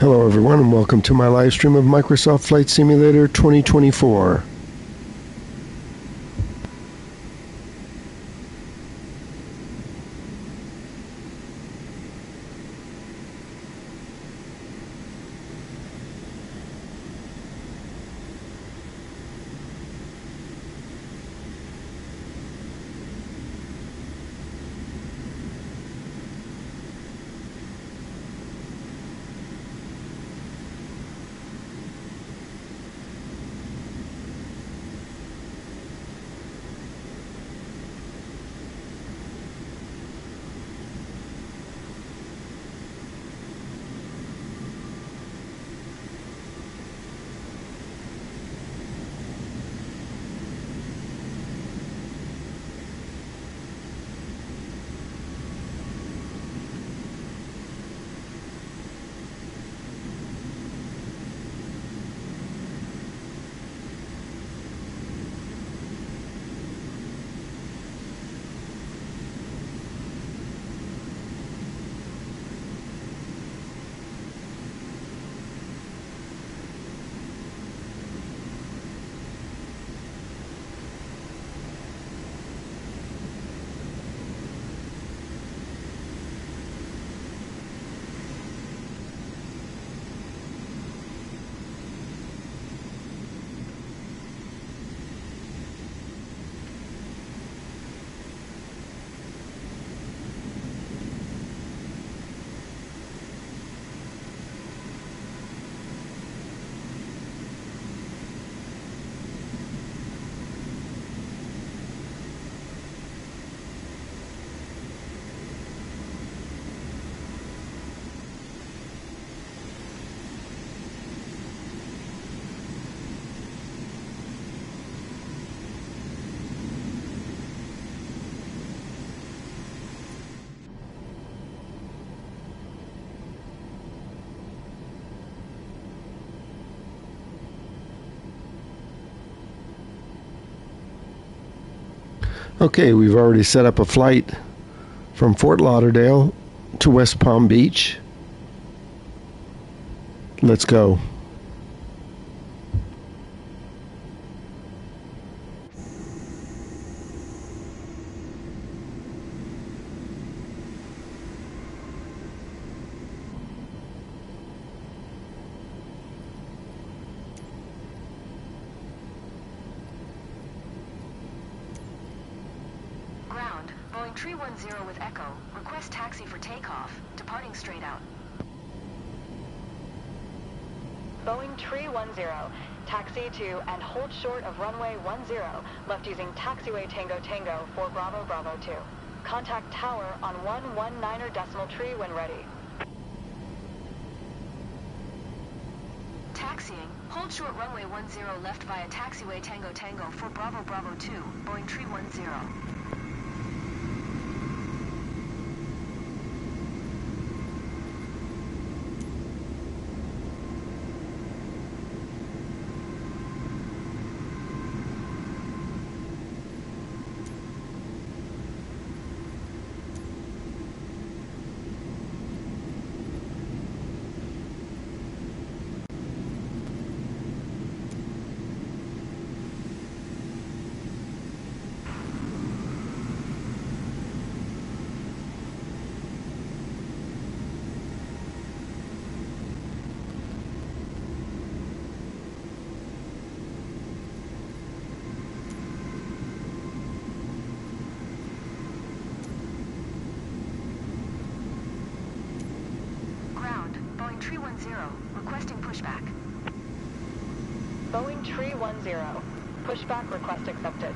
Hello everyone and welcome to my live stream of Microsoft Flight Simulator 2024. Okay, we've already set up a flight from Fort Lauderdale to West Palm Beach. Let's go. Boeing 310 with Echo. Request taxi for takeoff. Departing straight out. Boeing 310. Taxi to and hold short of runway 10. Left using taxiway Tango Tango for Bravo Bravo 2. Contact tower on 119.3 when ready. Taxiing. Hold short runway 10 left via taxiway Tango Tango for Bravo Bravo 2. Boeing 310. Boeing 310, requesting pushback. Boeing 310, pushback request accepted.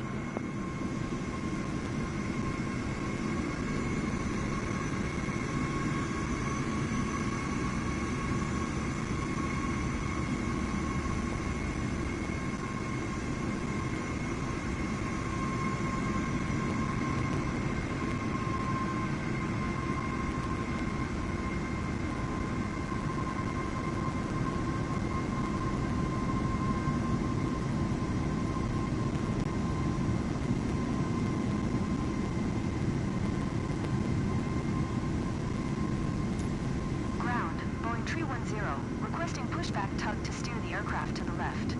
Tree 10, requesting pushback tug to steer the aircraft to the left.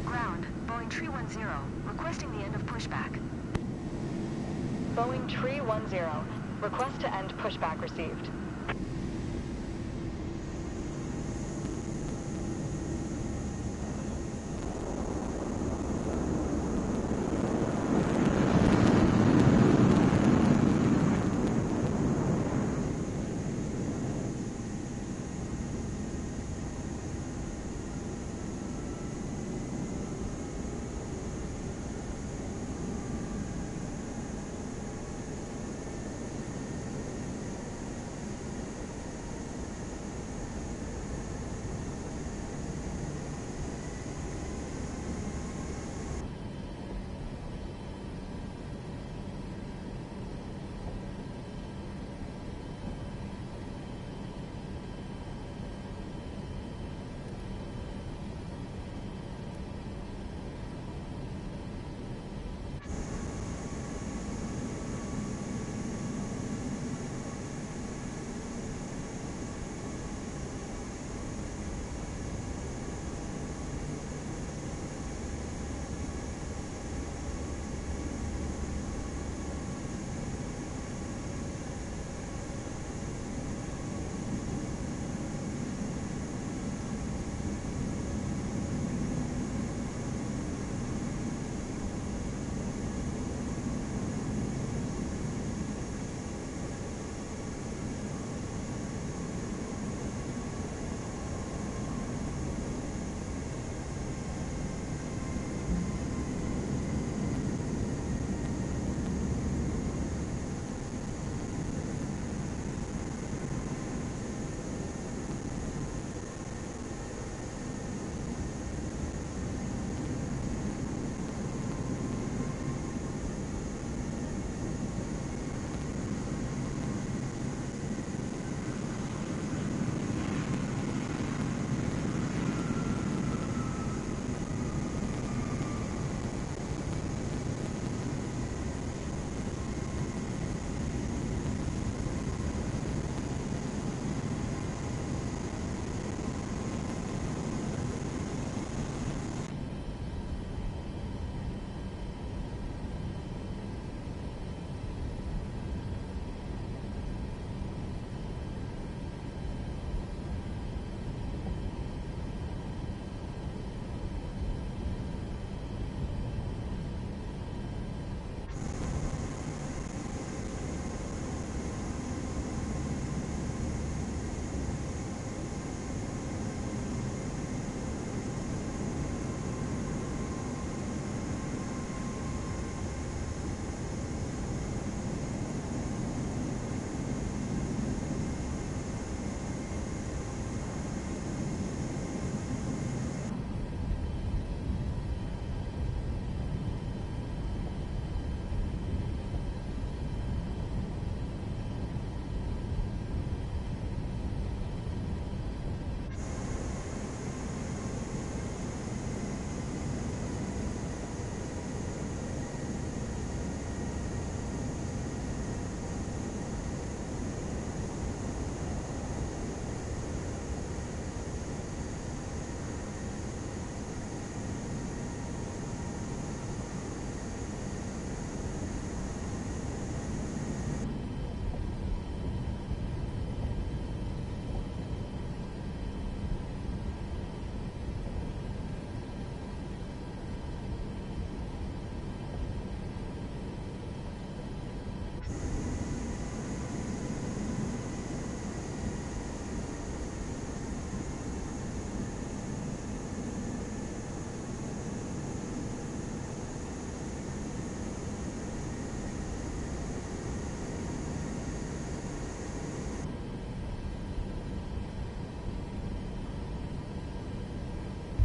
Ground, Boeing Tree 10, requesting the end of pushback. Boeing Tree 10, request to end pushback received.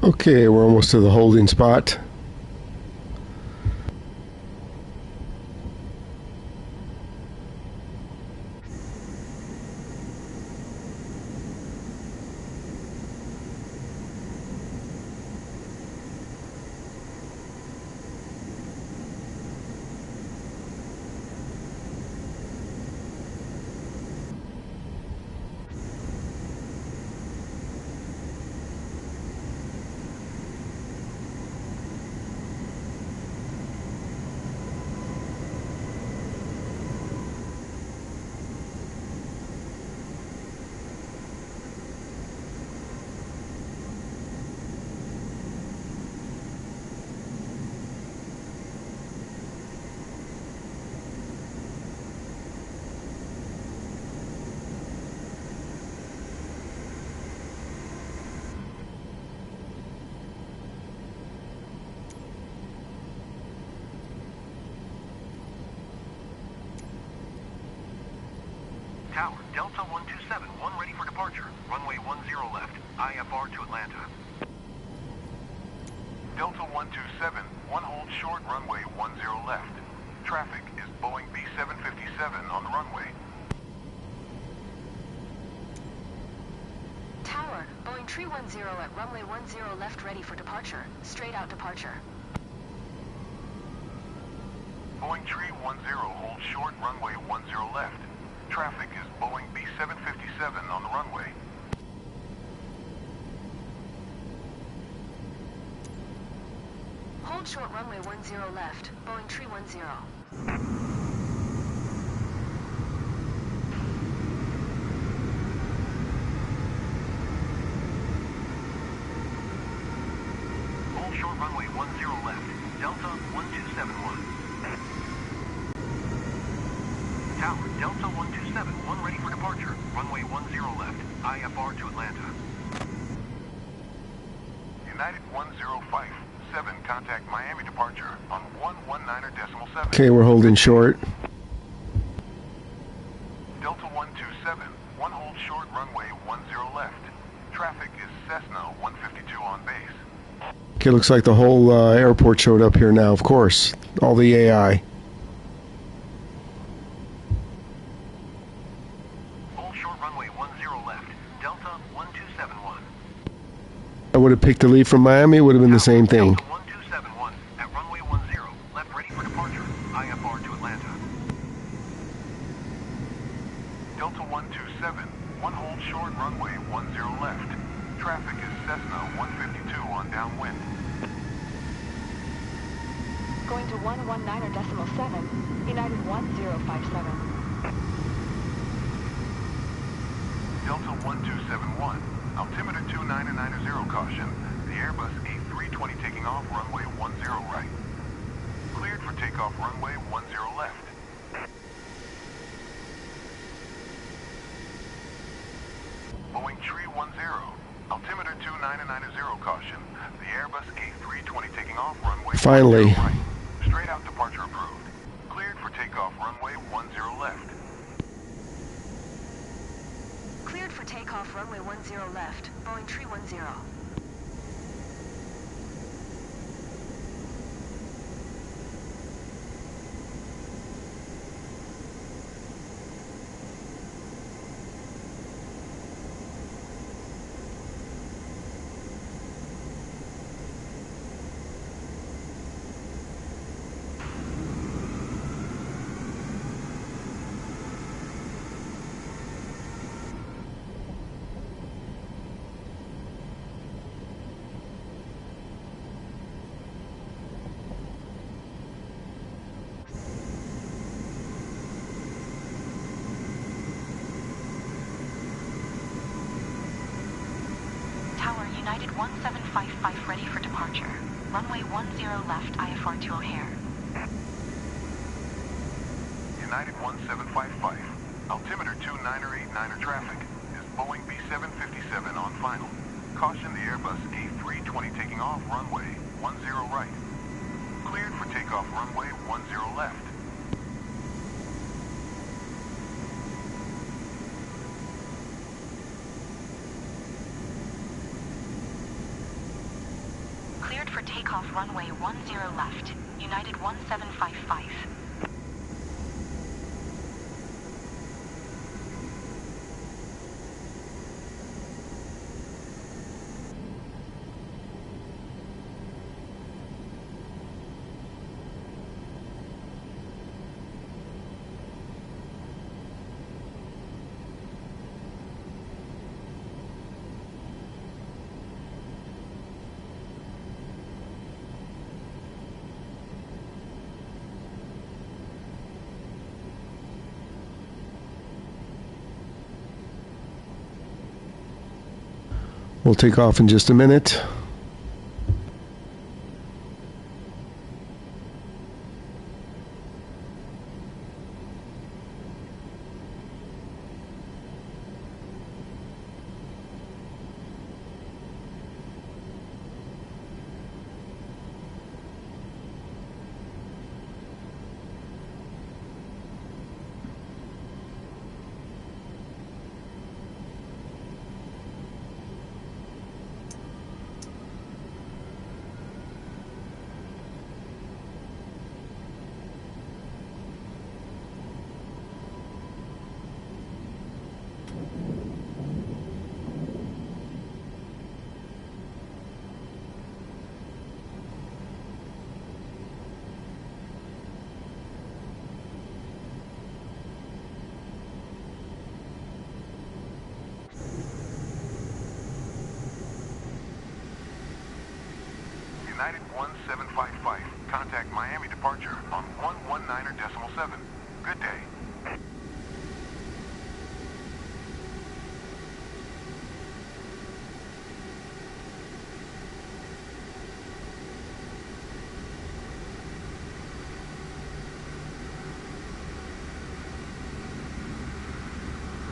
Okay, we're almost to the holding spot. Tower, Delta 127, 1 ready for departure. Runway 10 left, IFR to Atlanta. Delta 127, 1 hold short, runway 10 left. Traffic is Boeing B757 on the runway. Tower, Boeing 310 at runway 10 left ready for departure. Straight out departure. Boeing 310, hold short, runway 10 left. Traffic is Boeing B757 on the runway. Hold short runway 10 left. Boeing 310. Hold short runway 10 left. Delta 1271. Tower, Delta 127, 1 ready for departure. Runway 10 left, IFR to Atlanta. United 1057, contact Miami departure on 119.7. Okay, we're holding short. Delta 127, 1 hold short, runway 10 left. Traffic is Cessna 152 on base. Okay, looks like the whole airport showed up here now, of course. All the AI. Hold short runway 10 left, Delta 1271. I would have picked the lead from Miami, it would have been the same thing. Delta 1271 at runway 10, left ready for departure, IFR to Atlanta. Delta 127, 1 hold short, runway 10 left. Traffic is Cessna 152 on downwind. Going to 119.7, United 1057. Delta 1271, altimeter 2990 caution. The Airbus A320 taking off runway 10 right. Cleared for takeoff runway 10 left. Boeing 310, altimeter 2990 caution. The Airbus A320 taking off runway Finally. 10 right. Straight out departure approved. Cleared for takeoff runway 10 left. Cleared for takeoff runway 10 left. Boeing 310. Tower, United 1755 ready for departure. Runway 10 left, IFR to O'Hare. United 1755, altimeter 2989 traffic is Boeing B757 on final. Caution the Airbus A320 taking off runway 10 right. Cleared for takeoff runway 10 left. Cleared for takeoff runway 10 left, United 1755. We'll take off in just a minute. United 1755. Contact Miami departure on 119.7. Good day.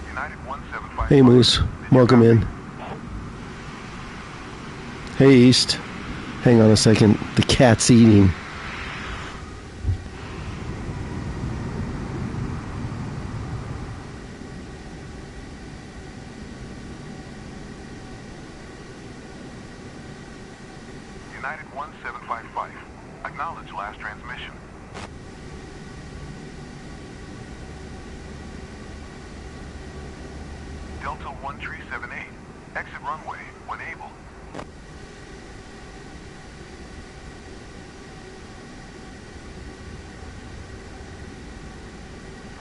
United 175. Hey Moose, welcome in. Hey East. Hang on a second. The cat's eating. United 1755. Acknowledge last transmission. Delta 1378. Exit runway when able.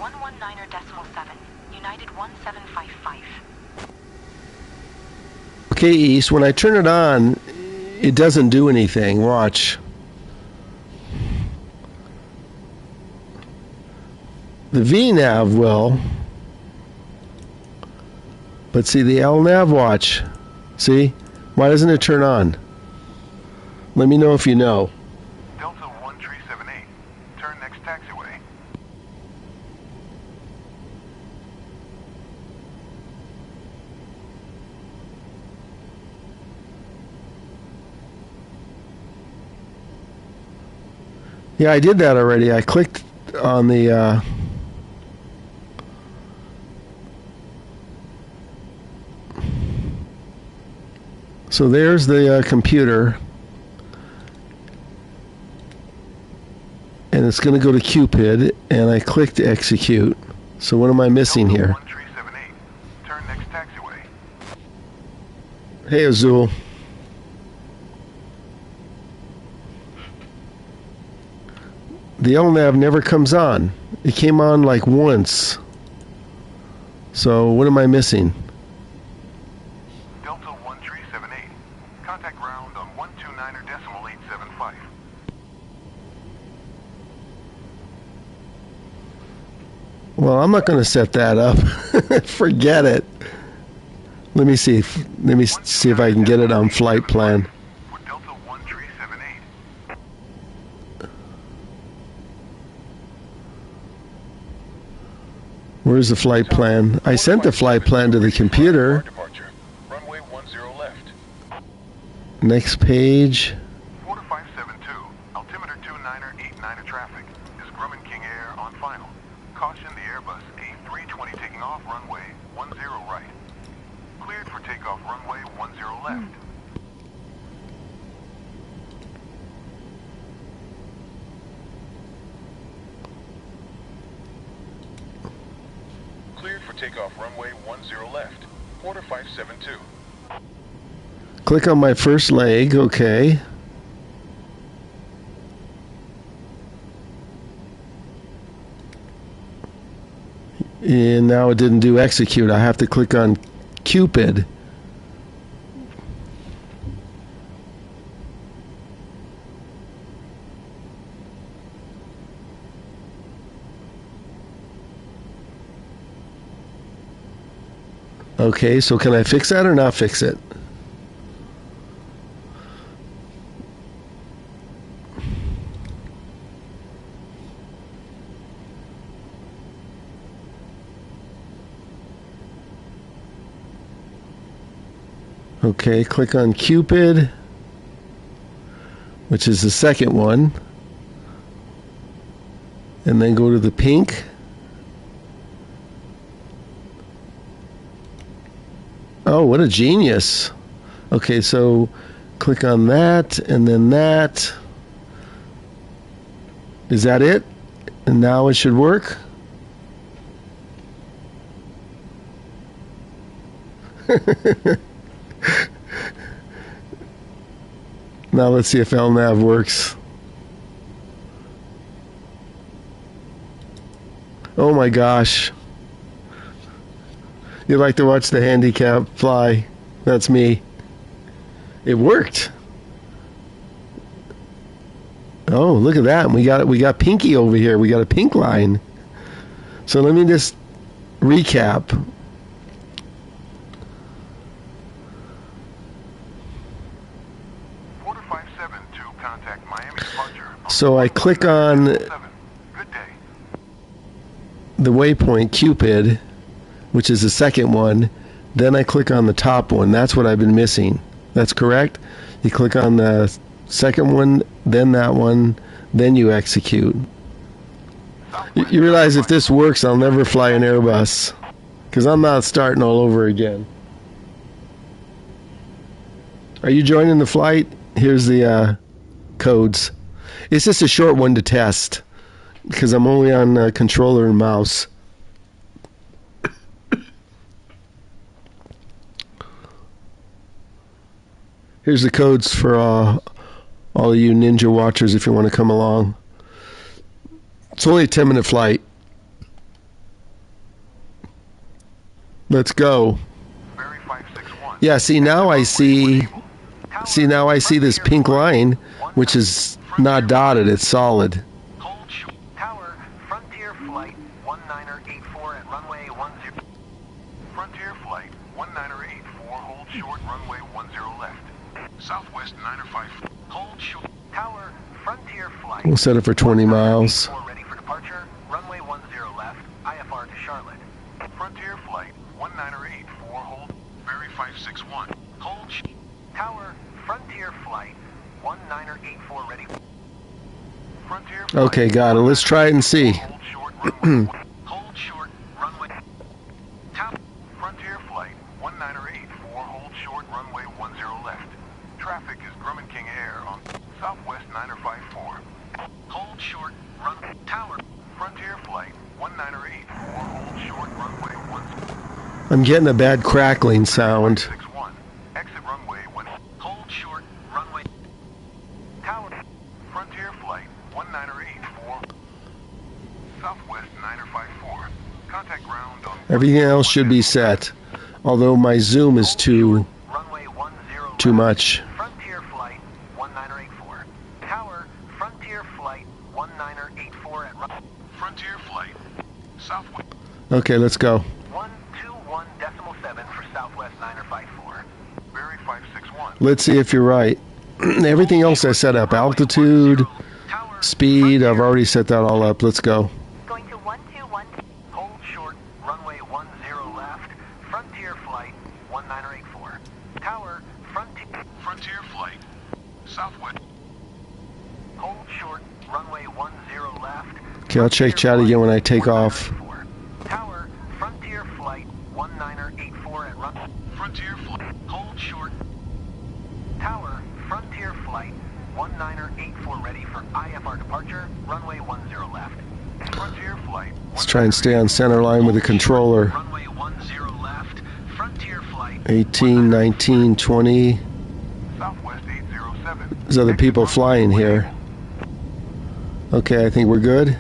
.7. United 1755. Okay, East, when I turn it on, it doesn't do anything. Watch. The VNav will. But see, the LNav, watch. See? Why doesn't it turn on? Let me know if you know. Delta 1378. Turn next taxiway. Yeah, I did that already. I clicked on the... So there's the computer. And it's going to go to Cupid, and I clicked execute. So what am I missing Delta here? 1378. Turn next taxiway. Hey, Azul. The LNav never comes on. It came on like once. So what am I missing? Delta 1378. Contact ground on 129.875. Well, I'm not going to set that up. Forget it. Let me see. Let me see if I can get it on flight plan. For Delta 1378. Where's the flight plan? I sent the flight plan to the computer. Departure. Runway 10 left. Next page. 4572. Altimeter 2989 traffic. Is Grumman King Air on final. Caution the Airbus A320 taking off runway 10 right. Cleared for takeoff runway 10 left. Cleared for takeoff runway 10 left. Quarter 572. Click on my first leg. Okay. And now it didn't do execute. I have to click on Cupid. Okay, so can I fix that or not fix it? Okay, click on Cupid, which is the second one, and then go to the pink. Oh, what a genius. Okay, so click on that, and then that. Is that it? And now it should work? Now let's see if LNav works. Oh my gosh. You like to watch the handicap fly. That's me. It worked. Oh, look at that. We got Pinky over here. We got a pink line. So let me just recap. Contact Miami departure. So I click on Good day. the waypoint Cupid, which is the second one. Then I click on the top one. That's what I've been missing. That's correct? You click on the second one, then that one, then you execute. You realize if this works, I'll never fly an Airbus. Because I'm not starting all over again. Are you joining the flight? Here's the codes. It's just a short one to test. Because I'm only on controller and mouse. Here's the codes for all of you Ninja watchers if you want to come along. It's only a 10-minute flight. Let's go. Yeah, see now I see this pink line, which is not dotted, it's solid. Tower, Frontier Flight 1984 at runway 10. Frontier Flight 1984, hold short, runway 10 left. Southwest 905, hold short. Tower, Frontier Flight. We'll set it for 20 miles. Ready for departure, runway 10 left, IFR to Charlotte. Frontier Flight 1984, hold, Berry 561. Hold Tower, Frontier Flight 1984, ready. Frontier Flight, Okay, got it. Let's try it and see. hold short, runway. Top, Frontier Flight 1984, hold short, runway 10 left. Traffic is Grumman King Air on Southwest 9054. Hold short, run. Tower, Frontier Flight 1984, hold short, runway 10. I'm getting a bad crackling sound. 61. Exit runway 1. Hold short, runway. Tower, Frontier Flight 1984, Southwest 9054. Contact ground on. Everything else should be set. Although my zoom is too much. Frontier Flight 1984. Tower, Frontier Flight 1984 at Frontier Flight Southwest. Okay, let's go. 121.7 for Southwest 9054. Berry 561. Let's see if you're right. Everything else I set up. Altitude, speed, I've already set that all up. Let's go. Going to 121. Hold short, runway 10 left. Frontier Flight 1984. Tower, Frontier Flight Southwest. Hold short, runway 10 left. Okay, I'll check chat again when I take off. Tower, Frontier Flight 1984 at run. Frontier Flight, hold short. Tower, Frontier Flight 1984 ready for IFR departure, runway 10 left. Frontier Flight. Let's try and stay on center line with the controller. Runway 10 left. Frontier Flight 18, 19, 20. Southwest 807. There's other people flying here. Okay, I think we're good.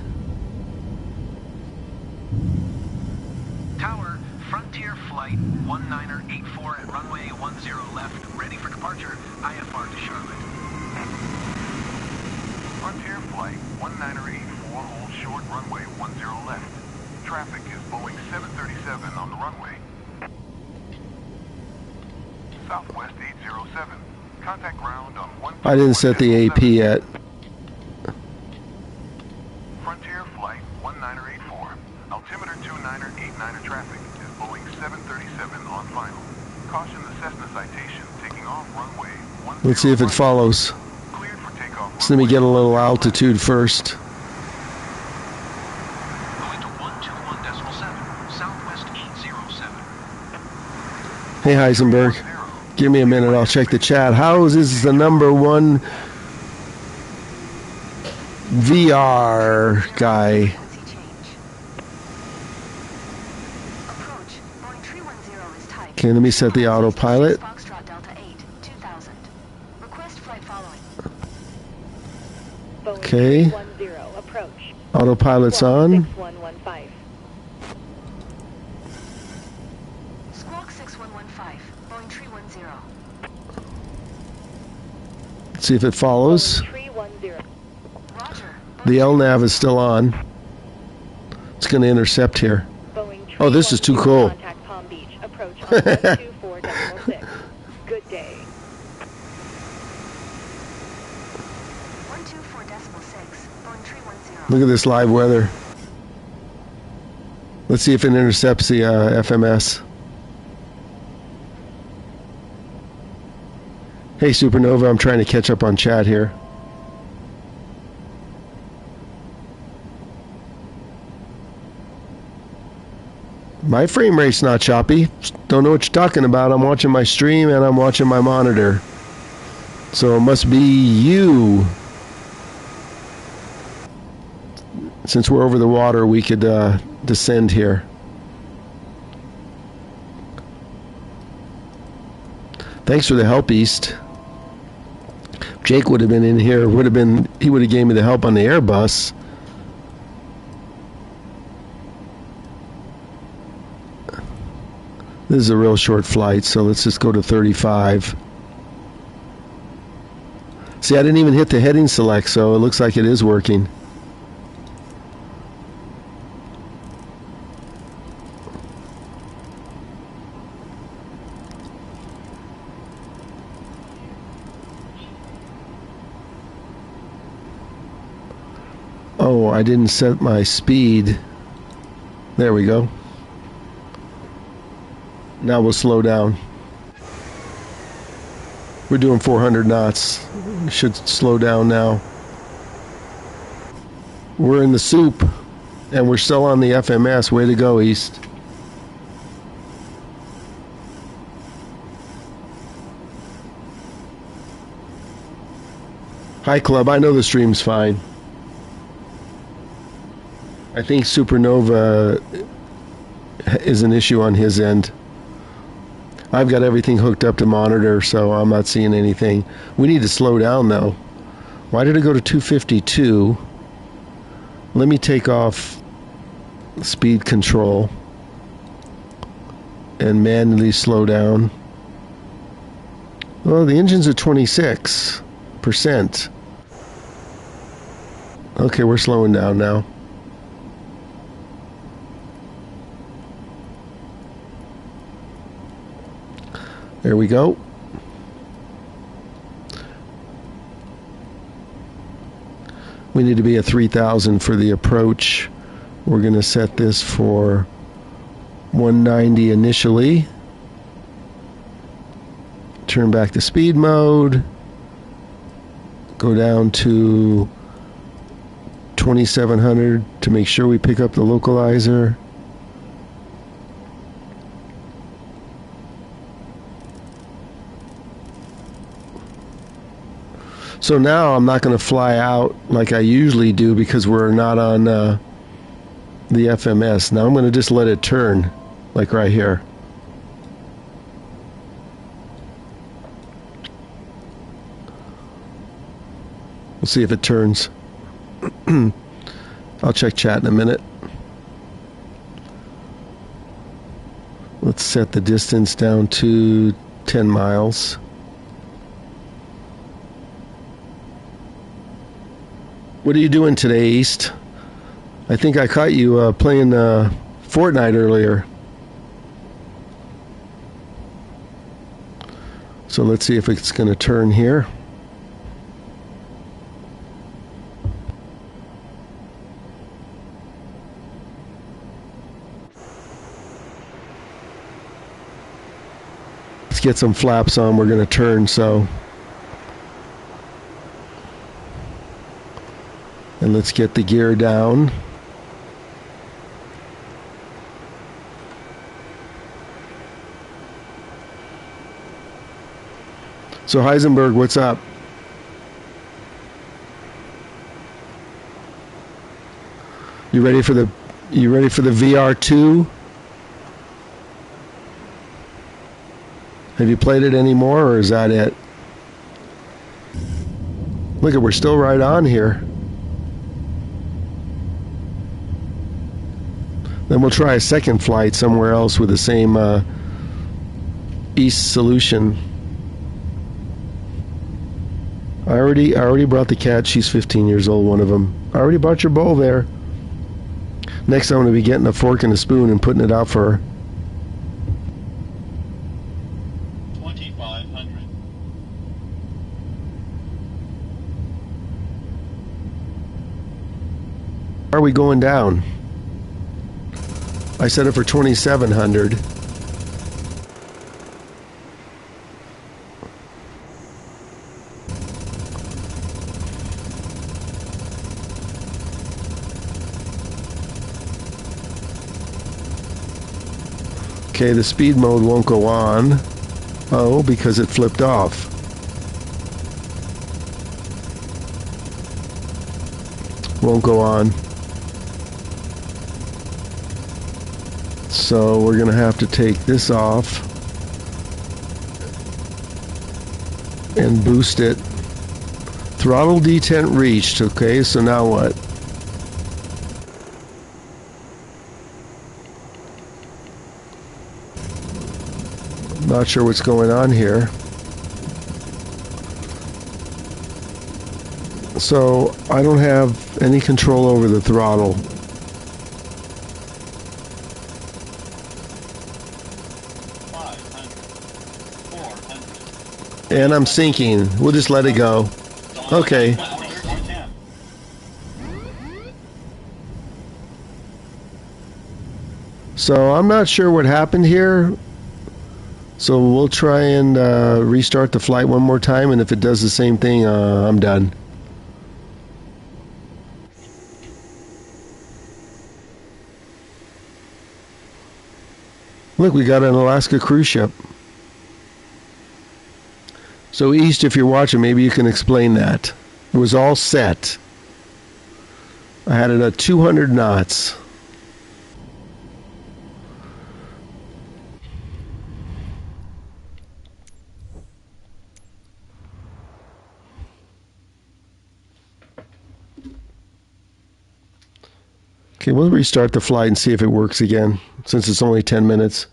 Tower, Frontier Flight 1984 at runway 10 left, ready for departure, IFR to Charlotte. Frontier Flight 1984, hold short, runway 10 left. Traffic is Boeing 737 on the runway. Southwest 807. Contact ground on 1. I didn't set the AP yet. Frontier Flight 1984. Altimeter 2989 traffic is Boeing 737 on final. Caution the Cessna citation taking off runway 10. Let's see if it follows. Cleared for takeoff. So let me get a little altitude first. Going to 121.7. Southwest 807. Hey Heisenberg, give me a minute, I'll check the chat. How is this the number 1 VR guy? Frequency change. Approach. Boeing 310 is type. Okay, let me set the autopilot. Foxtrot Delta 8, 2000. Request flight following. Boeing Okay. 310, approach. Autopilot's on. 6115. Squawk 6115. Boeing 310. Let's see if it follows. 310. The LNAV is still on. It's going to intercept here. Oh, this is too cool. Contact Palm Beach. Approach on 124.6. Good day. 124.6. Boeing 310. Look at this live weather. Let's see if it intercepts the FMS. Hey, Supernova, I'm trying to catch up on chat here. My frame rate's not choppy. Don't know what you're talking about. I'm watching my stream and I'm watching my monitor. So it must be you. Since we're over the water, we could descend here. Thanks for the help, East. Jake would have been in here. He would have gave me the help on the Airbus. This is a real short flight, so let's just go to 35. See, I didn't even hit the heading select, so it looks like it is working. Oh, I didn't set my speed. There we go. Now we'll slow down. We're doing 400 knots. We should slow down now. We're in the soup, and we're still on the FMS. Way to go, East. Hi, Club. I know the stream's fine. I think Supernova is an issue on his end. I've got everything hooked up to monitor, so I'm not seeing anything. We need to slow down, though. Why did it go to 252? Let me take off speed control and manually slow down. Well, the engine's at 26%. Okay, we're slowing down now. There we go. We need to be at 3,000 for the approach. We're going to set this for 190 initially. Turn back to speed mode. Go down to 2,700 to make sure we pick up the localizer. So now I'm not going to fly out like I usually do because we're not on the FMS. Now I'm going to just let it turn, like right here. We'll see if it turns. I'll check chat in a minute. Let's set the distance down to 10 miles. What are you doing today, East? I think I caught you playing Fortnite earlier. So let's see if it's going to turn here. Let's get some flaps on. We're going to turn, so... And let's get the gear down. So Heisenberg, what's up? You ready for the VR2? Have you played it anymore, or is that it? Look, we're still right on here. Then we'll try a second flight somewhere else with the same East solution. I already brought the cat. She's 15 years old, one of them. I already brought your bowl there. Next I'm going to be getting a fork and a spoon and putting it out for her. 2,500. Are we going down? I set it for 2,700. Okay, the speed mode won't go on. Oh, because it flipped off. Won't go on. So we're going to have to take this off and boost it. Throttle detent reached. Okay, so now what? Not sure what's going on here. So I don't have any control over the throttle. 500. 400. And I'm sinking. We'll just let it go. Okay. 410. So I'm not sure what happened here. So we'll try and restart the flight one more time, and if it does the same thing, I'm done. Look, we got an Alaska cruise ship. So East, if you're watching, maybe you can explain that. It was all set. I had it at 200 knots. Okay, we'll restart the flight and see if it works again, since it's only 10 minutes.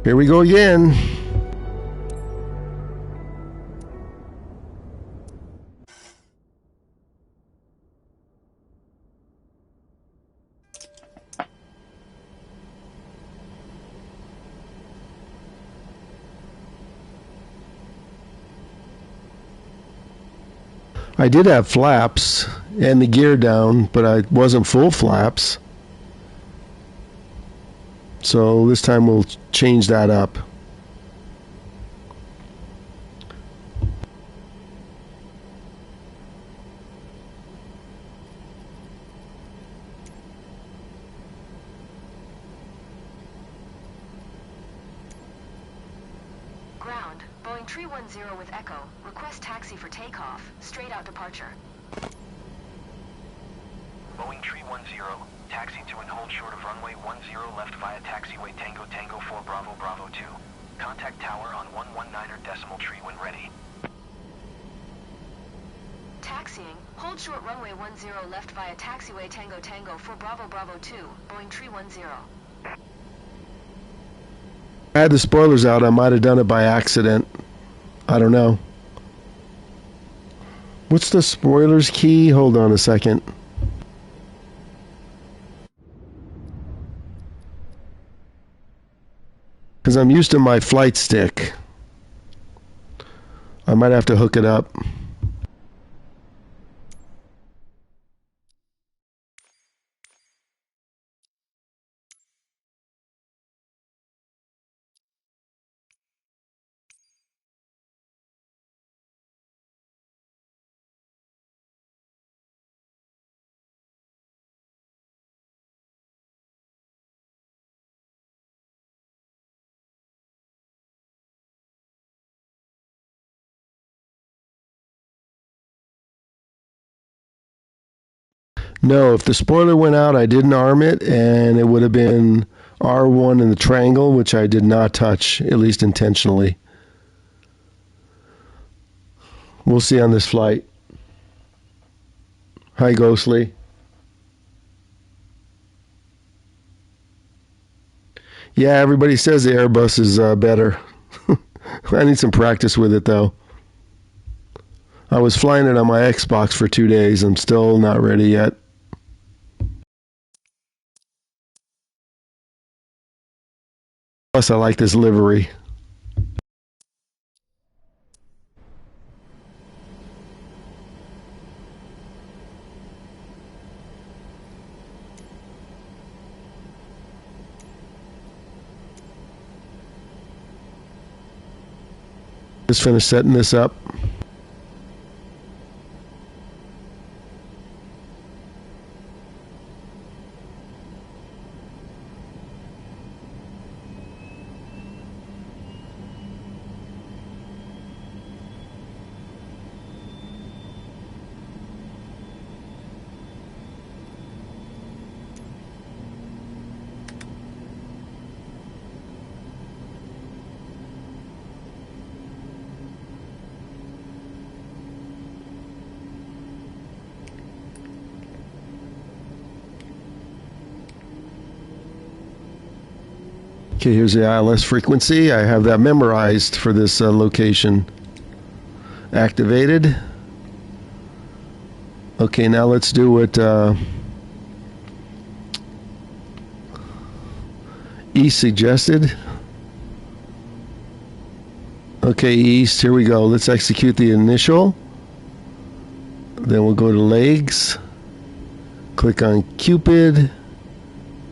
Here we go again. I did have flaps and the gear down, but I wasn't full flaps. So this time we'll change that up. Ground, Boeing 310 with Echo. Request taxi for takeoff. Straight out departure. Boeing 310, taxi to and hold short of runway 10 left via taxiway Tango Tango 4 Bravo Bravo 2. Contact tower on 119er decimal tree when ready. Taxiing, hold short runway 10 left via taxiway Tango Tango 4 Bravo Bravo 2. Boeing 310. I had the spoilers out. I might have done it by accident. I don't know. What's the spoilers key? Hold on a second. Because I'm used to my flight stick. I might have to hook it up. No, if the spoiler went out, I didn't arm it, and it would have been R1 in the triangle, which I did not touch, at least intentionally. We'll see on this flight. Hi, Ghostly. Yeah, everybody says the Airbus is better. I need some practice with it, though. I was flying it on my Xbox for 2 days. I'm still not ready yet. Plus, I like this livery. Just finished setting this up. Okay, here's the ILS frequency. I have that memorized for this location. Activated. Okay, now let's do what East suggested. Okay, East, here we go. Let's execute the initial. Then we'll go to legs. Click on Cupid.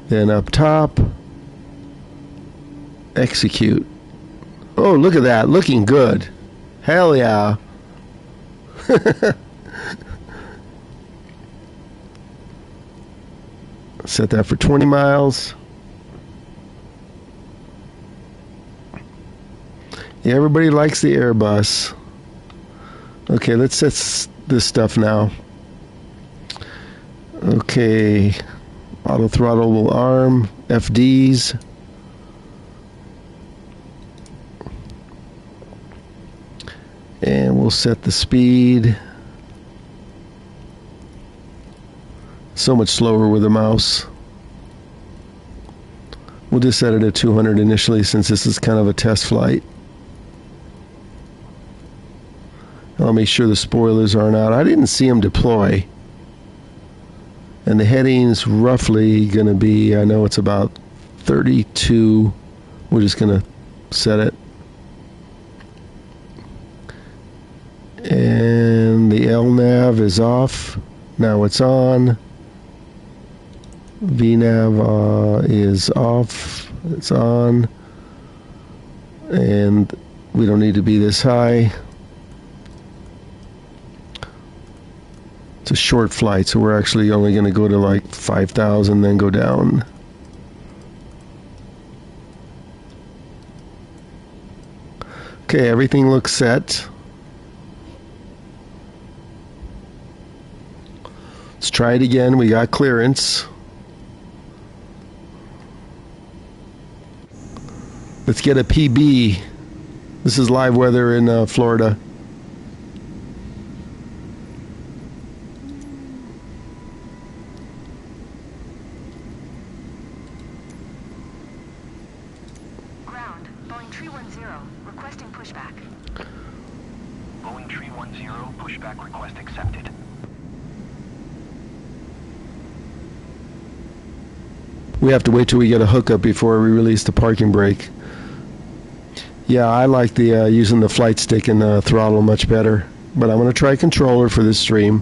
Then up top. Execute. Oh, look at that. Looking good. Hell yeah. Set that for 20 miles. Yeah, everybody likes the Airbus. Okay, let's set this stuff now. Okay. Auto throttle arm. FDs. And we'll set the speed. So much slower with the mouse. We'll just set it at 200 initially since this is kind of a test flight. I'll make sure the spoilers aren't out. I didn't see them deploy. And the heading's roughly going to be, I know it's about 32. We're just going to set it. And the LNAV is off. Now it's on. VNAV is off. It's on. And we don't need to be this high. It's a short flight, so we're actually only going to go to like 5,000, then go down. Okay, everything looks set. Let's try it again. We got clearance. Let's get a PB. This is live weather in Florida. Ground, Boeing 310, requesting pushback. Boeing 310, pushback request accepted. We have to wait till we get a hookup before we release the parking brake. Yeah, I like the using the flight stick and the throttle much better. But I'm going to try controller for this stream.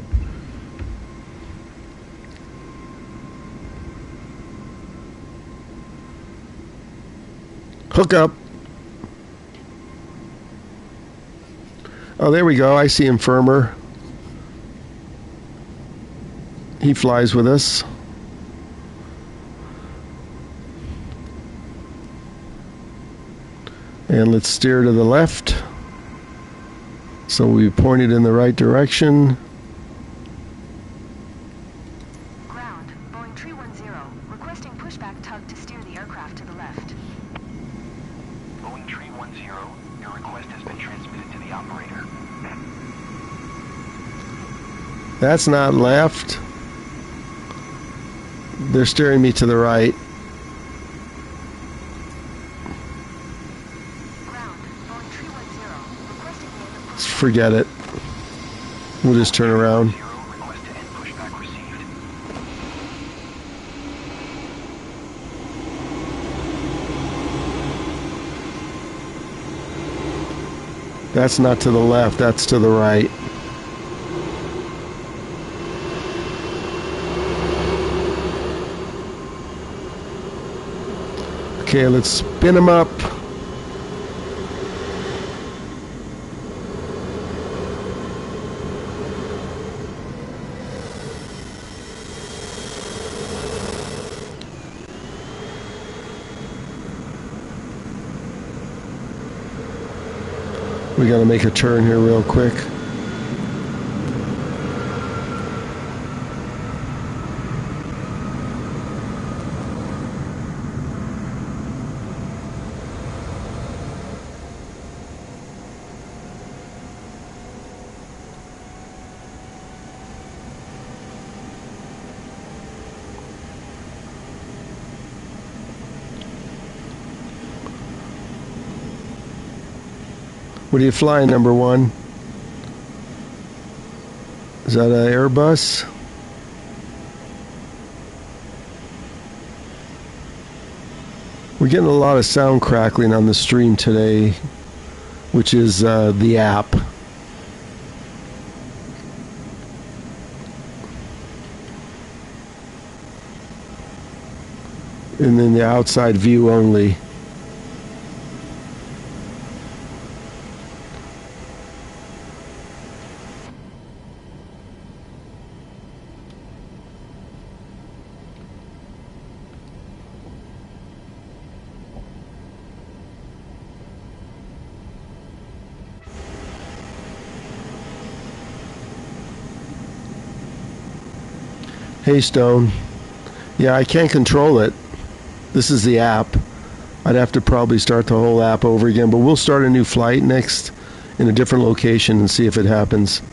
Hookup. Oh, there we go. I see him firmer. He flies with us. And let's steer to the left. So we pointed in the right direction. Ground, Boeing 310, requesting pushback tug to steer the aircraft to the left. Boeing 310, your request has been transmitted to the operator. That's not left. They're steering me to the right. Ground. Boeing 310. Requesting the end of push. Forget it. We'll just turn around. 0, request to end pushback received. That's not to the left, that's to the right. Okay, let's spin them up. We gotta make a turn here real quick. What are you flying, number one? Is that an Airbus? We're getting a lot of sound crackling on the stream today, which is the app. And then the outside view only. Hey Stone. Yeah, I can't control it. This is the app. I'd have to probably start the whole app over again, but we'll start a new flight next in a different location and see if it happens.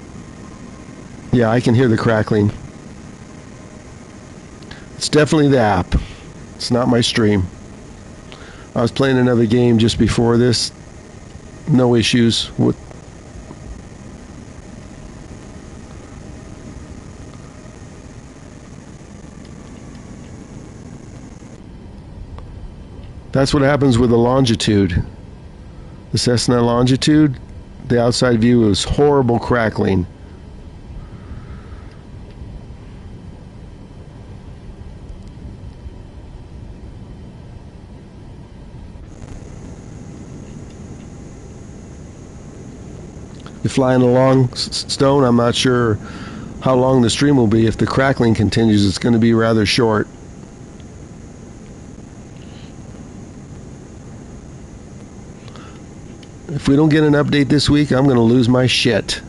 Yeah, I can hear the crackling. It's definitely the app. It's not my stream. I was playing another game just before this. No issues with. That's what happens with the longitude. The Cessna longitude, the outside view is horrible crackling. You're flying along, Stone. I'm not sure how long the stream will be. If the crackling continues, it's going to be rather short. If we don't get an update this week, I'm going to lose my shit.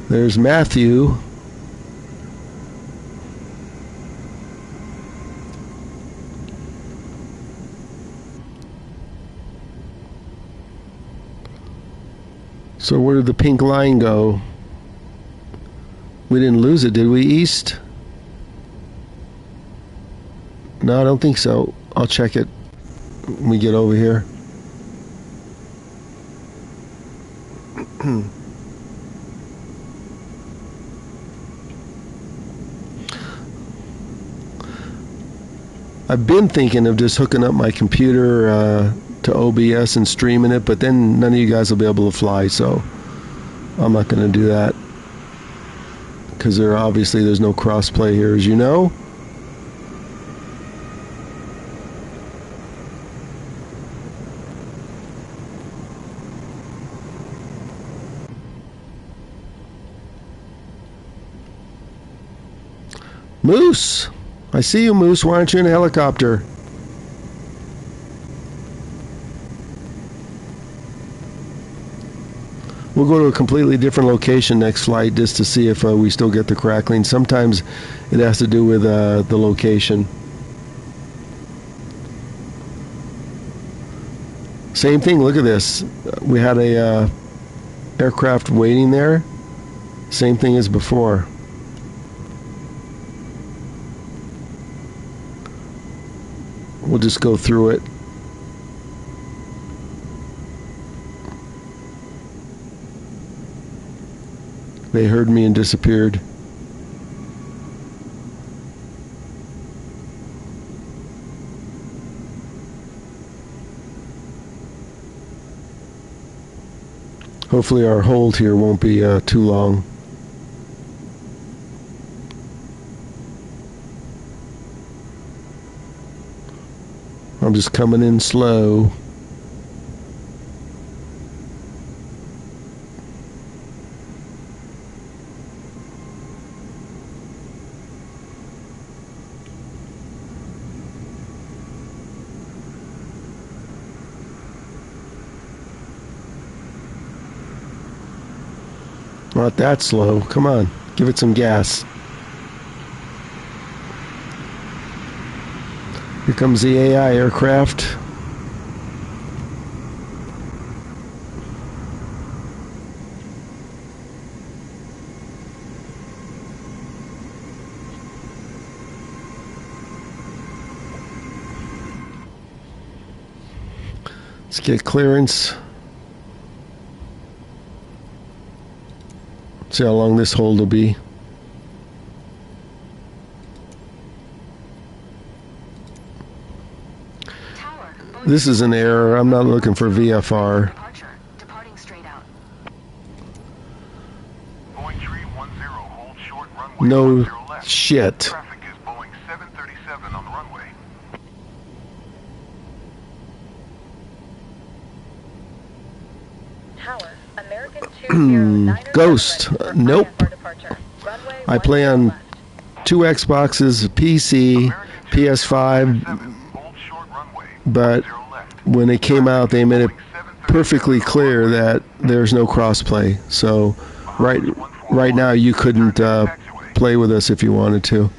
There's Matthew. So where did the pink line go? We didn't lose it, did we, East? No, I don't think so. I'll check it when we get over here. I've been thinking of just hooking up my computer to OBS and streaming it, but then none of you guys will be able to fly, so I'm not going to do that. Because there's no crossplay here, as you know. Moose! I see you, Moose. Why aren't you in a helicopter? We'll go to a completely different location next flight just to see if we still get the crackling. Sometimes it has to do with the location. Same thing, look at this. We had a aircraft waiting there. Same thing as before. We'll just go through it. They heard me and disappeared. Hopefully our hold here won't be too long. I'm just coming in slow. Not that slow. Come on, give it some gas. Here comes the AI aircraft. Let's get clearance. See how long this hold will be. This is an error. I'm not looking for VFR. Departing straight out. Boeing 310, hold short runway No 10 left. shit. Traffic is Boeing 737 on the runway. Tower, American 209er Ghost. ready for Nope. IFR departure. Runway I play 10 on left. 2 Xboxes, PC, PS5, Hold short runway but 10 left. when it came out, they made it perfectly clear that there's no crossplay. So right now, you couldn't play with us if you wanted to.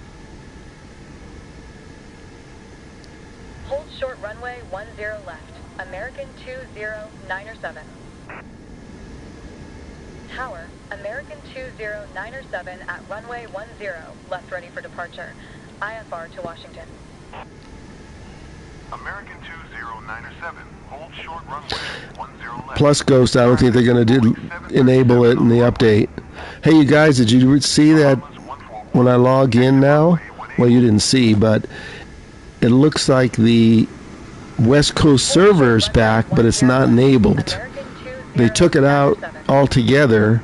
Hold short runway 10 left. American 209er7. Tower, American 209er7 at runway 10 left ready for departure. IFR to Washington. American 209er7, hold short runway 10 left. Plus Ghost, I don't think they're going to enable it in the update. Hey, you guys, did you see that when I log in now? Well, you didn't see, but it looks like the West Coast server is back, but it's not enabled. They took it out altogether,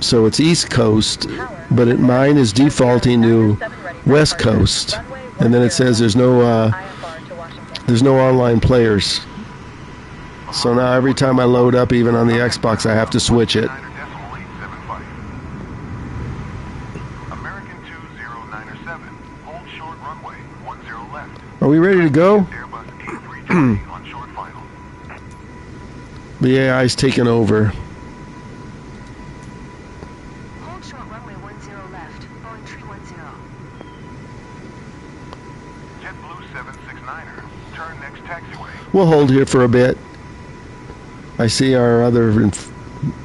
so it's East Coast, but mine is defaulting to West Coast, and then it says there's no online players. So now every time I load up, even on the Xbox, I have to switch it. American 209er7, hold short runway 10 left. Are we ready to go? Airbus A320 on short final. The AI's taken over. Hold short runway 10 left. Boeing 310. JetBlue 769er, turn next taxiway. We'll hold here for a bit. I see our other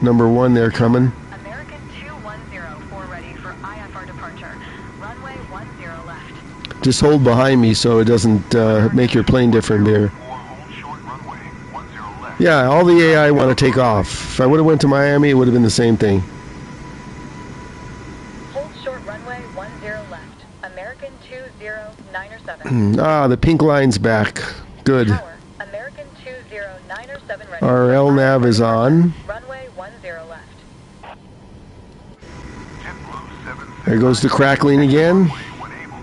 number one there coming. American 210 ready for IFR departure. Runway 10 left. Just hold behind me so it doesn't make your plane different here. Hold short runway 10 left. Yeah, all the AI want to take off. If I would have went to Miami, it would have been the same thing. Hold short runway 10 left. American 209er7. The pink line's back. Good. Tower, American 209er7 ready. Our LNAV is on. Runway 10 left. JetBlue 769er. There goes the crackling again. When able.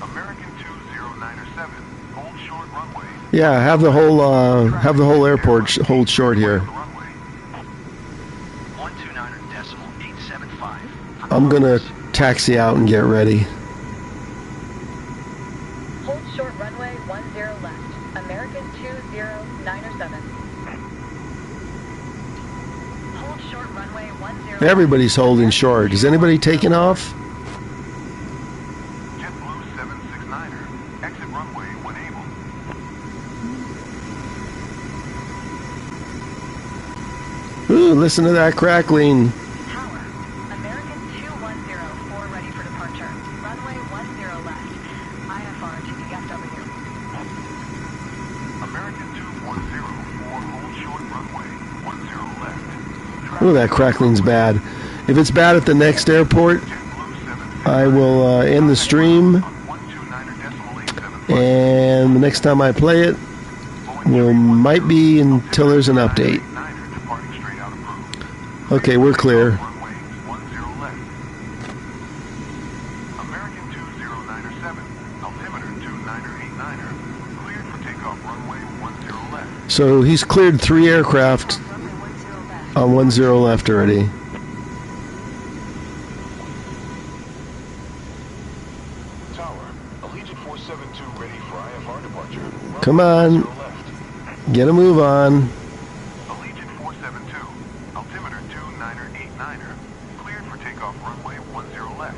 American 209er7, hold short runway. Yeah, have the whole airport hold short here. Runway. 129.875. I'm gonna taxi out and get ready. Hold short runway 10 left. American 209er7. runway 10. Everybody's holding short. Is anybody taking off? JetBlue 769er. Exit runway when able. Ooh, listen to that crackling. Tower, American 2104 ready for departure. Runway 10 left. IFR to DFW. American 2104, hold short runway 10 left. Ooh, that crackling's bad. If it's bad at the next airport, I will end the stream, and the next time I play it might be until there's an update. Okay, we're clear. American 20907, altimeter 2989er, cleared for takeoff runway 10 left. So he's cleared 3 aircraft Runway 10 left. on 10 left already. Tower, Allegiant 472 ready for IFR departure. Runway Come on. 10 left. Get a move on. Allegiant 472, altimeter 2989er, cleared for takeoff runway 10 left.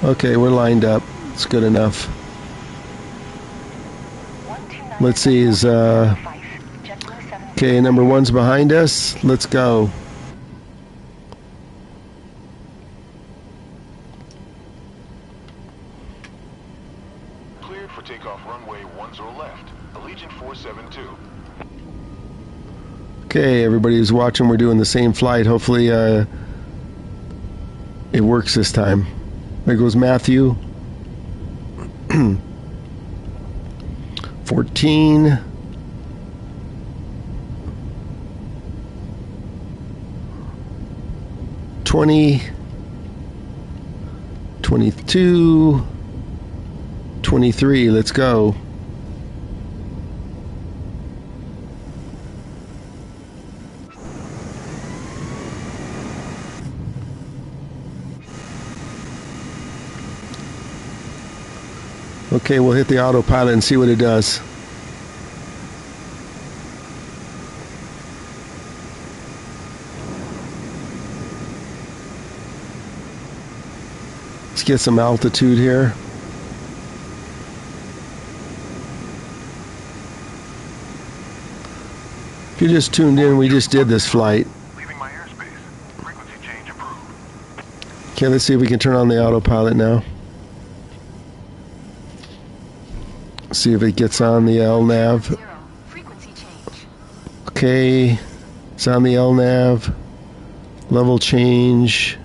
Okay, we're lined up. It's good enough. Let's see, is okay, number 1's behind us. Let's go. Cleared for takeoff runway 10 left. Allegiant 472. Okay, everybody who's watching, we're doing the same flight. Hopefully it works this time. There goes Matthew. 14. $20, $22, $23. Let's go. Okay, we'll hit the autopilot and see what it does. Let's get some altitude here. If you just tuned in, we just did this flight. Leaving my airspace. Frequency change approved. Okay, let's see if we can turn on the autopilot now. See if it gets on the LNAV. 0. Frequency change. Okay, it's on the LNAV. Level change,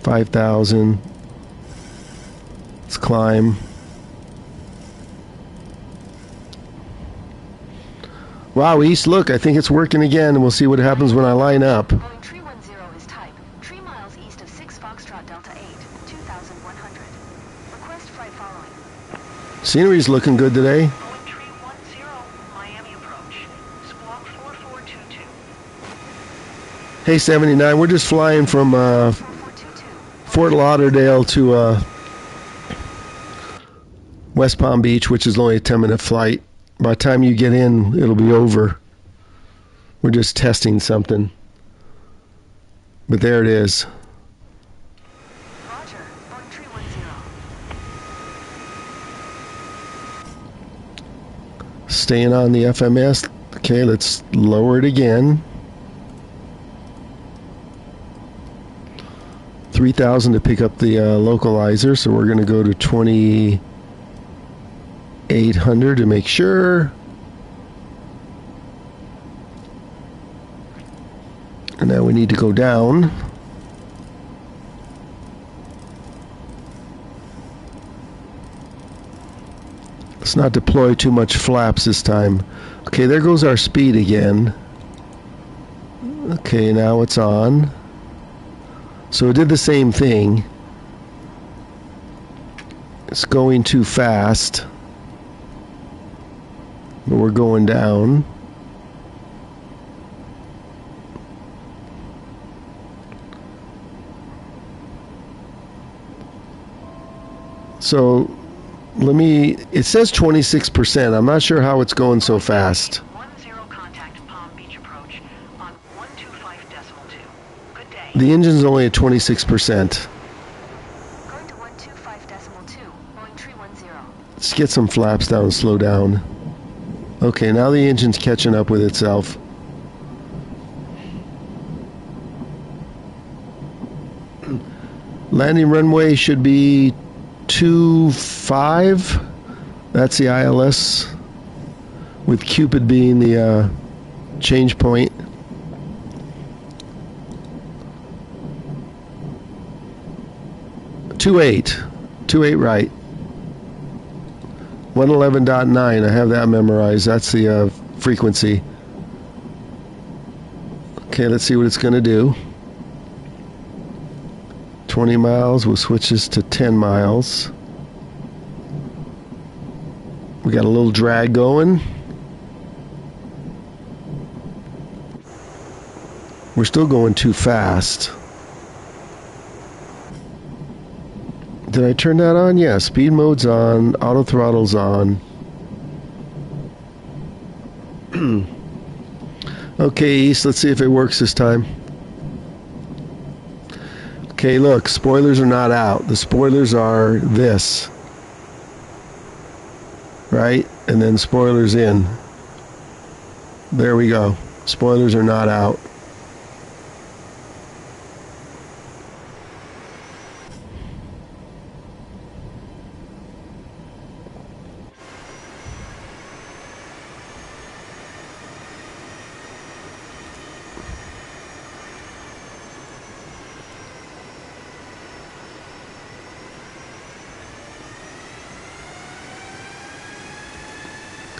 5,000. Let's climb. Wow, East, look, I think it's working again. We'll see what happens when I line up. Boeing 310 is type. 3 miles east of 6 Foxtrot Delta 8, 2,100. Request flight following. Scenery's looking good today. Boeing 310, Miami approach. Squawk 4422. Hey, 79, we're just flying from 4422. Fort Lauderdale to West Palm Beach, which is only a 10-minute flight. By the time you get in, it'll be over. We're just testing something. But there it is. Roger. Boeing 310. Staying on the FMS. Okay, let's lower it again. 3,000 to pick up the localizer, so we're going to go to 2,800 to make sure. And now we need to go down. Let's not deploy too much flaps this time. Okay, there goes our speed again. Okay, now it's on. So it did the same thing. It's going too fast. But we're going down. So it says 26%. I'm not sure how it's going so fast. 10 contact Palm Beach approach on 125 decimal. The engine's only at 26%. Going to 125.2, Boeing tree 10. Let's get some flaps down and slow down. Okay, now the engine's catching up with itself. Landing runway should be 25. That's the ILS, with Cupid being the change point. Two eight right. 111.9. I have that memorized. That's the frequency. Okay, let's see what it's going to do. 20 miles. We'll switch this to 10 miles. We got a little drag going. We're still going too fast. Did I turn that on? Yeah, speed mode's on, auto throttle's on. Okay, East, let's see if it works this time. Okay, look, spoilers are not out. The spoilers are this. Right? And then spoilers in. There we go. Spoilers are not out.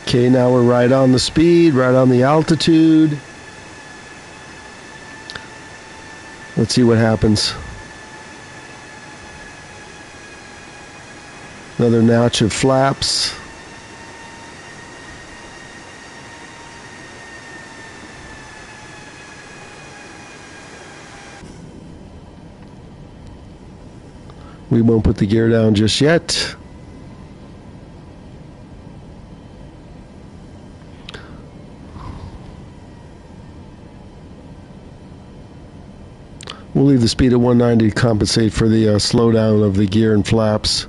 Okay, now we're right on the speed, right on the altitude. Let's see what happens. Another notch of flaps. We won't put the gear down just yet. We'll leave the speed at 190 to compensate for the slowdown of the gear and flaps.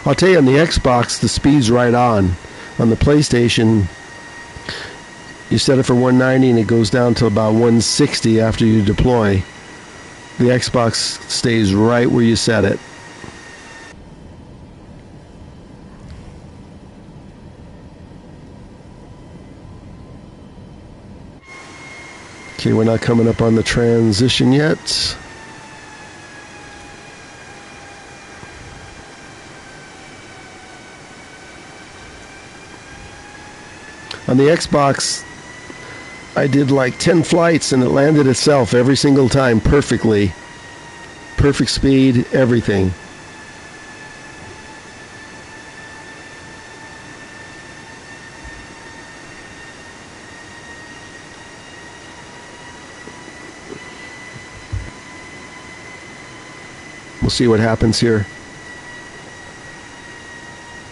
I'll tell you, on the Xbox, the speed's right on. On the PlayStation, you set it for 190 and it goes down to about 160 after you deploy. The Xbox stays right where you set it. Okay, we're not coming up on the transition yet. On the Xbox, I did like 10 flights and it landed itself every single time perfectly. Perfect speed, everything. We'll see what happens here.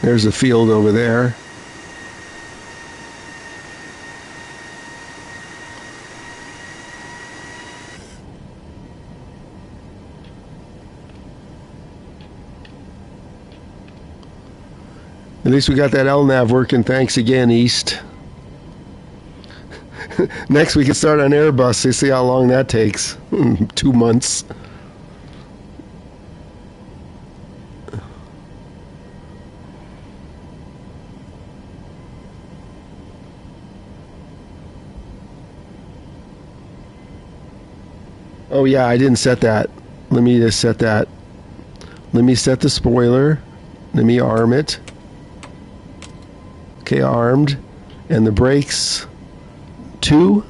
There's a field over there. At least we got that LNAV working. Thanks again, East. Next we can start on Airbus. See how long that takes. 2 months. Oh yeah, I didn't set that. Let me just set that. Let me set the spoiler. Let me arm it. Okay, armed. And the brakes. 2.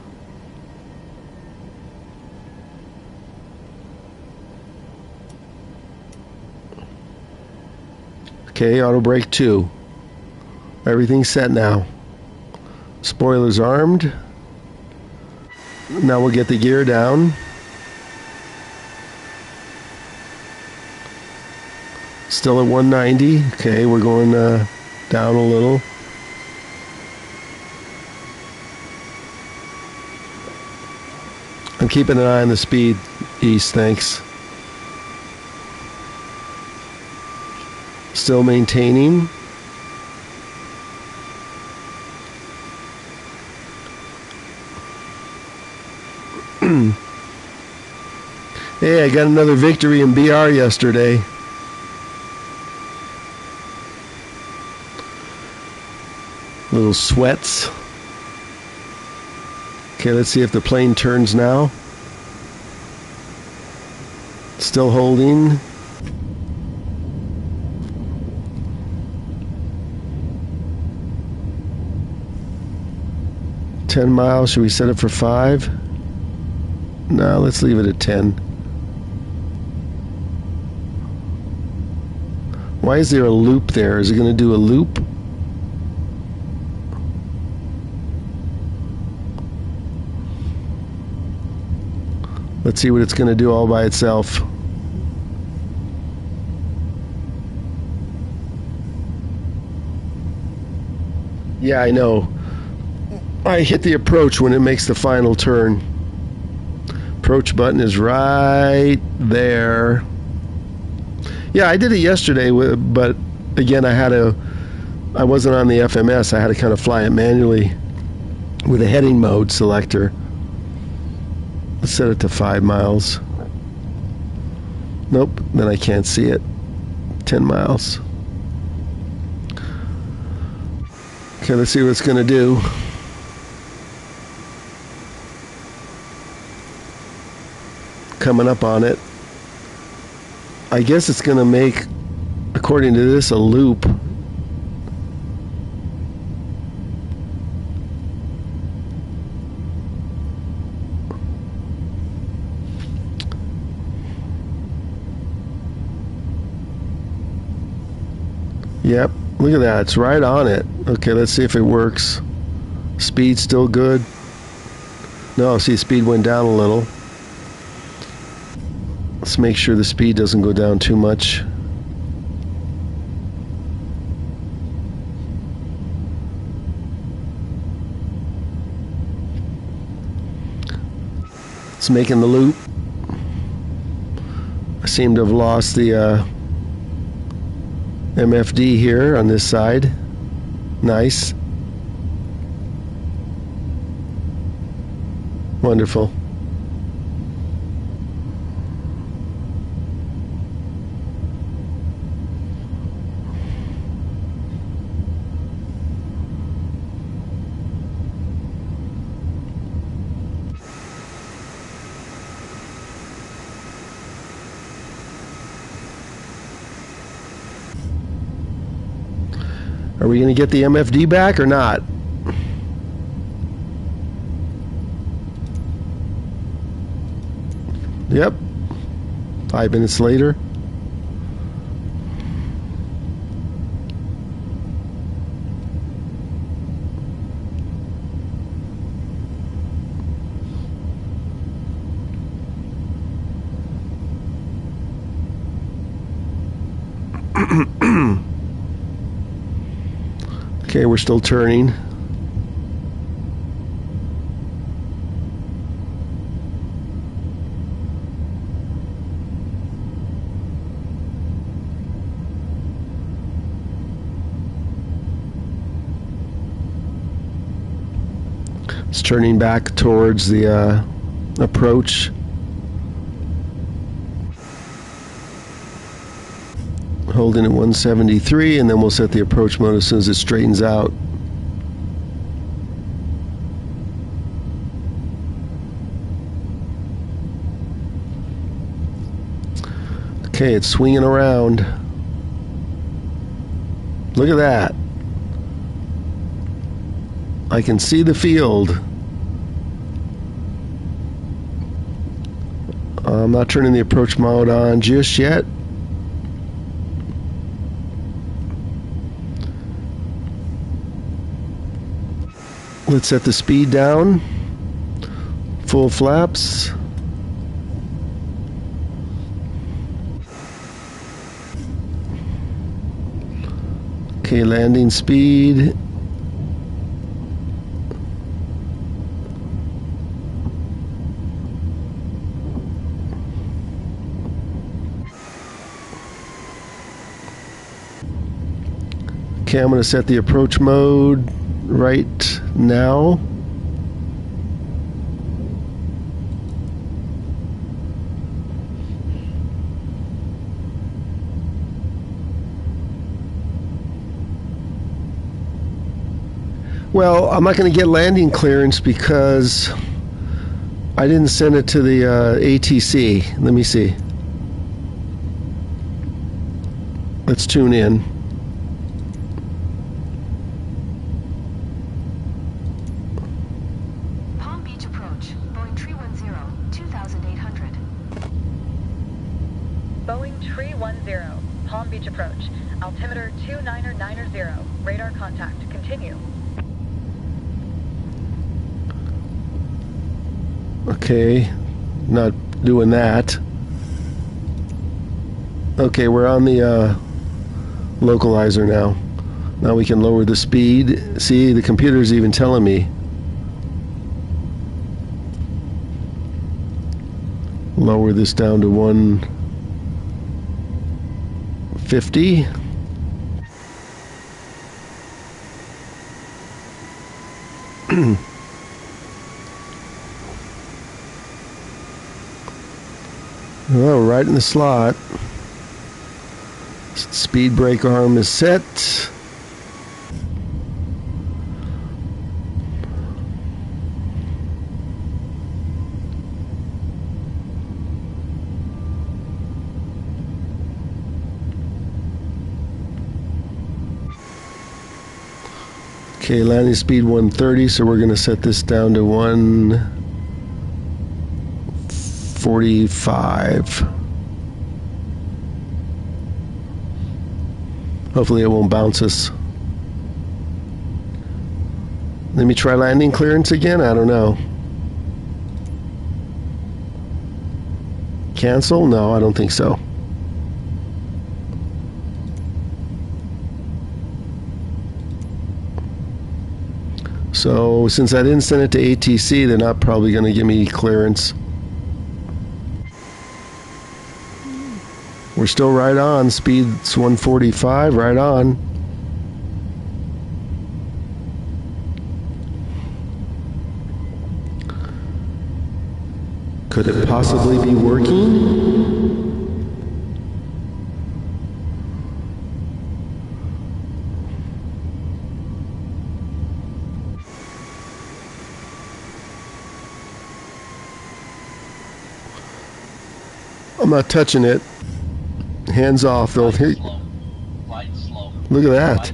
Okay, auto brake 2. Everything's set now. Spoilers armed. Now we'll get the gear down. Still at 190. Okay, we're going down a little. I'm keeping an eye on the speed, East, thanks. Still maintaining. Hey, I got another victory in BR yesterday. Little sweats. Okay, let's see if the plane turns now. Still holding. $10 miles. Should we set it for 5? No, let's leave it at 10. Why is there a loop there? Is it going to do a loop? Let's see what it's going to do all by itself. Yeah, I know. I hit the approach when it makes the final turn. Approach button is right there. Yeah, I did it yesterday, but again, I wasn't on the FMS. I had to kind of fly it manually with a heading mode selector. Let's set it to 5 miles. Nope, then I can't see it. 10 miles. Okay, let's see what it's going to do. Coming up on it. I guess it's going to make, according to this, a loop. Yep, look at that. It's right on it. Okay, let's see if it works. Speed still good. No, see, speed went down a little. Let's make sure the speed doesn't go down too much. It's making the loop. I seem to have lost the MFD here on this side. Nice. Wonderful. Are we going to get the MFD back or not? Yep. 5 minutes later. Okay, we're still turning. It's turning back towards the approach. Holding at 173, and then we'll set the approach mode as soon as it straightens out. Okay, it's swinging around. Look at that. I can see the field. I'm not turning the approach mode on just yet. Let's set the speed down. Full flaps. Okay, landing speed. Okay, I'm going to set the approach mode right now. Well, I'm not going to get landing clearance because I didn't send it to the ATC. Let me see. Let's tune in. Palm Beach approach. Boeing 310, 2800. Boeing 310, Palm Beach approach. Altimeter 2990. Radar contact. Continue. Okay, not doing that. Okay, we're on the localizer now. Now we can lower the speed. See, the computer's even telling me. Lower this down to 150. Oh, right in the slot. Speed brake arm is set. Okay, landing speed 130, so we're going to set this down to 145. Hopefully it won't bounce us. Let me try landing clearance again. I don't know. Cancel? No, I don't think so. So since I didn't send it to ATC, they're not probably going to give me clearance. We're still right on. Speed's 145, right on. Could it possibly be working? I'm not touching it. Hands off. They'll hit. Look at that.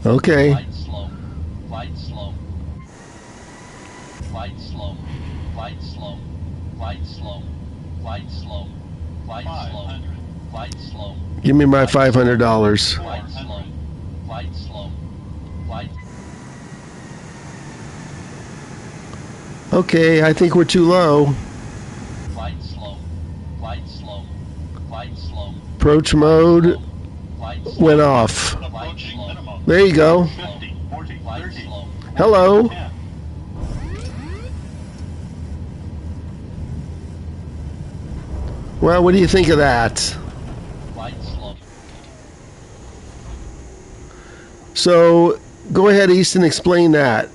Okay. Give me my $500. Okay, I think we're too low. Approach mode went off. There you go. Hello. Well, what do you think of that? So, go ahead, Easton, explain that.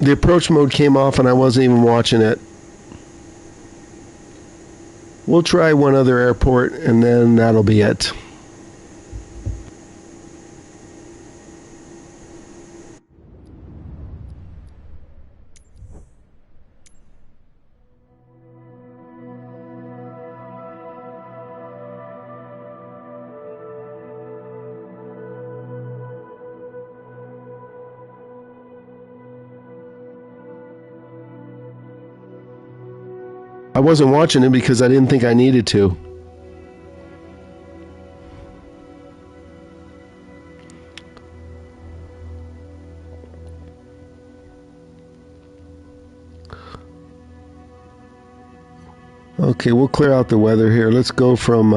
The approach mode came off and I wasn't even watching it. We'll try one other airport and then that'll be it. I wasn't watching it because I didn't think I needed to. Okay, we'll clear out the weather here. Let's go from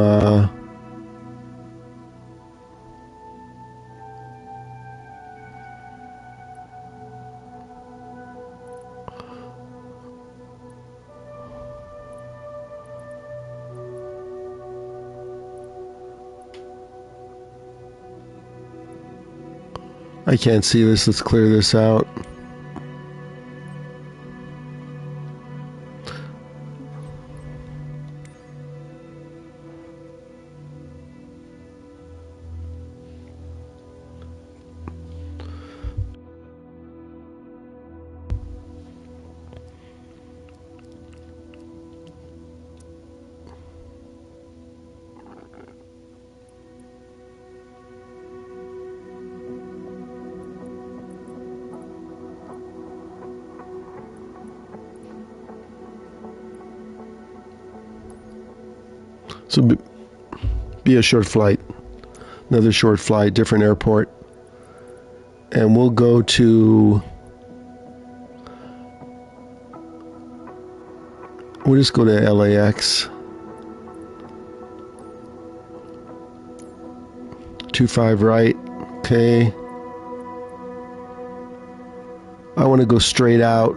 I can't see this. Let's clear this out. So be a short flight, another short flight, different airport, and we'll go to, we'll just go to LAX. 25 right, okay. I want to go straight out.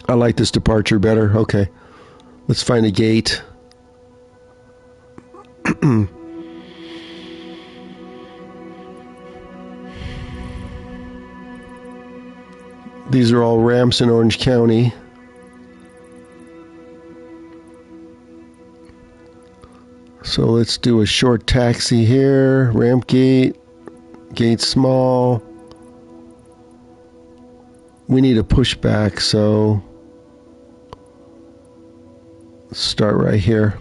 I like this departure better. Okay. Let's find a gate. These are all ramps in Orange County. So let's do a short taxi here. Ramp gate. Gate small. We need a pushback, so let's start right here.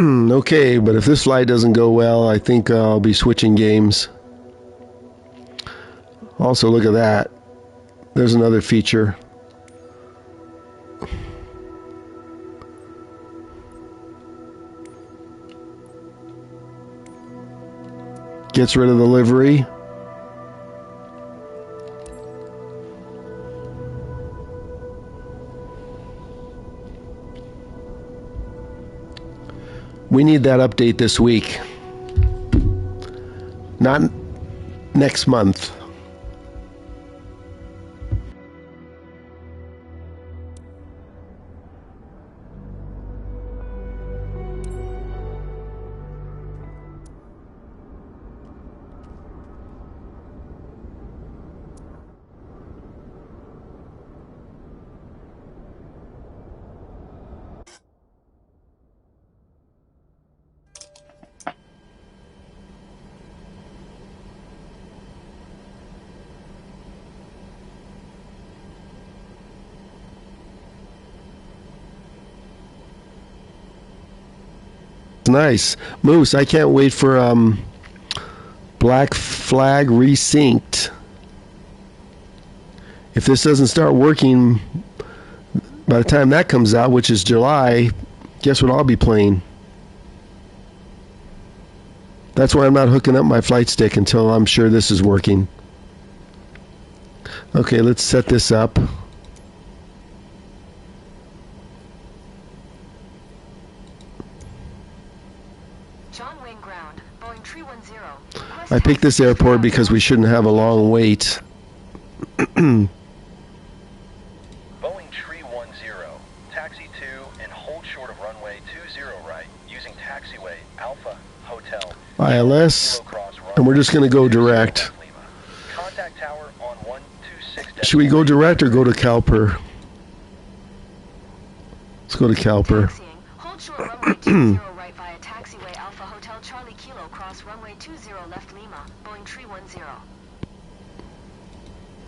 Okay, but if this flight doesn't go well, I think I'll be switching games. Also, look at that. There's another feature. Gets rid of the livery. We need that update this week. Not next month. Nice. Moose, I can't wait for Black Flag Resynced. If this doesn't start working by the time that comes out, which is July, guess what I'll be playing? That's why I'm not hooking up my flight stick until I'm sure this is working. Okay, let's set this up. I picked this airport because we shouldn't have a long wait. Boeing 310, taxi 2 and hold short of runway 20 right, using taxiway Alpha Hotel. ILS, and we're just going to go direct. Contact tower on 126. Should we go direct or go to CalPER? Let's go to CalPER. Hold short runway 20 right via taxiway Alpha Hotel Charlie Kilo cross runway 20 left Lima, Boeing 310.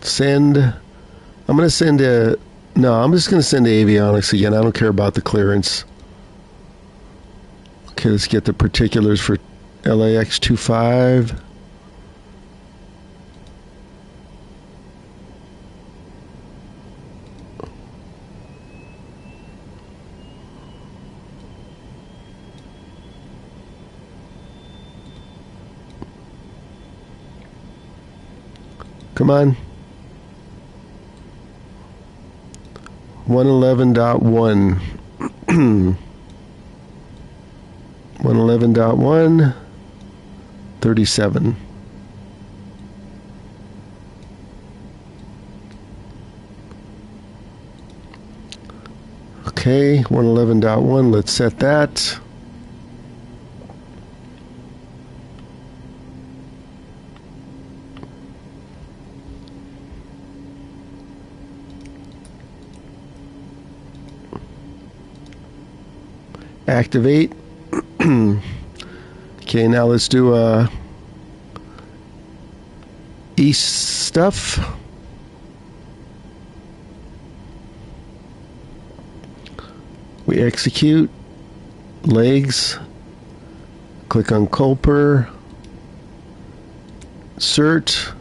Send. I'm going to send a. No, I'm just going to send to avionics again. I don't care about the clearance. Okay, let's get the particulars for LAX 25. Come on. 111.1. 111.1 37. Okay, 111.1, let's set that. Activate. Okay, now let's do east stuff. We execute. Legs. Click on Culper. Cert.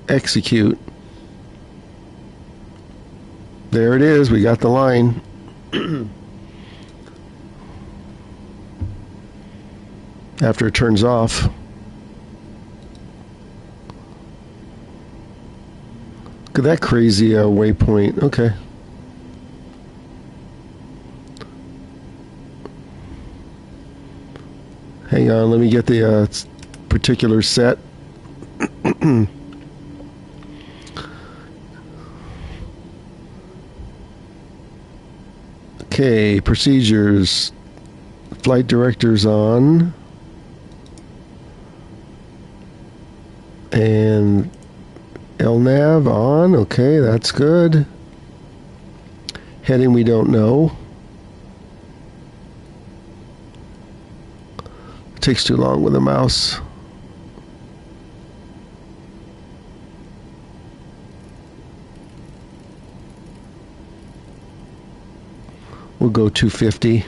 Execute. There it is. We got the line. After it turns off. Look at that crazy waypoint. Okay. Hang on, let me get the particular set. Okay, procedures. Flight directors on. And LNAV on. Okay, that's good. Heading we don't know. It takes too long with a mouse. We'll go 250.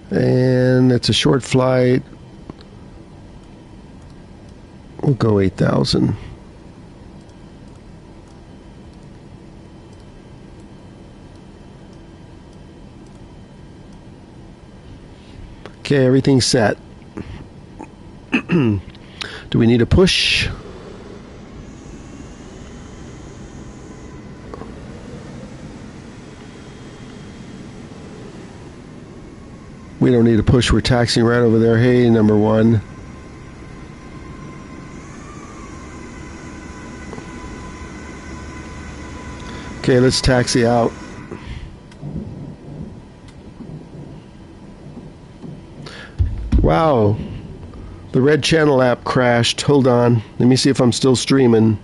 And it's a short flight. We'll go 8,000. Okay, everything's set. Do we need a push? We don't need a push. We're taxiing right over there. Hey, number one. Okay, let's taxi out. Wow. The Red Channel app crashed. Hold on. Let me see if I'm still streaming.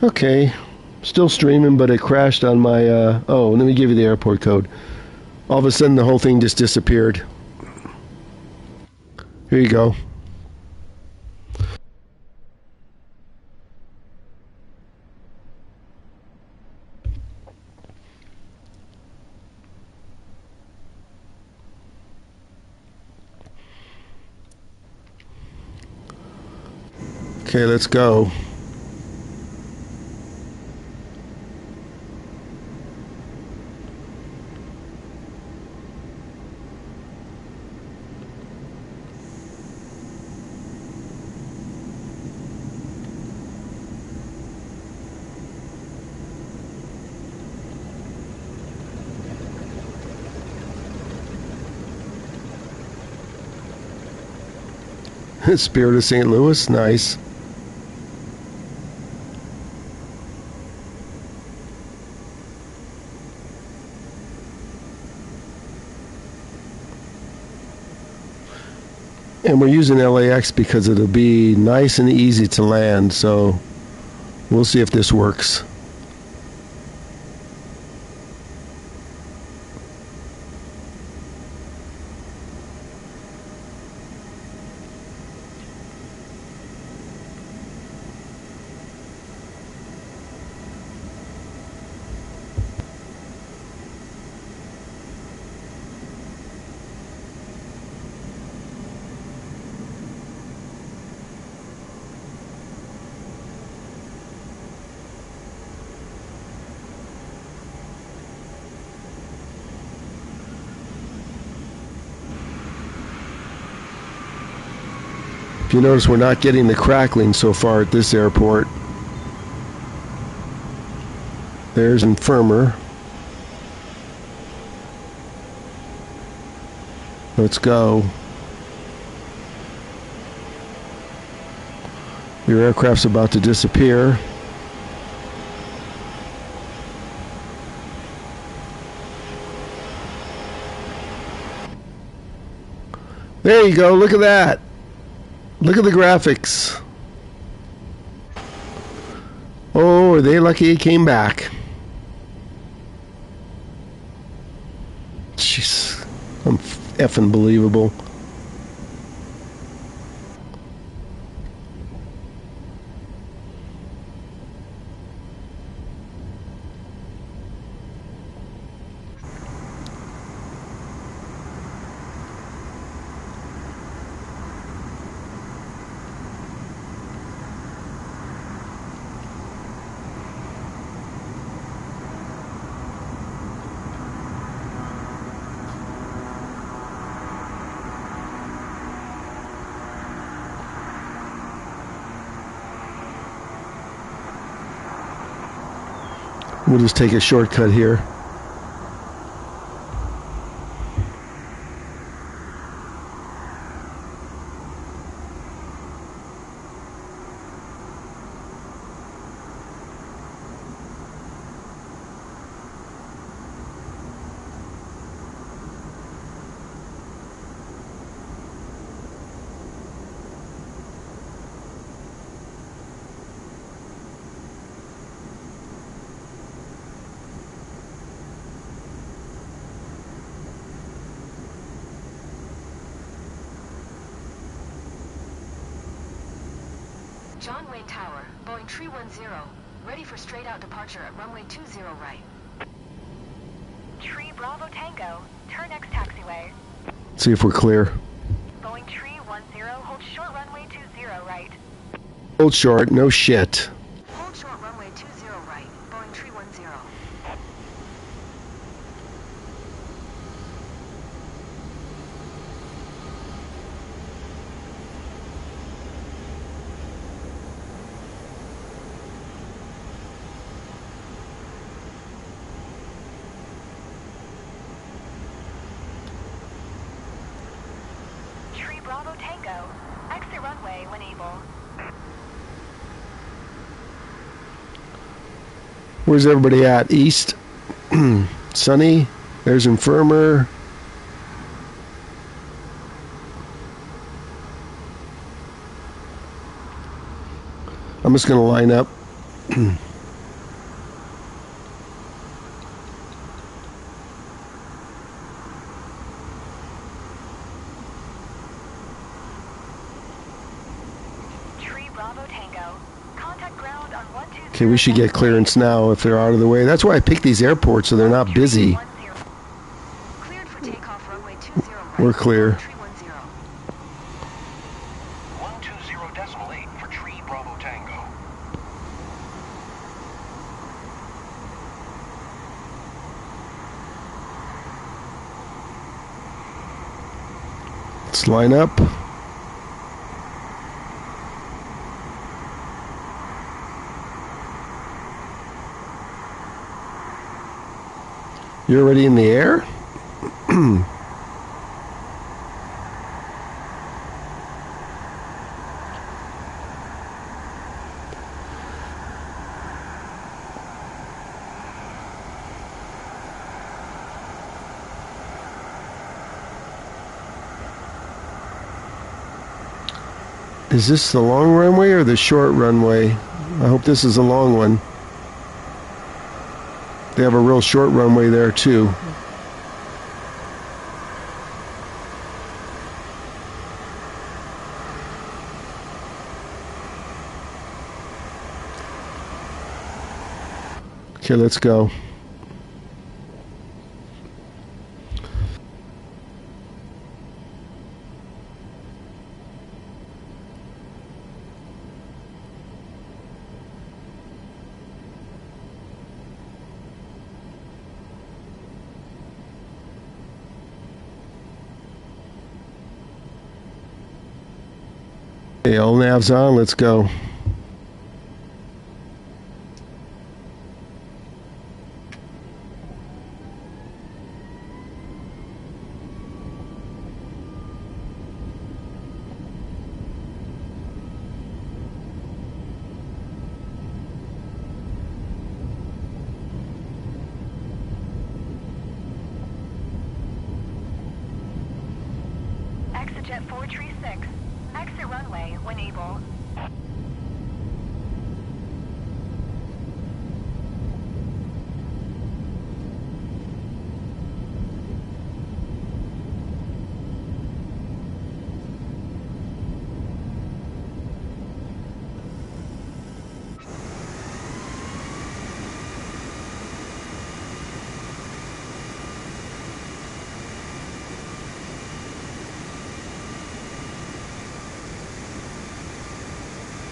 Okay, still streaming, but it crashed on my, oh, let me give you the airport code. All of a sudden, the whole thing just disappeared. Here you go. Okay, let's go. Spirit of St. Louis, nice. And we're using LAX because it'll be nice and easy to land, so we'll see if this works. If you notice, we're not getting the crackling so far at this airport. There's Infirmer. Let's go. Your aircraft's about to disappear. There you go, look at that. Look at the graphics. Oh, are they lucky it came back? Jeez, I'm effing believable. We'll just take a shortcut here. John Wayne Tower, Boeing 310, ready for straight-out departure at runway 20 right. Tree Bravo Tango, turn next taxiway. See if we're clear. Boeing 310, hold short runway 20 right. Hold short, no shit. Hold short runway 20 right, Boeing 310. Tree Bravo Tango, exit runway when able. Where's everybody at? East? Sunny? There's Infirmer. I'm just going to line up. Tree Bravo Tango, contact ground on 120. Okay, we should get clearance now if they're out of the way. That's why I picked these airports so they're not busy. Cleared for takeoff runway 20 right. We're clear. 310. 120.8 for Tree Bravo Tango. Let's line up. You're already in the air? Is this the long runway or the short runway? I hope this is a long one. They have a real short runway there too. Okay, let's go. Okay, all navs on, let's go. Exit 436. Exit runway when able.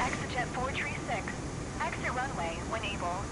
Exit 436. Exit runway when able.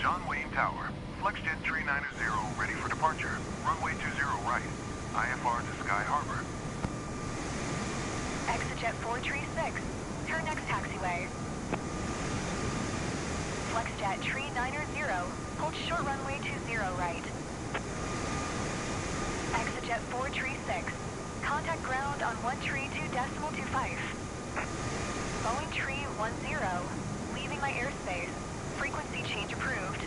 John Wayne Tower. FlexJet 390 ready for departure. Runway 20 right. IFR to Sky Harbor. Exit 436. Turn next taxiway. FlexJet 390. Hold short runway 20 right. Exit 436. Contact ground on 132.25. Boeing 310. Leaving my airspace. Frequency change approved.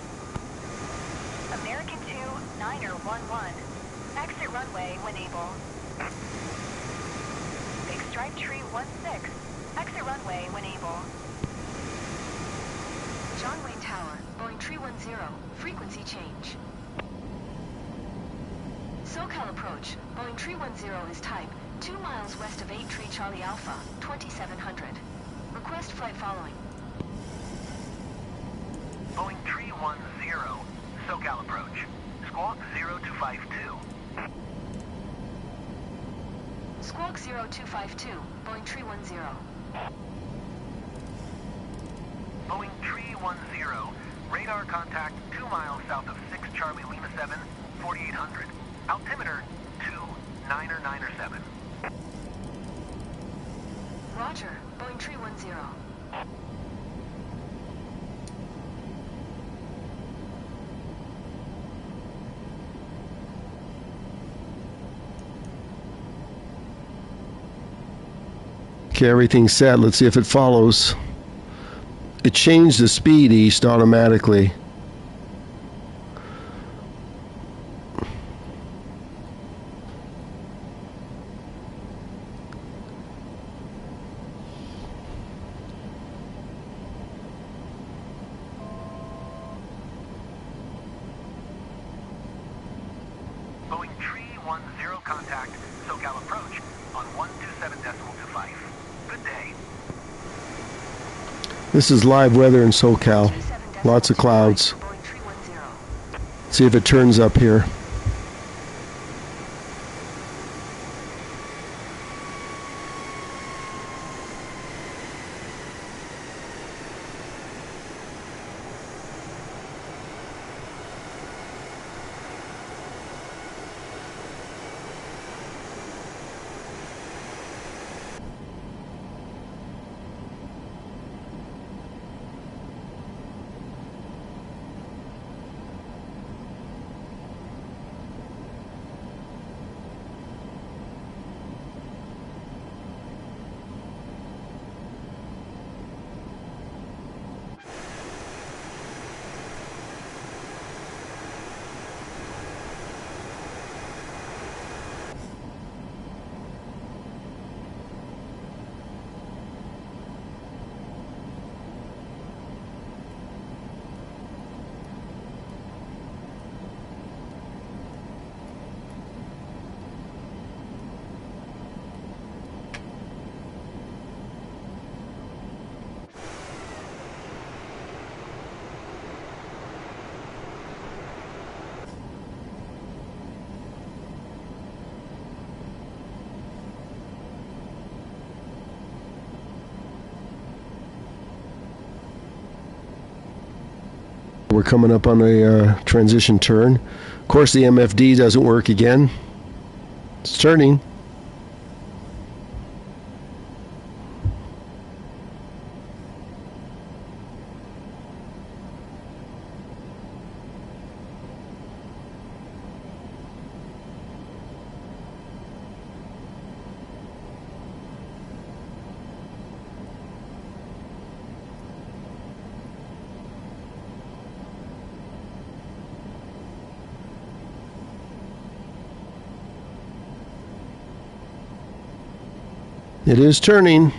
American 2, Niner 11. Exit runway when able. Big Stripe Tree 16. Exit runway when able. John Wayne Tower, Boeing 310, frequency change. SoCal approach, Boeing 310 is type, 2 miles west of 8 Tree Charlie Alpha, 2700. Request flight following. Boeing 310, SoCal approach. Squawk 0252. Squawk 0252, Boeing 310. Boeing 310, radar contact 2 miles south of 6 Charlie Lima 7, 4800. Altimeter 2997. Roger, Boeing 310. Okay, everything's set. Let's see if it follows. It changed the speed east automatically. Boeing 310 contact, SoCal approach on 127.25. Good day. This is live weather in SoCal. Lots of clouds. Boeing 310. See if it turns up here. We're coming up on a transition turn. Of course, the MFD doesn't work again. It's turning. It is turning.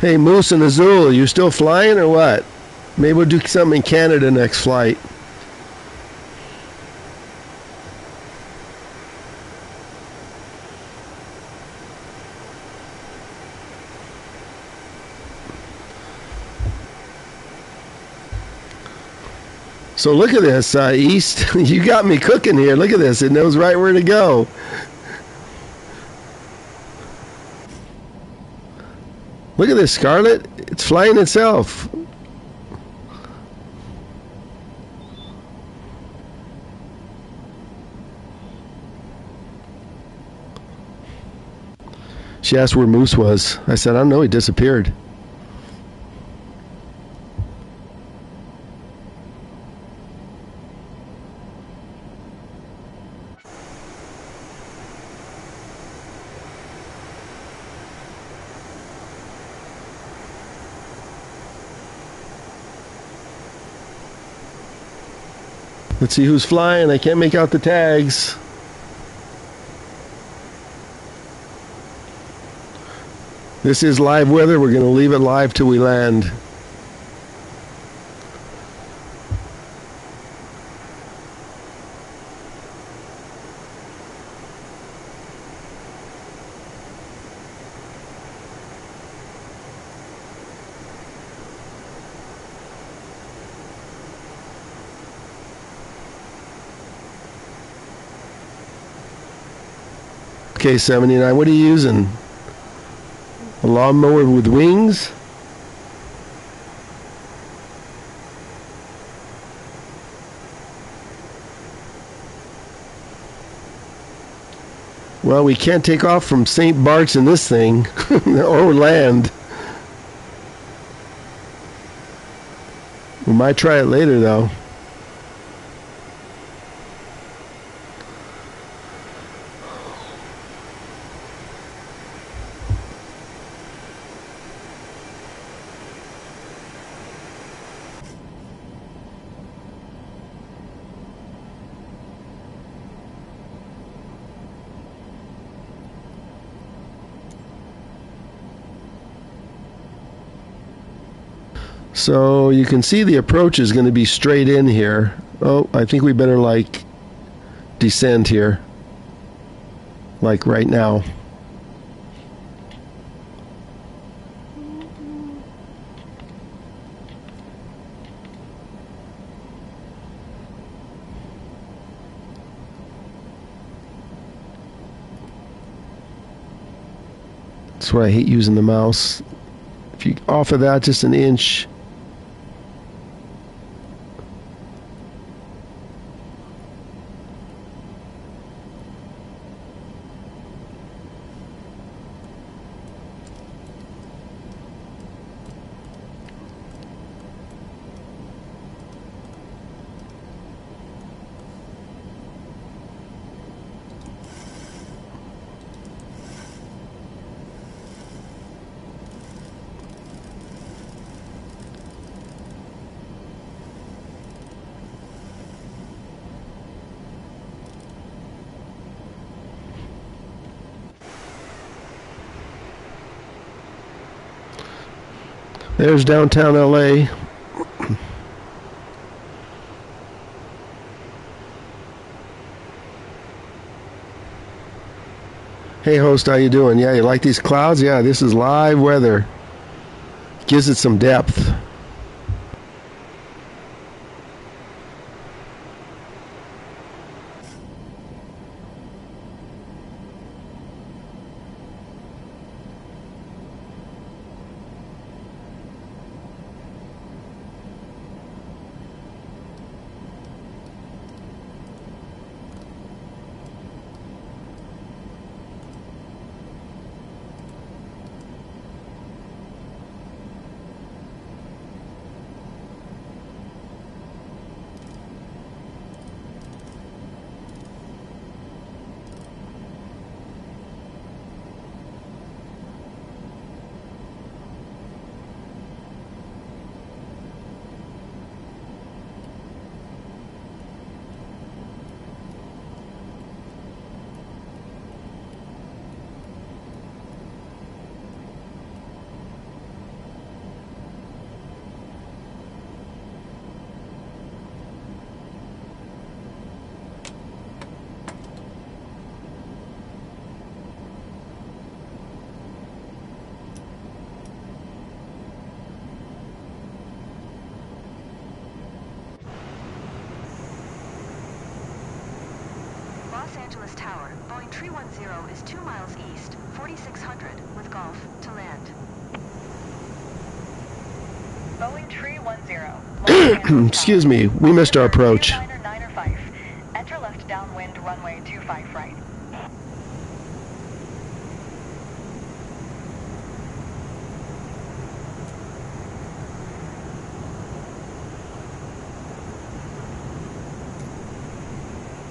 Hey, Moose and Azul, are you still flying or what? Maybe we'll do something in Canada next flight. So look at this, East. You got me cooking here. Look at this. It knows right where to go. Look at this, Scarlet. It's flying itself. She asked where Moose was. I said, I don't know. He disappeared. Let's see who's flying. I can't make out the tags. This is live weather. We're going to leave it live till we land. Okay, 79. What are you using? A lawnmower with wings? Well, we can't take off from St. Bart's in this thing, or land. We might try it later, though. So you can see the approach is going to be straight in here. Oh, I think we better like descend here. Like right now. That's why I hate using the mouse. If you off of that just an inch. There's downtown LA. Hey host, how you doing? Yeah, you like these clouds? Yeah, this is live weather. Gives it some depth. Los Angeles Tower, Boeing 310 is 2 miles east, 4600 with Golf to land. Boeing 310. Excuse me, we missed our approach. Enter left downwind runway 25 right.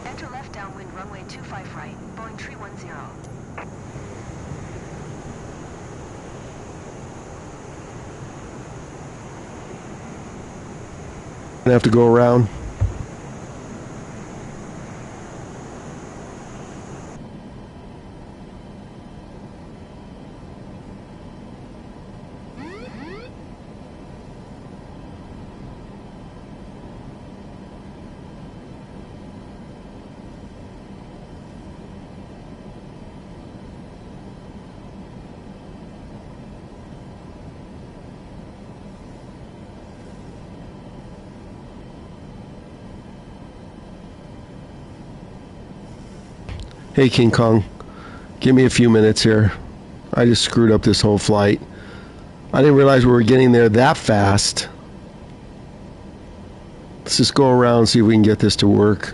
Enter left downwind runway 25 right, Boeing 310. Gonna have to go around. Hey King Kong, give me a few minutes here. I just screwed up this whole flight. I didn't realize we were getting there that fast. Let's just go around and see if we can get this to work.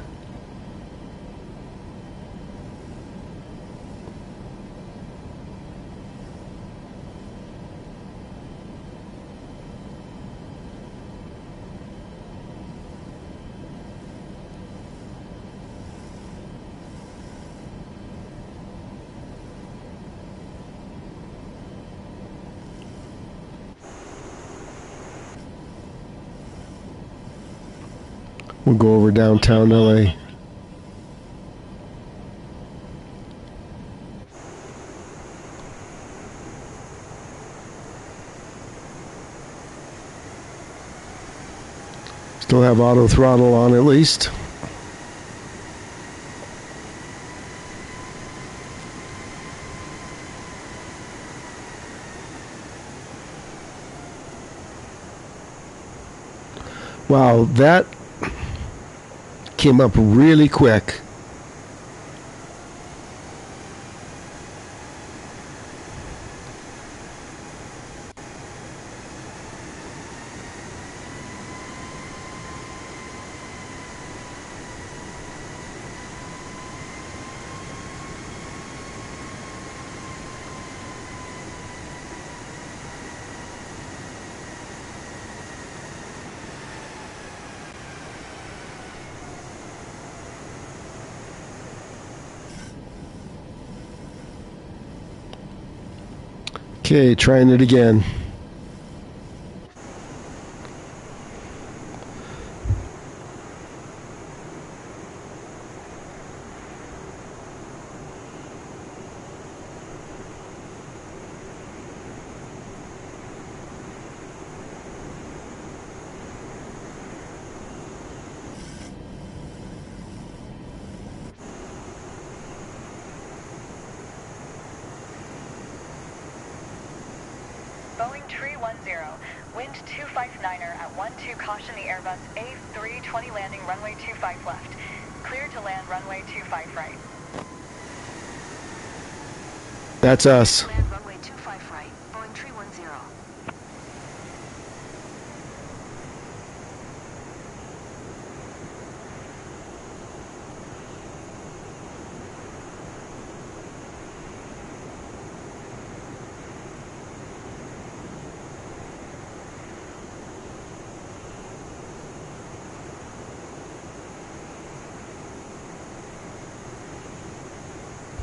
We'll go over downtown LA. Still have auto throttle on at least. Wow, that came up really quick. Okay, trying it again. Boeing Tree 10, wind 259er at 12, caution the Airbus A320 landing runway 25 left. Clear to land runway 25 right. That's us. Land runway 25 right, Boeing Tree 10.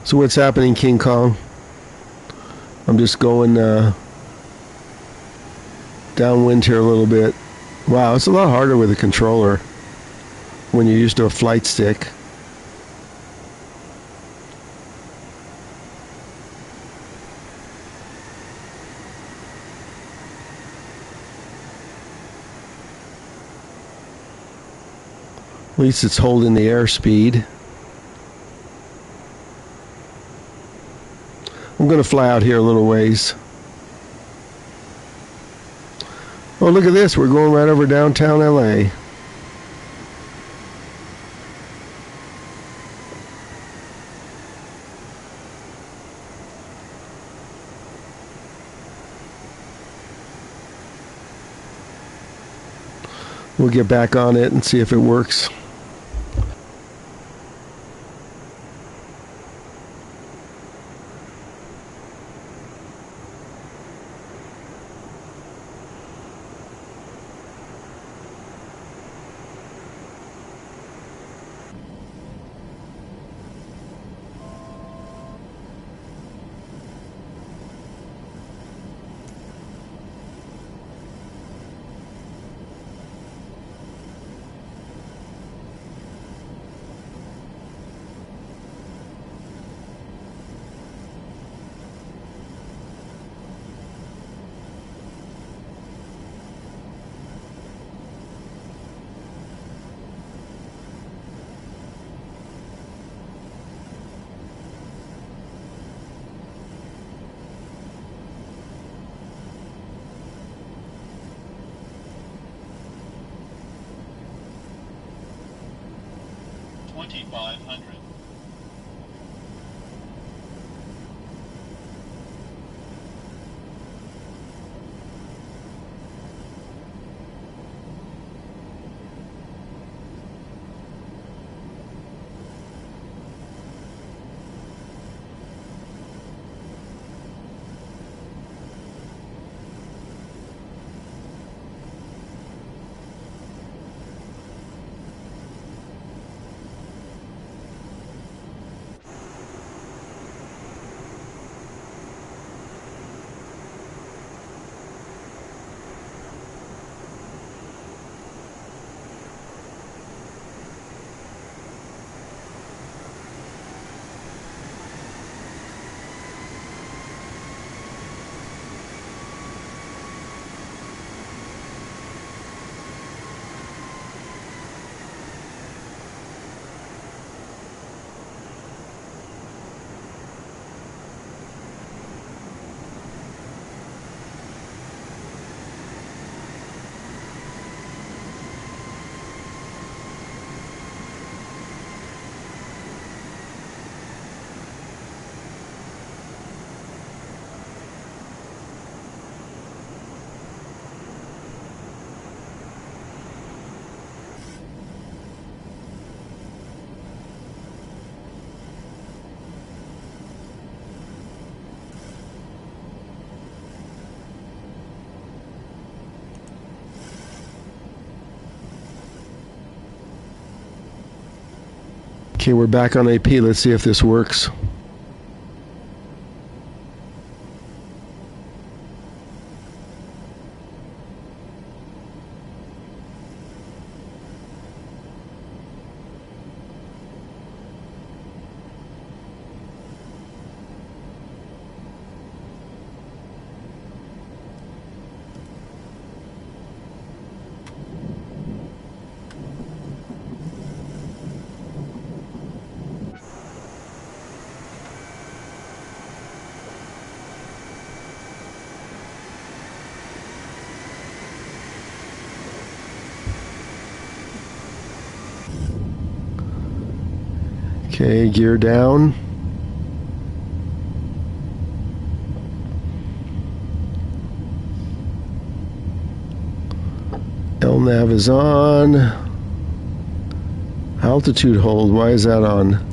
So what's happening, King Kong? I'm just going downwind here a little bit. Wow, it's a lot harder with a controller when you're used to a flight stick. At least it's holding the airspeed. I'm going to fly out here a little ways. Oh, look at this. We're going right over downtown LA. We'll get back on it and see if it works. Okay, we're back on AP. Let's see if this works. Okay, gear down. LNAV is on. Altitude hold, why is that on?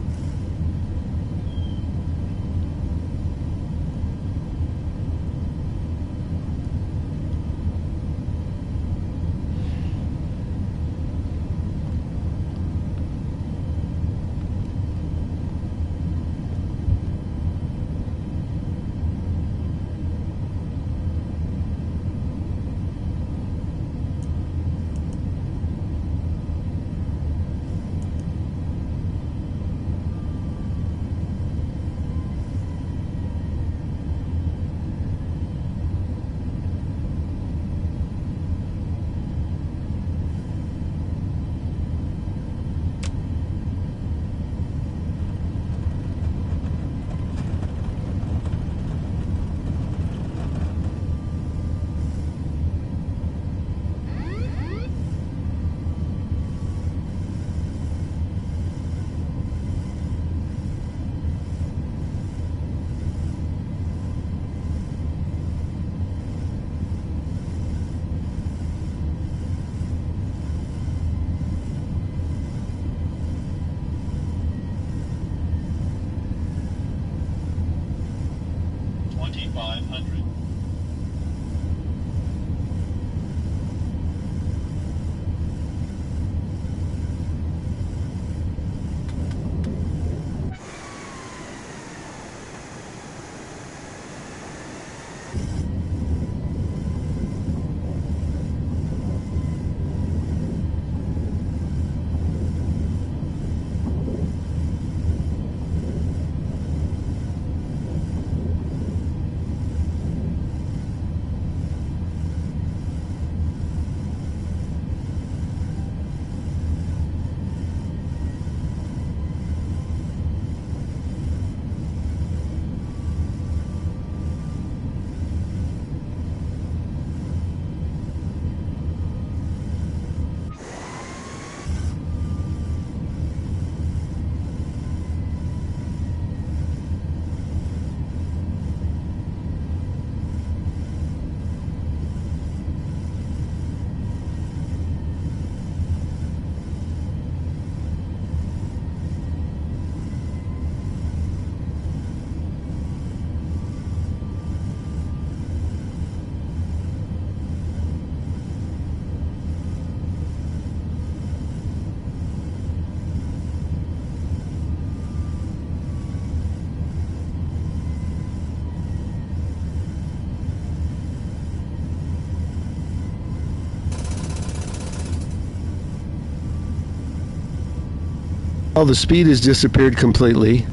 Well, the speed has disappeared completely.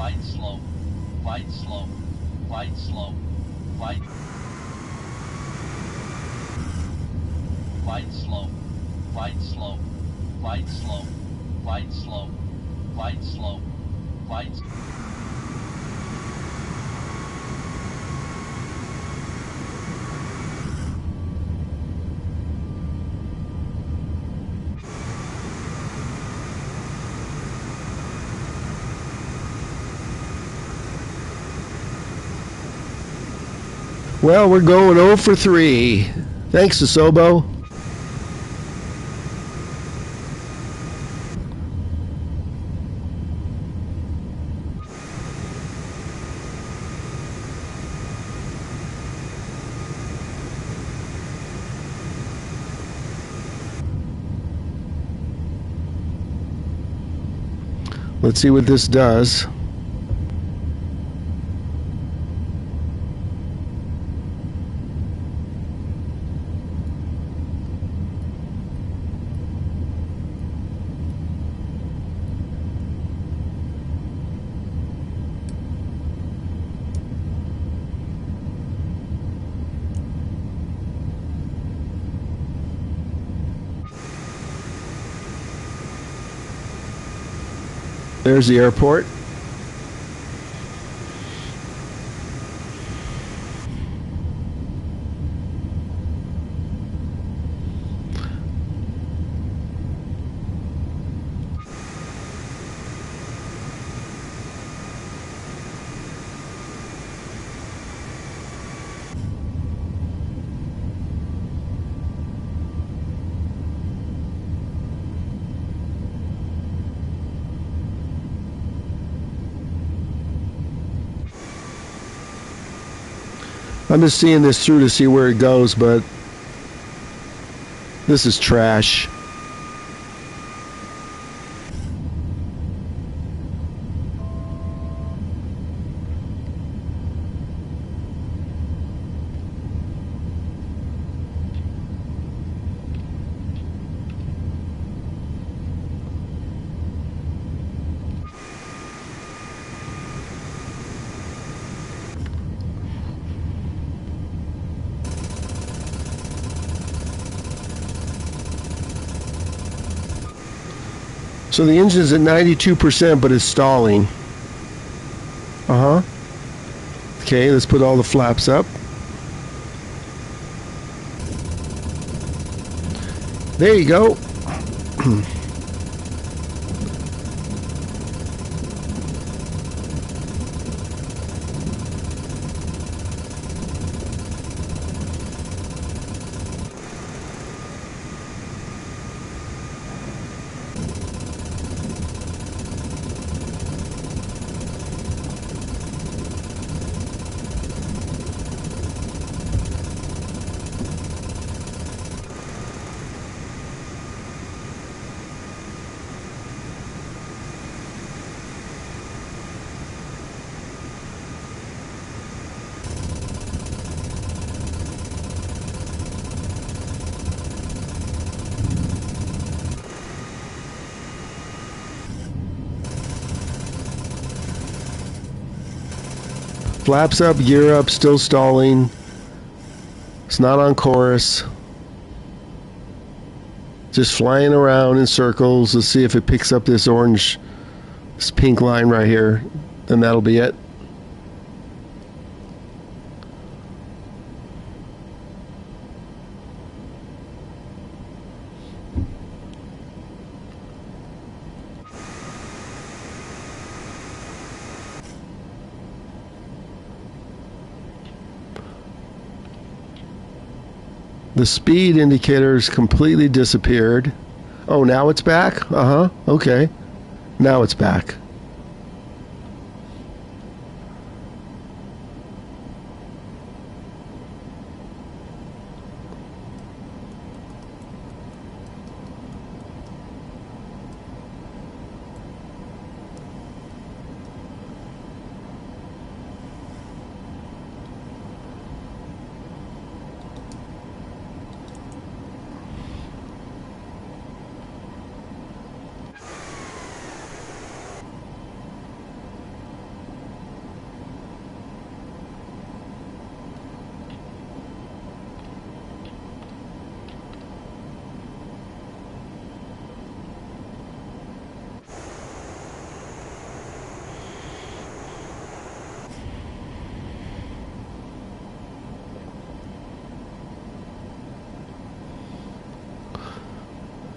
Flight slow, flight slow, flight slow, flight. Flight slow, flight slow, flight slow, flight slow, flight slow, flight. Well, we're going 0 for 3. Thanks, Asobo. Let's see what this does. There's the airport. I'm just seeing this through to see where it goes, but this is trash. So the engine's at 92%, but it's stalling. Okay, let's put all the flaps up. There you go. Flaps up, gear up, still stalling. It's not on course. Just flying around in circles. Let's see if it picks up this orange, this pink line right here. Then that'll be it. The speed indicator's completely disappeared. Oh, now it's back? Okay. Now it's back.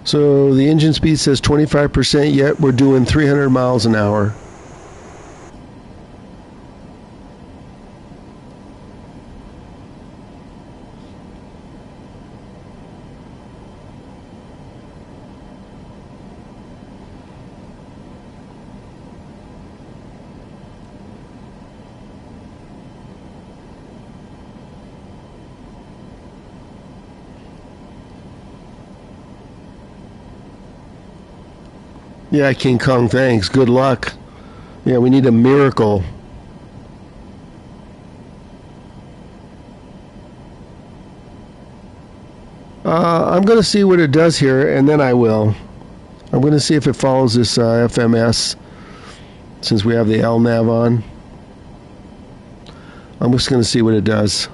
So the engine speed says 25%, yet we're doing 300 miles an hour. Yeah, King Kong, thanks. Good luck. Yeah, we need a miracle. I'm going to see what it does here, and then I will. I'm going to see if it follows this FMS, since we have the LNAV on. I'm just going to see what it does.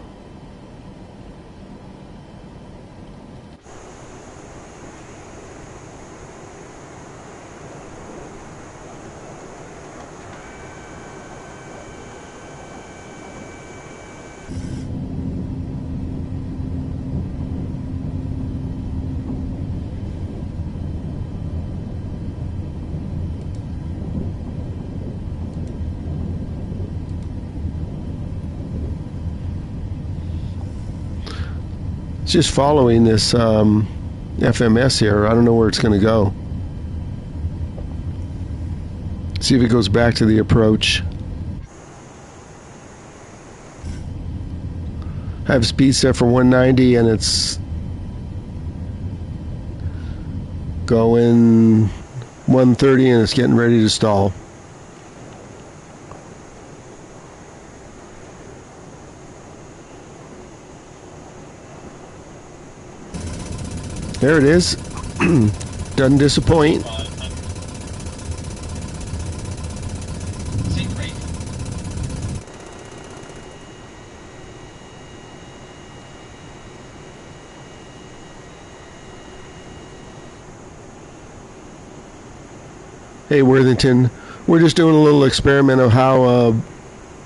It's just following this FMS here. I don't know where it's going to go. See if it goes back to the approach. I have speed set for 190 and it's going 130 and it's getting ready to stall. There it is. Doesn't disappoint. Sink rate. Hey Worthington, we're just doing a little experiment of how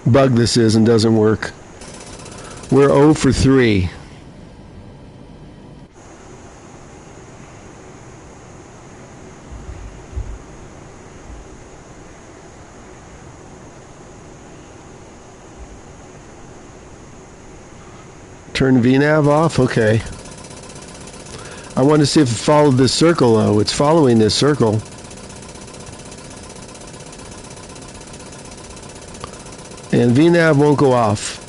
bug this is and doesn't work. We're 0 for 3. Turn VNAV off? Okay. I want to see if it followed this circle though. It's following this circle. And VNAV won't go off.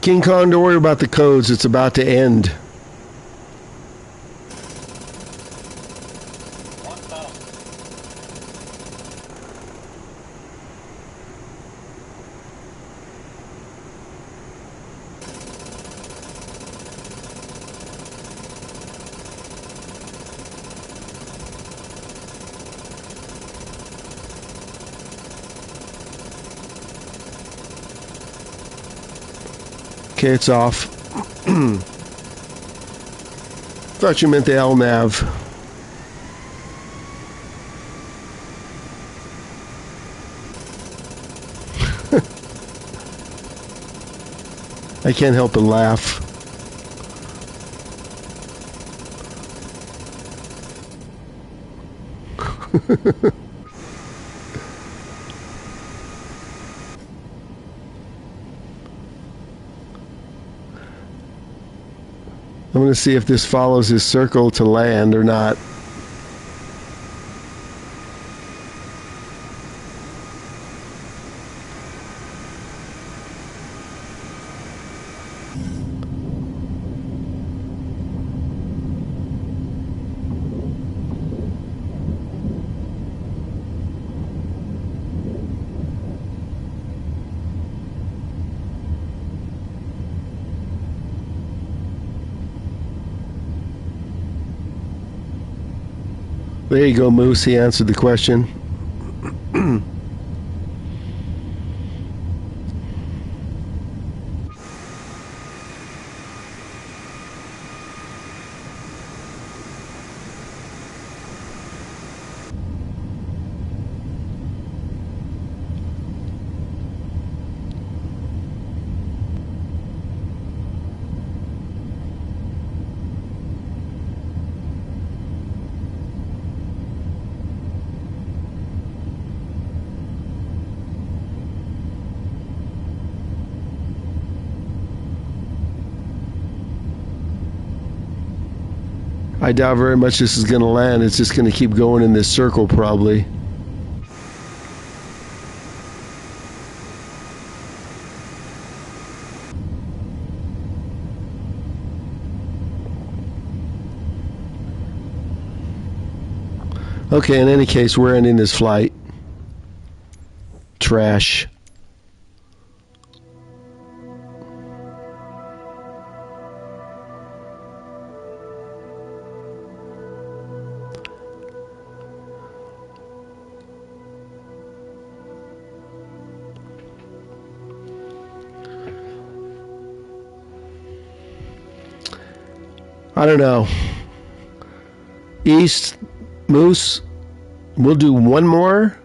King Kong, don't worry about the codes. It's about to end. 1,000. Okay, it's off. Thought you meant the LNAV. I can't help but laugh. I'm going to see if this follows his circle to land or not. There you go, Moose. He answered the question. I doubt very much this is going to land. It's just going to keep going in this circle probably. Okay, in any case, we're ending this flight. Trash. I don't know. East Moose, we'll do one more.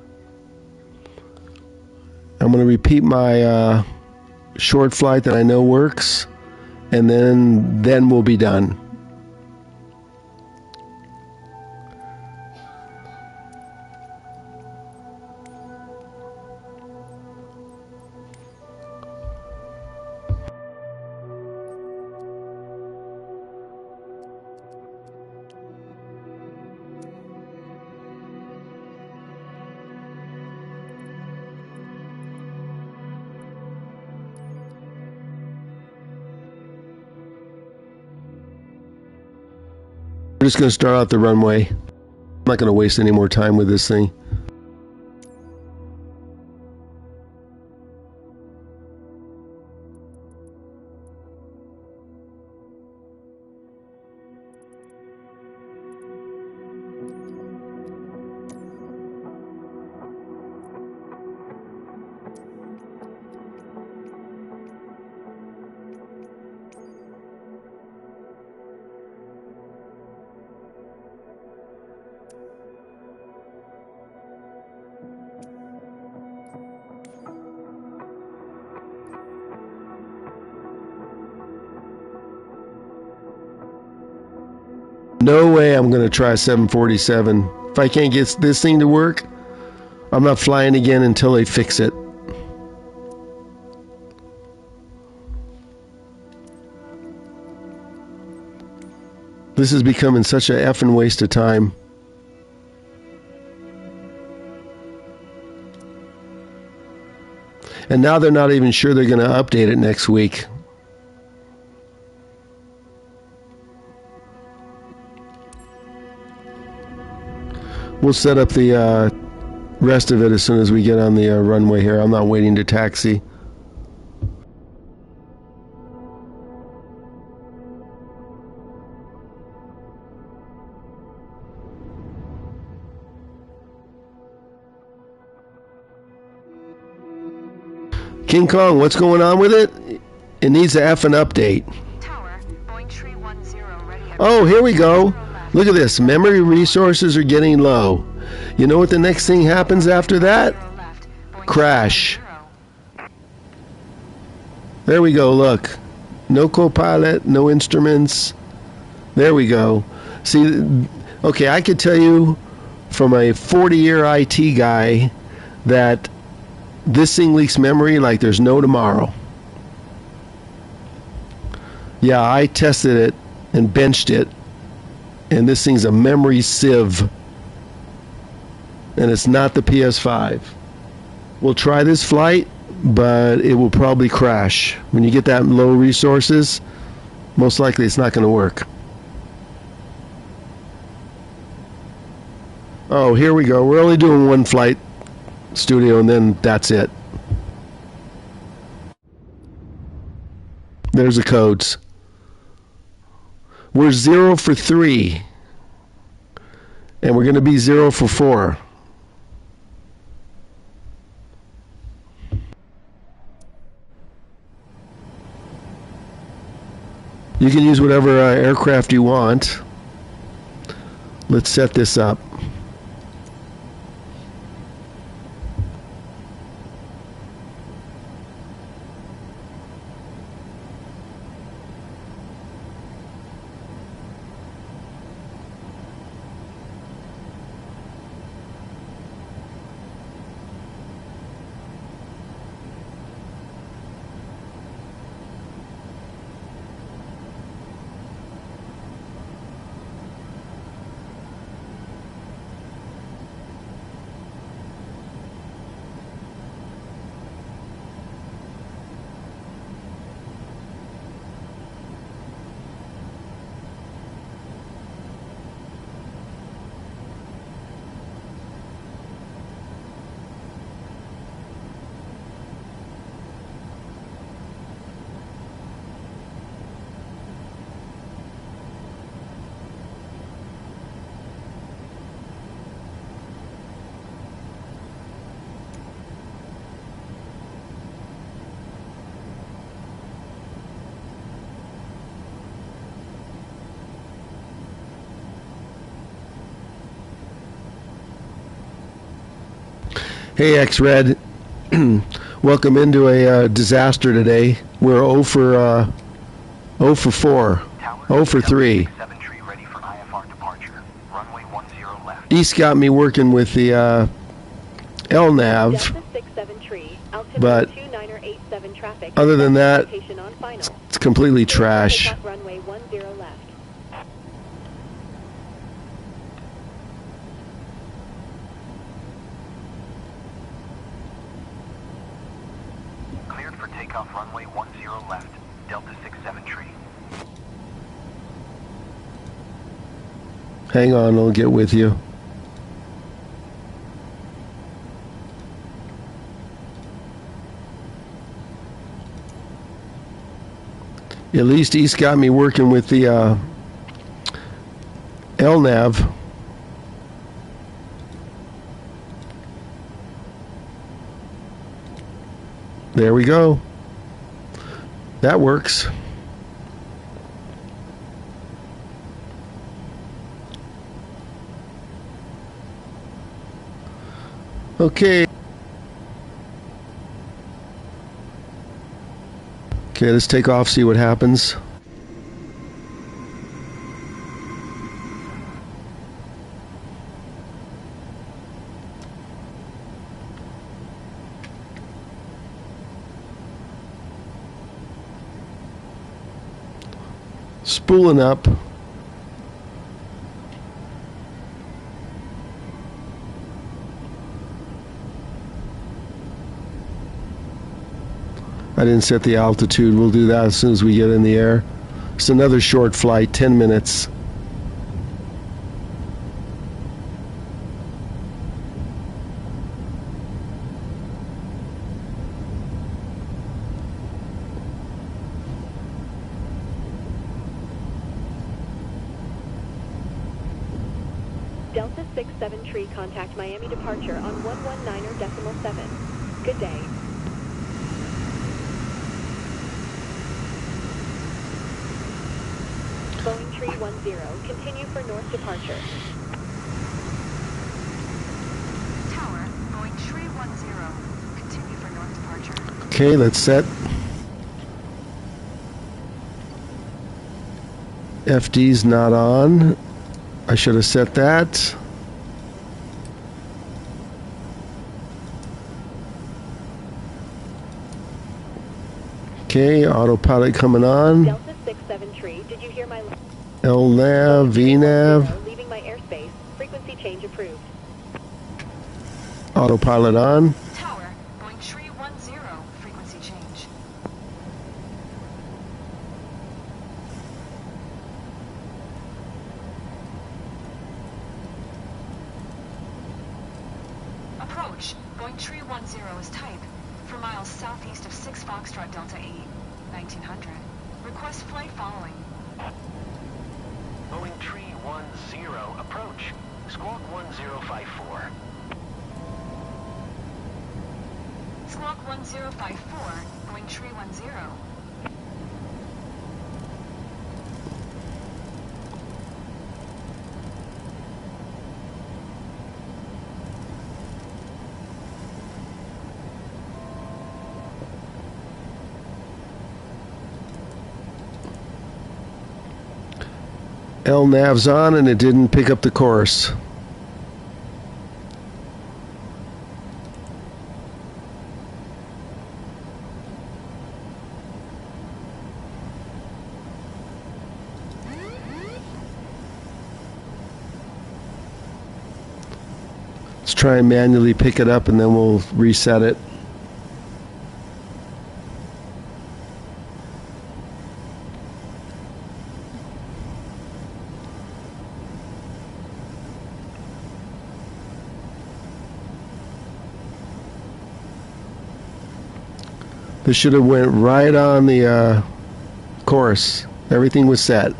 I'm going to repeat my short flight that I know works, and then we'll be done. We're just going to start out the runway. I'm not going to waste any more time with this thing. No way I'm going to try 747. If I can't get this thing to work, I'm not flying again until they fix it. This is becoming such a effing waste of time. And now they're not even sure they're going to update it next week. We'll set up the rest of it as soon as we get on the runway here. I'm not waiting to taxi. King Kong, what's going on with it? It needs an effing update. Tower, Boeing Tree 10, ready at Oh, here we go. Look at this. Memory resources are getting low. You know what the next thing happens after that? Crash. There we go, look. No co-pilot, no instruments. There we go. See, okay, I could tell you from a 40-year IT guy that this thing leaks memory like there's no tomorrow. Yeah, I tested it and benched it, and this thing's a memory sieve, and it's not the PS5. We'll try this flight, but it will probably crash. When you get that low resources, most likely it's not going to work. Oh, here we go. We're only doing one flight, studio, and then that's it. There's the codes. We're 0 for 3, and we're going to be 0 for 4. You can use whatever aircraft you want. Let's set this up. Hey, X-Red. Welcome into a disaster today. We're 0 for 4. 0 for 3. 7 tree ready for IFR departure. Runway 10 left. East got me working with the LNAV, Delta 67 tree, altimeter but 2987 traffic. other than that, Location on final. it's completely trash. Takeoff runway 10 left. Cleared for takeoff runway 10 left. Delta 67 tree. Hang on, I'll get with you. At least East got me working with the LNAV. There we go. That works. Okay. Okay, let's take off, see what happens. Spooling up. I didn't set the altitude. We'll do that as soon as we get in the air. It's another short flight, 10 minutes. Delta 67 tree, contact Miami departure on 119.7. Good day. Boeing tree 10, continue for north departure. Tower, Boeing tree 10. Continue for north departure. Okay, let's set. FD's not on. I should have set that. Okay, autopilot coming on. Delta 67 tree, did you hear my... LNAV, VNAV, Leaving my airspace. Frequency change approved. autopilot on. Tower, Boeing tree 10. Frequency change. Approach, Boeing tree 10 is type. For miles southeast of 6 Foxtrot Delta 8, 1900. Request flight following. Boeing tree 10 approach. Squawk 1054. Squawk 1054, Boeing tree 10. LNAV's on and it didn't pick up the course. Let's try and manually pick it up and then we'll reset it. This should have went right on the course. Everything was set.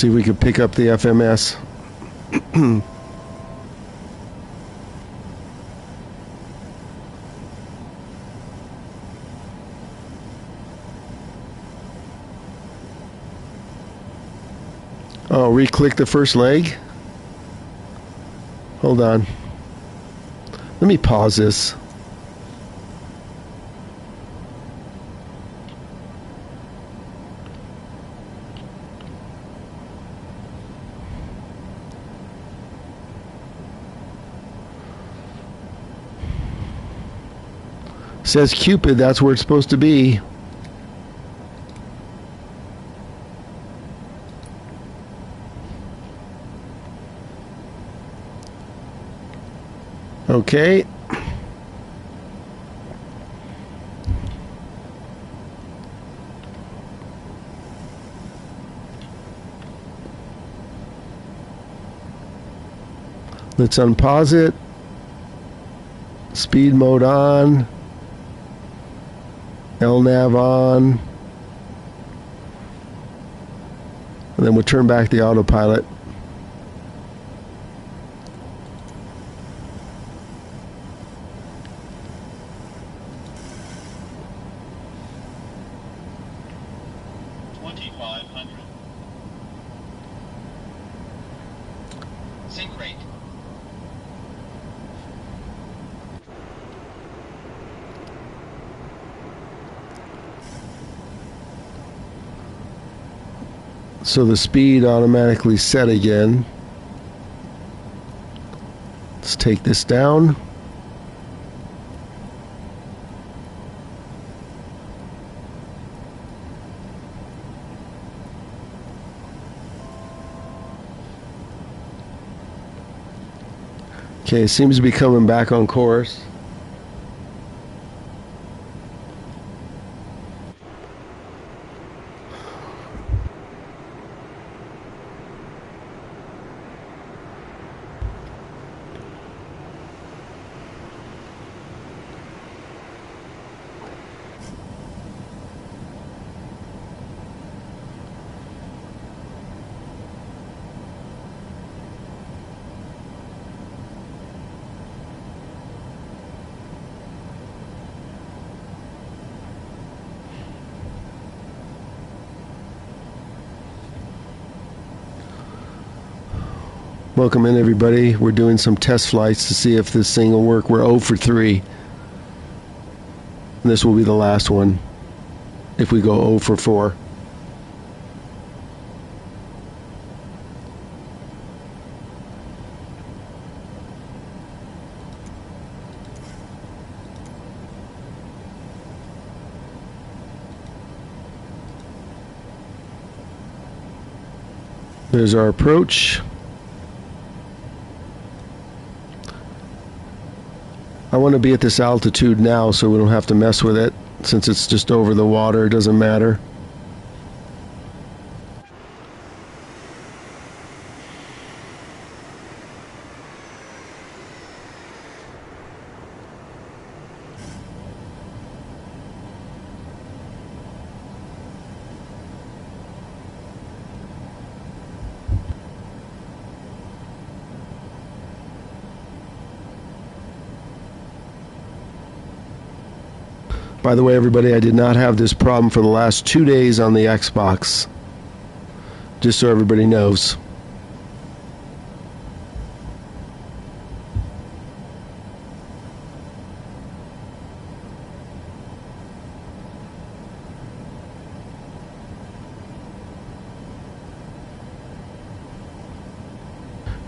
See if we can pick up the FMS. Oh, re-click the first leg? Hold on. Let me pause this. Says Cupid, that's where it's supposed to be. Okay. Let's unpause it. Speed mode on. LNAV on. And then we'll turn back the autopilot. Sync rate. So the speed automatically set again. Let's take this down. Okay, it seems to be coming back on course. Welcome in, everybody. We're doing some test flights to see if this thing will work. We're 0 for 3. And this will be the last one if we go 0 for 4. There's our approach. I want to be at this altitude now so we don't have to mess with it. Since it's just over the water, it doesn't matter. By the way, everybody, I did not have this problem for the last 2 days on the Xbox. Just so everybody knows.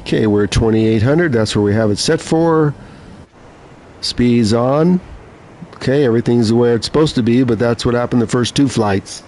Okay, we're at 2800. That's where we have it set for. Speed's on. Okay, everything's the way it's supposed to be, but that's what happened the first 2 flights.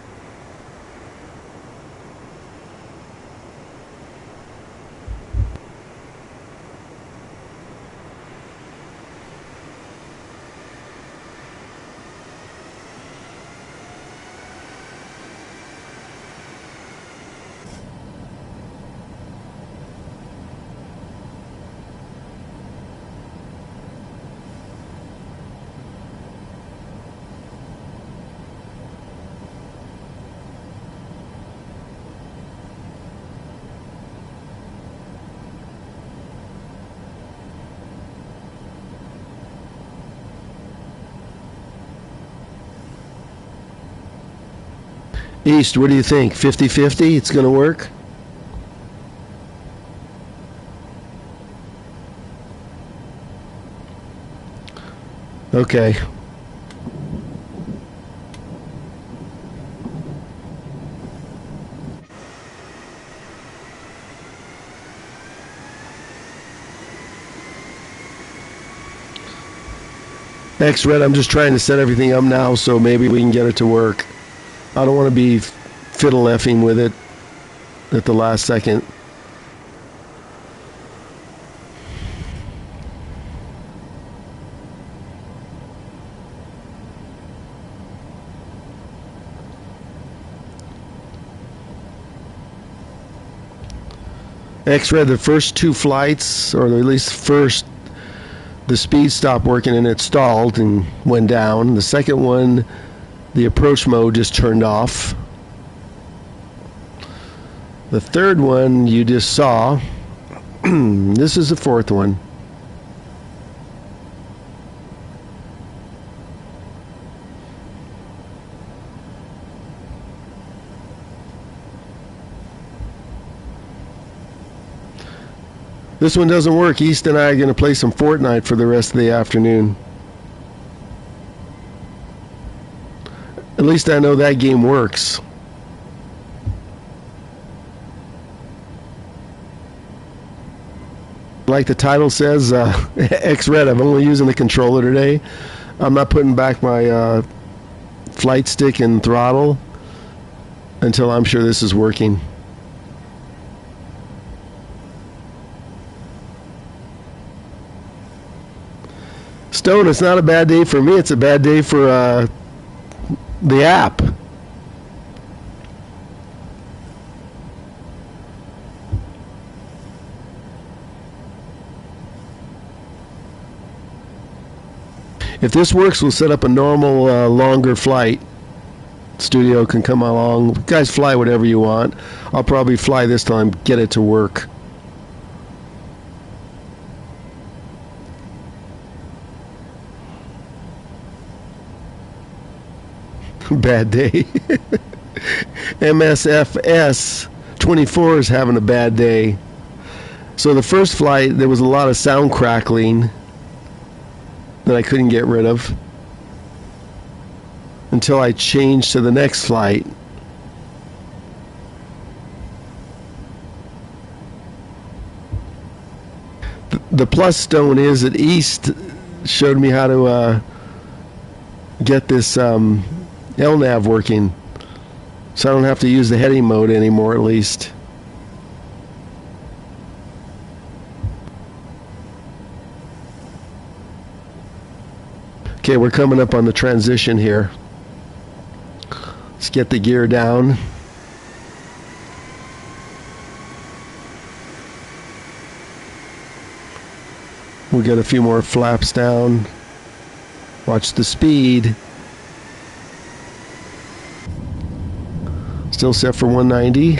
East, what do you think? 50-50? It's going to work? Okay. X-Red, I'm just trying to set everything up now so maybe we can get it to work. I don't want to be fiddle-effing with it at the last second. X-Red, the first two flights, or at least first, the speed stopped working and it stalled and went down. The second one, the approach mode just turned off. The third one you just saw. This is the fourth one. This one doesn't work. East and I are going to play some Fortnite for the rest of the afternoon. At least I know that game works. Like the title says, X-Red, I'm only using the controller today. I'm not putting back my flight stick and throttle until I'm sure this is working. Stone, it's not a bad day for me. It's a bad day for the app. If this works, we'll set up a normal, longer flight. Studio can come along. You guys fly whatever you want. I'll probably fly this time, get it to work. Bad day. MSFS 24 is having a bad day. So the first flight, there was a lot of sound crackling that I couldn't get rid of until I changed to the next flight. The plus, Stone, is that East showed me how to get this LNAV working, so I don't have to use the heading mode anymore, at least. Okay, we're coming up on the transition here. Let's get the gear down. We'll get a few more flaps down. Watch the speed. Still set for 190.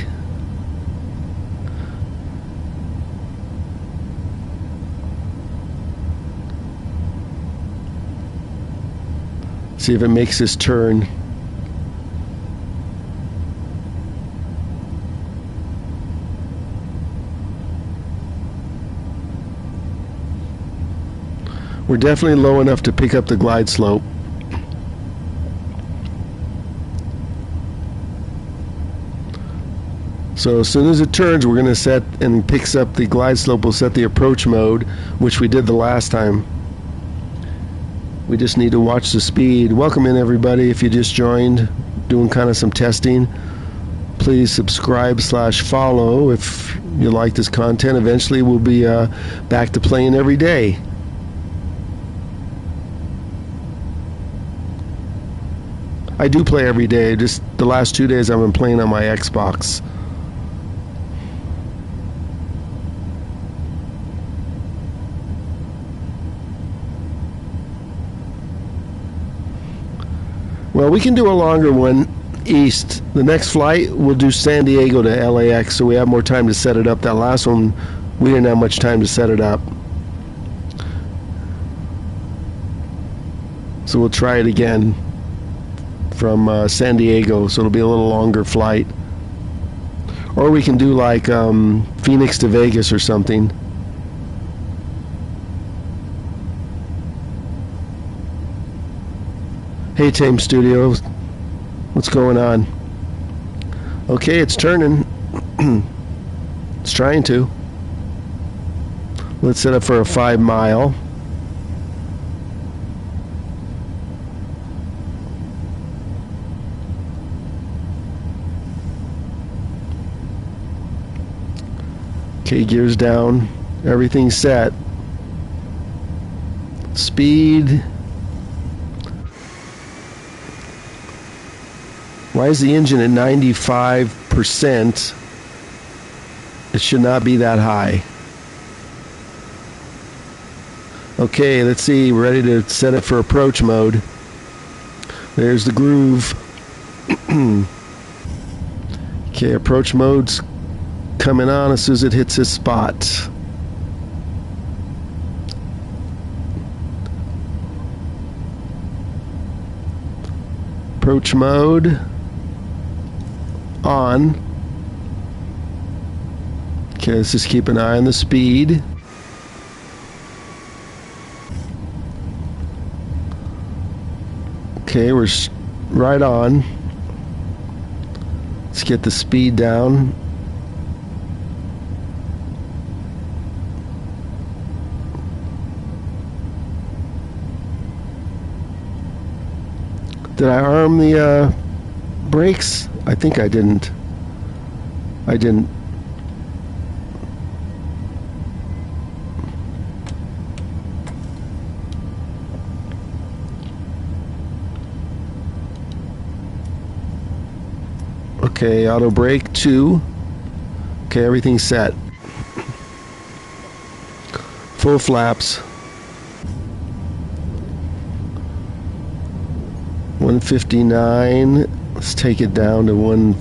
See if it makes this turn. We're definitely low enough to pick up the glide slope. So as soon as it turns, we're going to set and picks up the glide slope. We'll set the approach mode, which we did the last time. We just need to watch the speed. Welcome in, everybody. If you just joined, doing kind of some testing, please subscribe/follow if you like this content. Eventually, we'll be back to playing every day. I do play every day. Just the last 2 days, I've been playing on my Xbox. Well, we can do a longer one east. The next flight, we'll do San Diego to LAX, so we have more time to set it up. That last one, we didn't have much time to set it up. So we'll try it again. from San Diego, so it'll be a little longer flight. Or we can do like Phoenix to Vegas or something. Hey Tame Studios, what's going on? Okay, it's turning. It's trying to. Let's set up for a 5 mile. Okay, gears down. Everything's set. Speed. Why is the engine at 95%? It should not be that high. Okay, let's see. We're ready to set it for approach mode. There's the groove. Okay, approach mode's coming on as soon as it hits this spot. Approach mode on. Okay, let's just keep an eye on the speed. Okay, we're right on. Let's get the speed down. Did I arm the brakes? I think I didn't. I didn't. Okay, auto brake 2. Okay, everything's set. Full flaps. 159. Let's take it down to 1.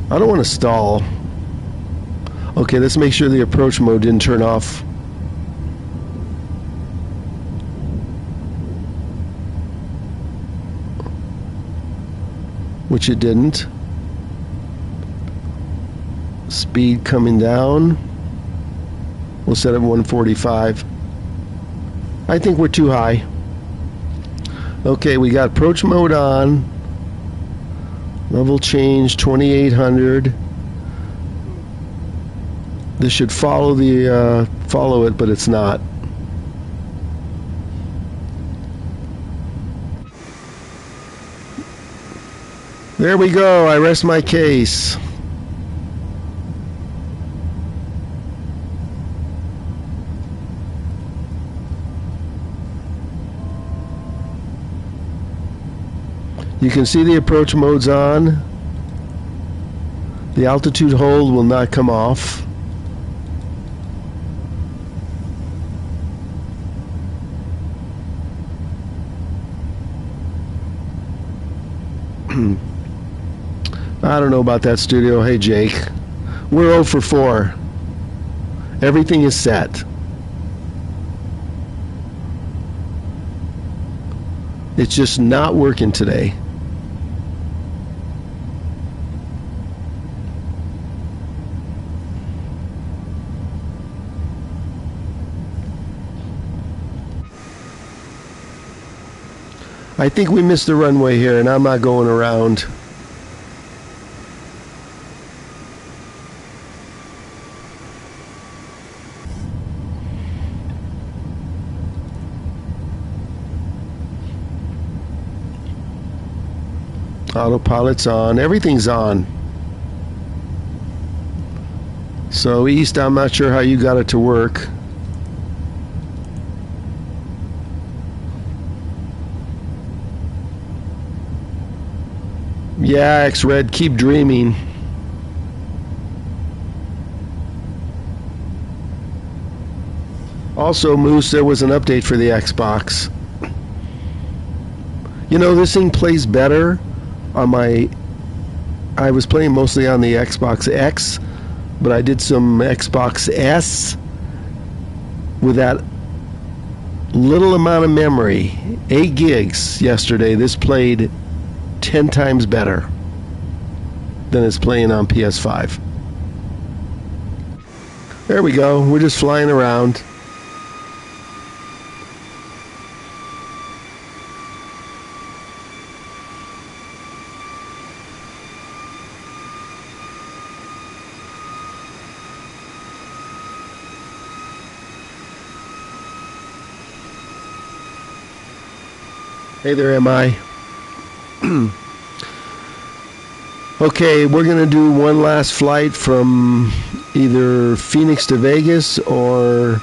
I don't want to stall. Okay, let's make sure the approach mode didn't turn off. Which it didn't. Speed coming down. We'll set it at 145. I think we're too high. Okay, we got approach mode on. Level change 2800. This should follow the follow it, but it's not. There we go. I rest my case. You can see the approach mode's on. The altitude hold will not come off. I don't know about that, studio. Hey Jake, we're 0 for 4. Everything is set. It's just not working today. I think we missed the runway here, and I'm not going around. Autopilot's on. Everything's on. So east, I'm not sure how you got it to work. Yeah, X-Red, keep dreaming. Also, Moose, there was an update for the Xbox. You know, this thing plays better on my... I was playing mostly on the Xbox X, but I did some Xbox S with that Little amount of memory, 8 gigs yesterday. This played 10 times better than it's playing on PS5. There we go. We're just flying around. Hey there, MI. Okay, we're going to do one last flight from either Phoenix to Vegas or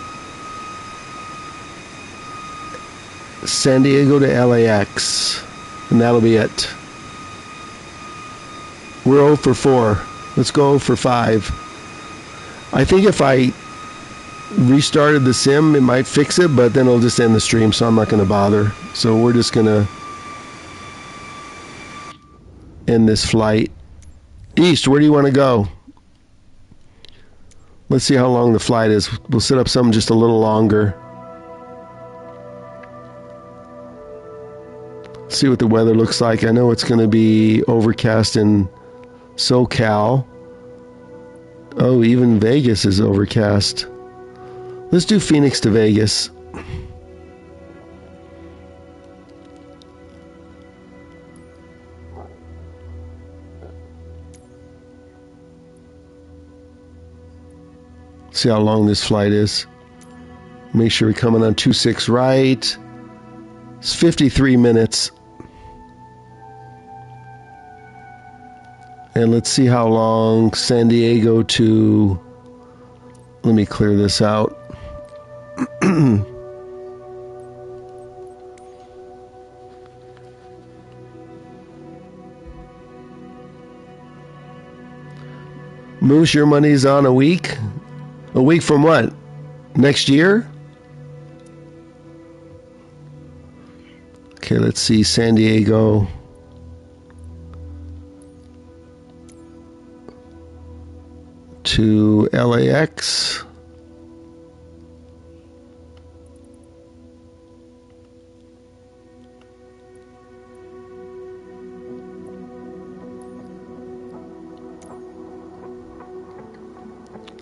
San Diego to LAX. And that'll be it. We're 0 for 4. Let's go for 5. I think if I restarted the sim, it might fix it, but then it'll just end the stream, so I'm not going to bother. So we're just going to end this flight. East, where do you want to go? Let's see how long the flight is. We'll set up something just a little longer. See what the weather looks like. I know it's going to be overcast in SoCal. Oh, even Vegas is overcast. Let's do Phoenix to Vegas. See how long this flight is. Make sure we're coming on 26 right. It's 53 minutes. And let's see how long San Diego to... Let me clear this out. Moose, your money's on a week? A week from what? Next year? Okay, let's see. San Diego to LAX.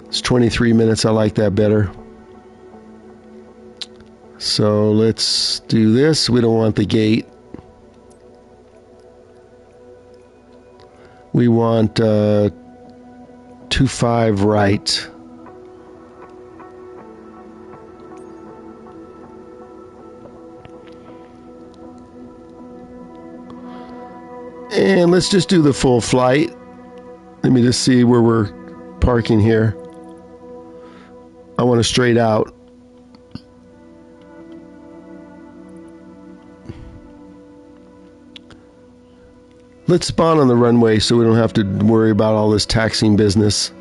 It's 23 minutes. I like that better. So let's do this. We don't want the gate. We want 25 right. And let's just do the full flight. Let me just see where we're parking here. I want to straight out. Let's spawn on the runway so we don't have to worry about all this taxiing business.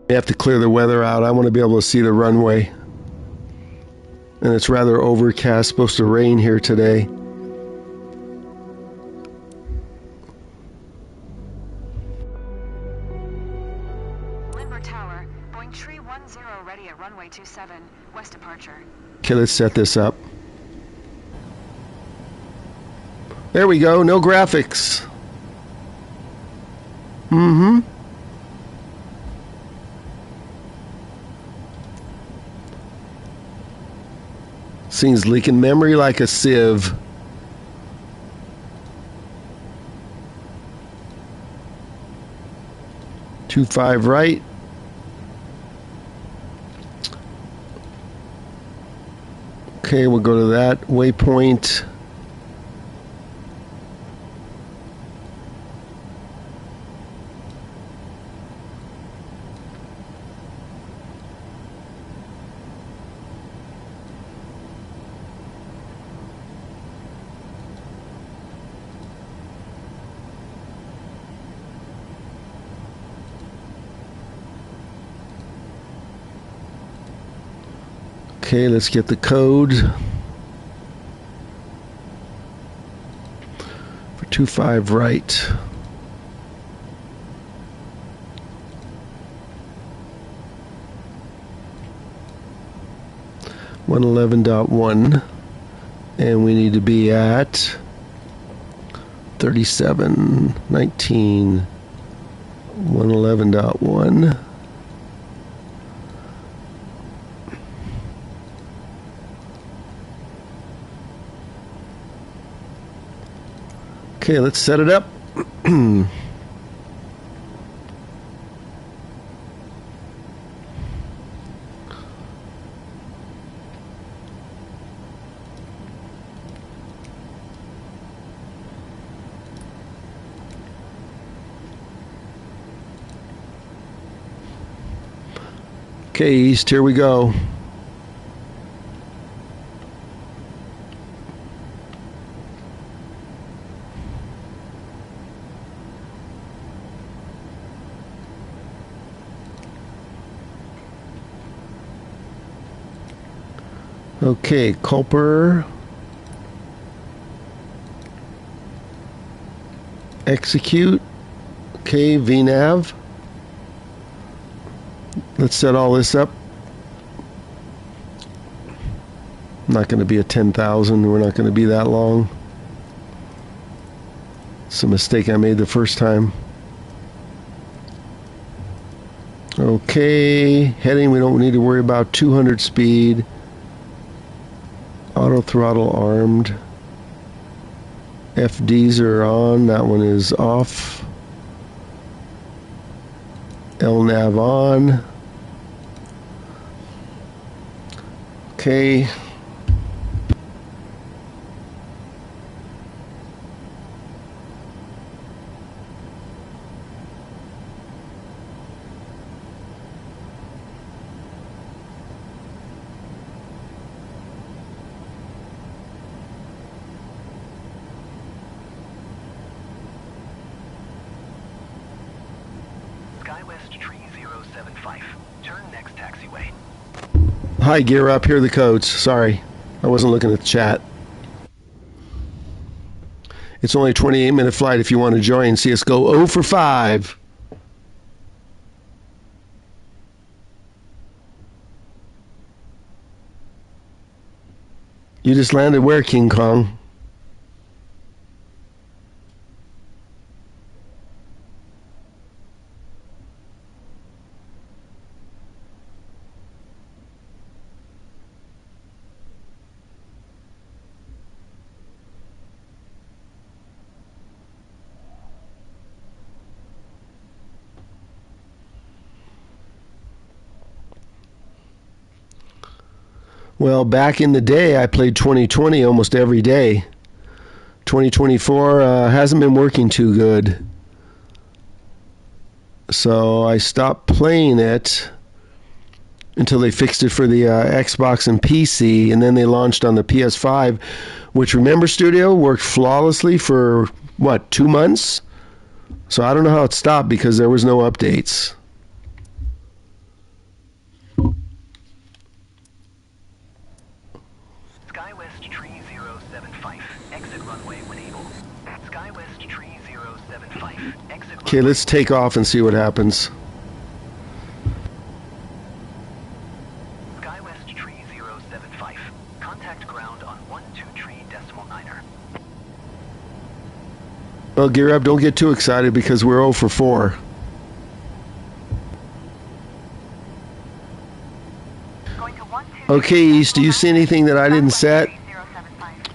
You have to clear the weather out. I want to be able to see the runway. And it's rather overcast, supposed to rain here today. Limber Tower, Boeing 310 ready at runway 27, west departure. Okay, let's set this up. There we go, no graphics. Mm-hmm. Thing's leaking memory like a sieve. 25 right. Okay, we'll go to that waypoint. Okay, let's get the code for 25 right. .1 and we need to be at 3719 111.1. Okay, let's set it up. Okay, East, here we go. Okay, Culper. Execute. Okay, VNav. Let's set all this up. Not going to be a 10,000. We're not going to be that long. It's a mistake I made the first time. Okay, heading, we don't need to worry about 200 speed. Auto throttle armed. FDs are on, that one is off. LNAV on. Okay. SkyWest Tree 075. Turn next taxiway. Hi, gear up. Here are the codes. Sorry, I wasn't looking at the chat. It's only a 28-minute flight if you want to join. See us go 0 for 5. You just landed where, King Kong? Well, back in the day, I played 2020 almost every day. 2024 hasn't been working too good. So I stopped playing it until they fixed it for the Xbox and PC, and then they launched on the PS5, which, remember, Studio, worked flawlessly for, 2 months? So I don't know how it stopped because there was no updates. SkyWest Tree 075. Exit runway when able. SkyWest Tree 075. Exit. Okay, let's take off and see what happens. SkyWest Tree 075. Contact ground on 12.3.9er. Well, gear up. Don't get too excited because we're 0 for 4. Okay, East, do you see anything that I didn't set?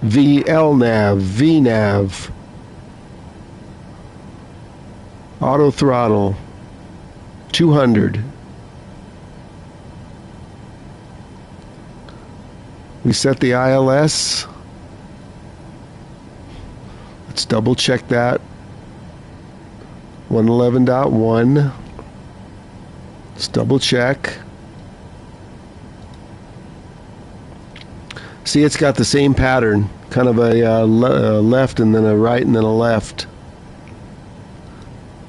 VLNAV, VNAV, auto throttle, 200. We set the ILS. Let's double check that. 111.1. Let's double check. See, it's got the same pattern, kind of a left and then a right and then a left.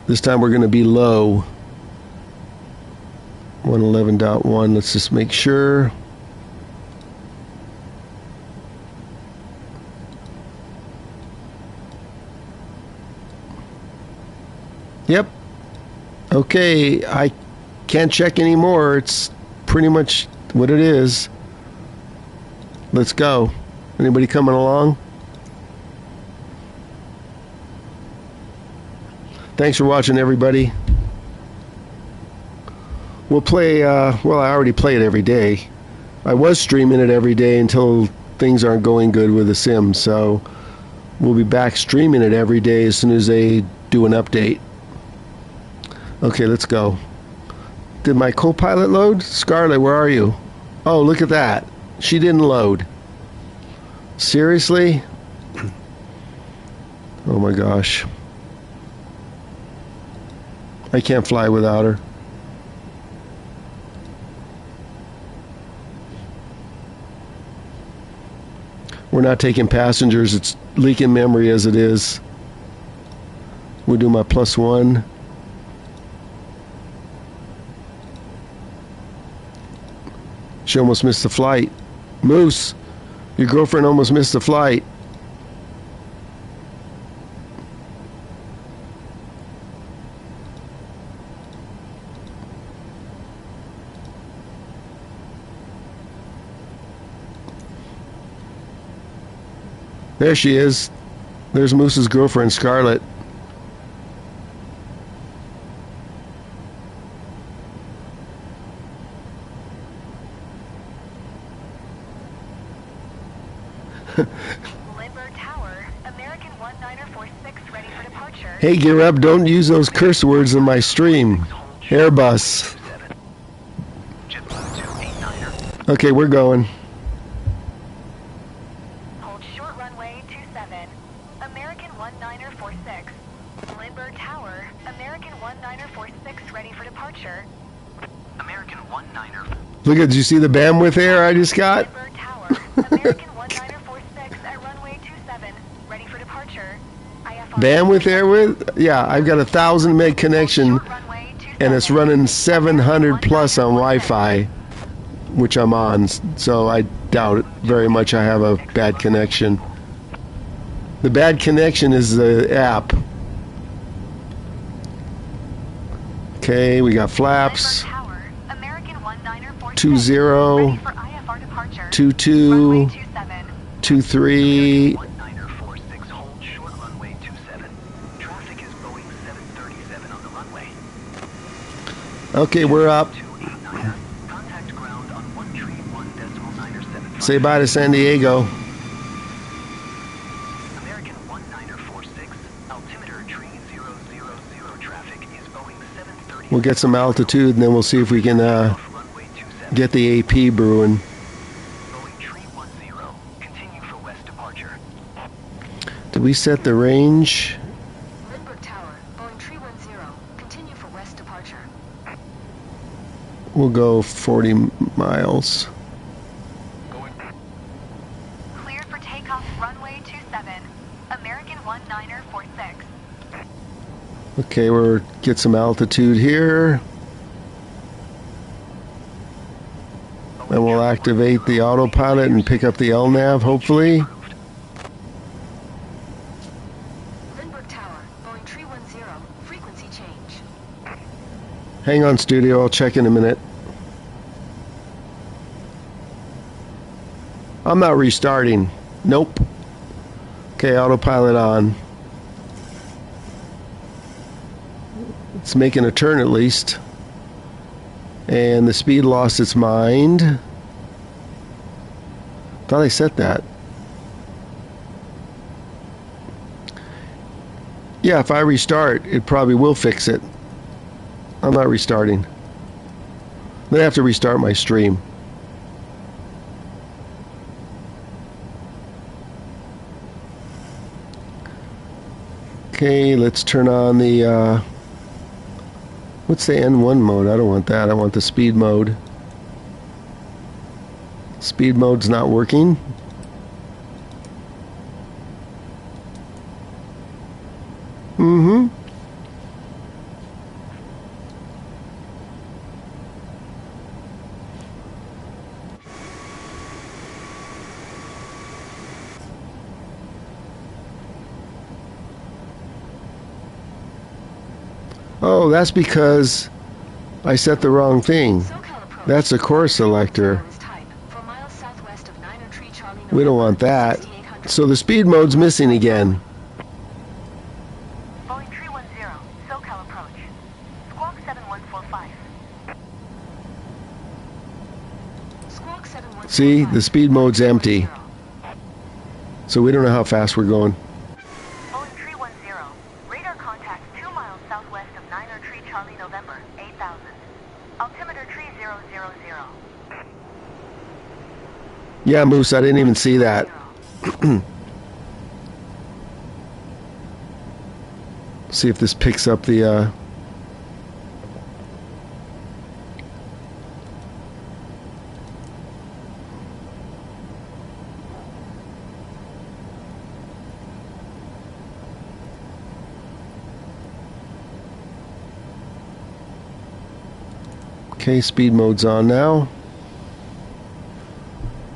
This time we're going to be low. 111.1. Let's just make sure. Yep. Okay, I can't check anymore. It's pretty much what it is. Let's go. Anybody coming along? Thanks for watching, everybody. We'll play, well, I already play it every day. I was streaming it every day until things aren't going good with the sim, so we'll be back streaming it every day as soon as they do an update. Okay, let's go. Did my co-pilot load? Scarlett, where are you? Oh, look at that. She didn't load. Seriously? Oh my gosh. I can't fly without her. We're not taking passengers. It's leaking memory as it is. We'll do my +1. She almost missed the flight. Moose, your girlfriend almost missed the flight. There she is. There's Moose's girlfriend, Scarlett. Hey, gear up, don't use those curse words in my stream. Airbus. Okay, we're going. Hold short runway 27. American 1946. Lindbergh Tower. American 1946 ready for departure. American 19er. Look at, did you see the bandwidth error I just got? Lindbergh Tower. American 1946 at runway 27 ready for departure. Bandwidth error? Yeah, I've got 1,000 meg connection and it's running 700 plus on Wi-Fi, which I'm on, so I doubt it very much I have a bad connection. The bad connection is the app. Okay, we got flaps. 20, 22, 23. Okay, we're up. Say bye to San Diego. American 1946, altimeter tree 000 traffic is Boeing 730. We'll get some altitude and then we'll see if we can get the AP brewing. Boeing tree 10, continue for west departure. Did we set the range? Lindbergh Tower, Boeing tree 10, continue for west departure. We'll go 40 miles. Cleared for takeoff runway 27. American 1946. Okay, we'll get some altitude here. Then we'll activate the autopilot and pick up the LNAV, hopefully. Lindbergh Tower, Boeing tree 10, frequency change. Hang on, studio, I'll check in a minute. I'm not restarting. Nope. Okay, autopilot on. It's making a turn at least. And the speed lost its mind. Thought I set that. Yeah, if I restart, it probably will fix it. I'm not restarting. Then I have to restart my stream. Okay, let's turn on the, what's the N1 mode? I don't want that. I want the speed mode. Speed mode's not working. Mm-hmm. Oh, that's because I set the wrong thing. That's a core selector. We don't want that. So the speed mode's missing again. Boeing 310, SoCal approach. Squawk 7145. Squawk 7145. See, the speed mode's empty. So we don't know how fast we're going. Boeing 310, radar contact 2 miles southwest of Niner Tree Charlie November, 8000. Altimeter 3000. Yeah, Moose, I didn't even see that. See if this picks up the, Okay, speed mode's on now.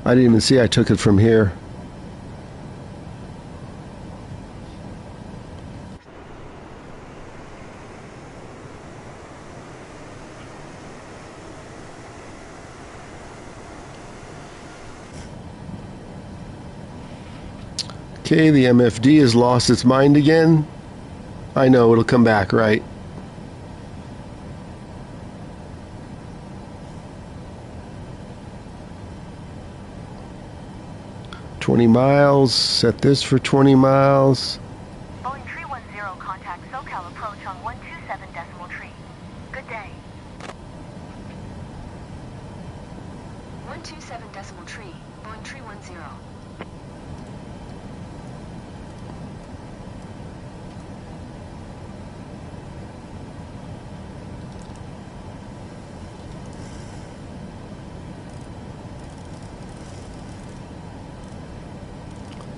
I didn't even see I took it from here. Okay, the MFD has lost its mind again. I know, it'll come back, right? $20, set this for 20 miles. Boeing 310, contact SoCal approach on 127 decimal tree. Good day. 127 decimal tree. Boeing 310.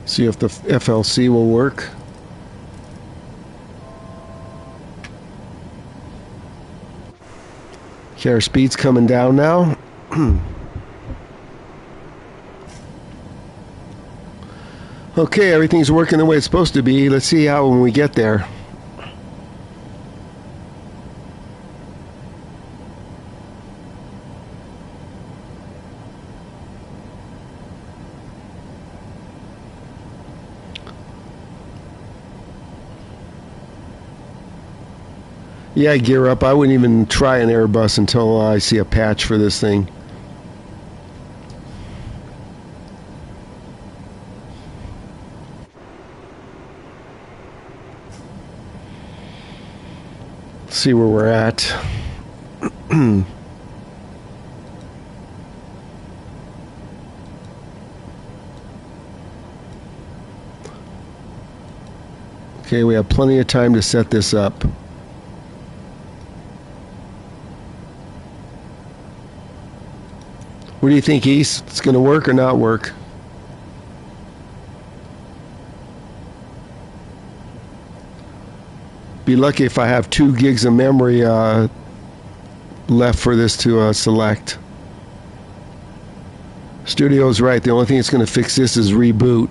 See if the FLC will work. Okay, our speed's coming down now. Okay, everything's working the way it's supposed to be. Let's see how when we get there. Yeah, gear up. I wouldn't even try an Airbus until I see a patch for this thing. See where we're at. Okay, we have plenty of time to set this up. What do you think, East? It's going to work or not work? Be lucky if I have 2 gigs of memory left for this to select. Studio's right. The only thing that's going to fix this is reboot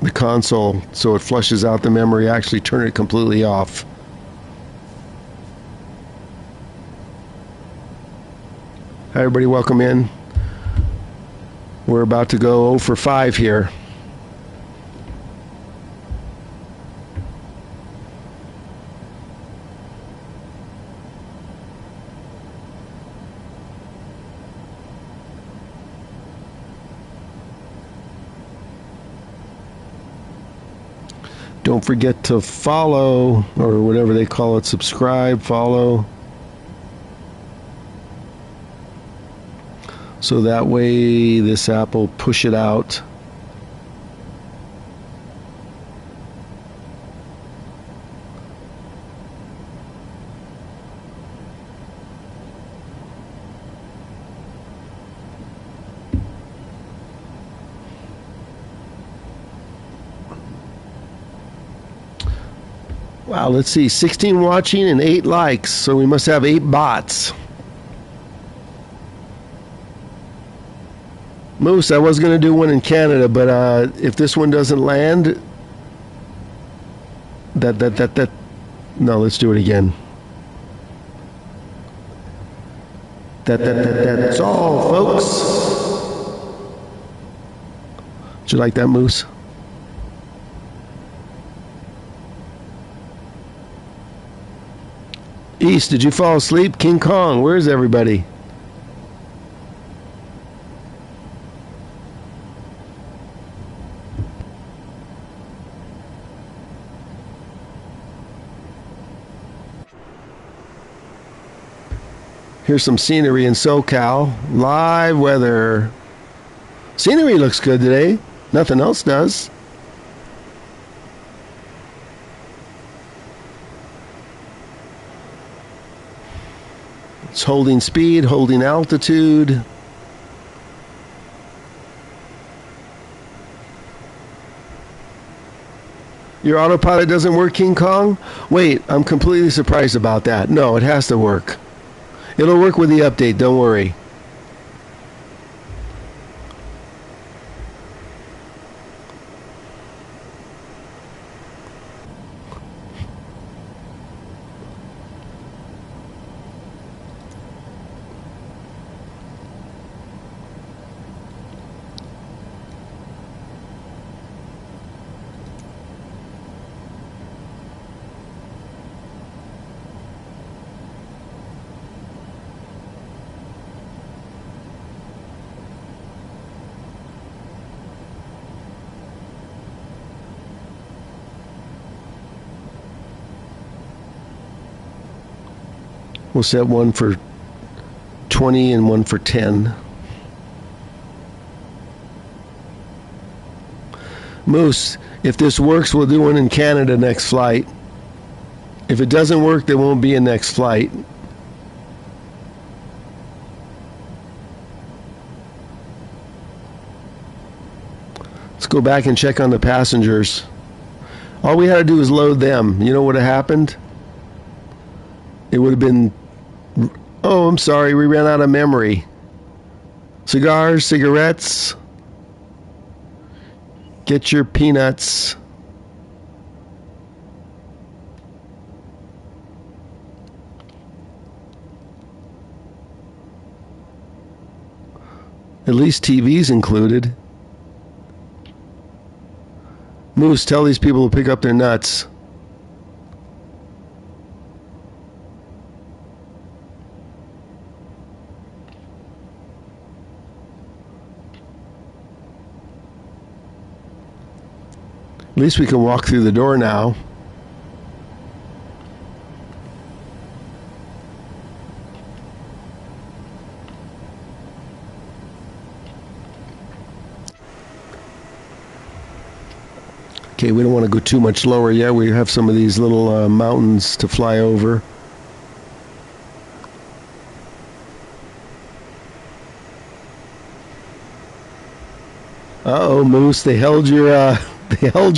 the console so it flushes out the memory. Actually turn it completely off. Hi everybody, welcome in. We're about to go 0 for 5 here. Don't forget to follow, or whatever they call it, subscribe, follow. So that way this app will push it out. Wow, let's see, 16 watching and 8 likes, so we must have 8 bots. Moose, I was going to do one in Canada, but if this one doesn't land, no, let's do it again. That's all, folks. Did you like that, Moose? East, did you fall asleep? King Kong, where's everybody? Here's some scenery in SoCal. Live weather. Scenery looks good today. Nothing else does. It's holding speed, holding altitude. Your autopilot doesn't work, King Kong? Wait, I'm completely surprised about that. No, it has to work. It'll work with the update, don't worry. We'll set one for 20 and one for 10. Moose, if this works, we'll do one in Canada next flight. If it doesn't work, there won't be a next flight. Let's go back and check on the passengers. All we had to do was load them. You know what would have happened? It would have been... Oh, I'm sorry, we ran out of memory. Cigars, cigarettes. Get your peanuts. At least TV's included. Moose, tell these people to pick up their nuts. At least we can walk through the door now. Okay, we don't want to go too much lower yet. We have some of these little mountains to fly over. Uh-oh, Moose, they held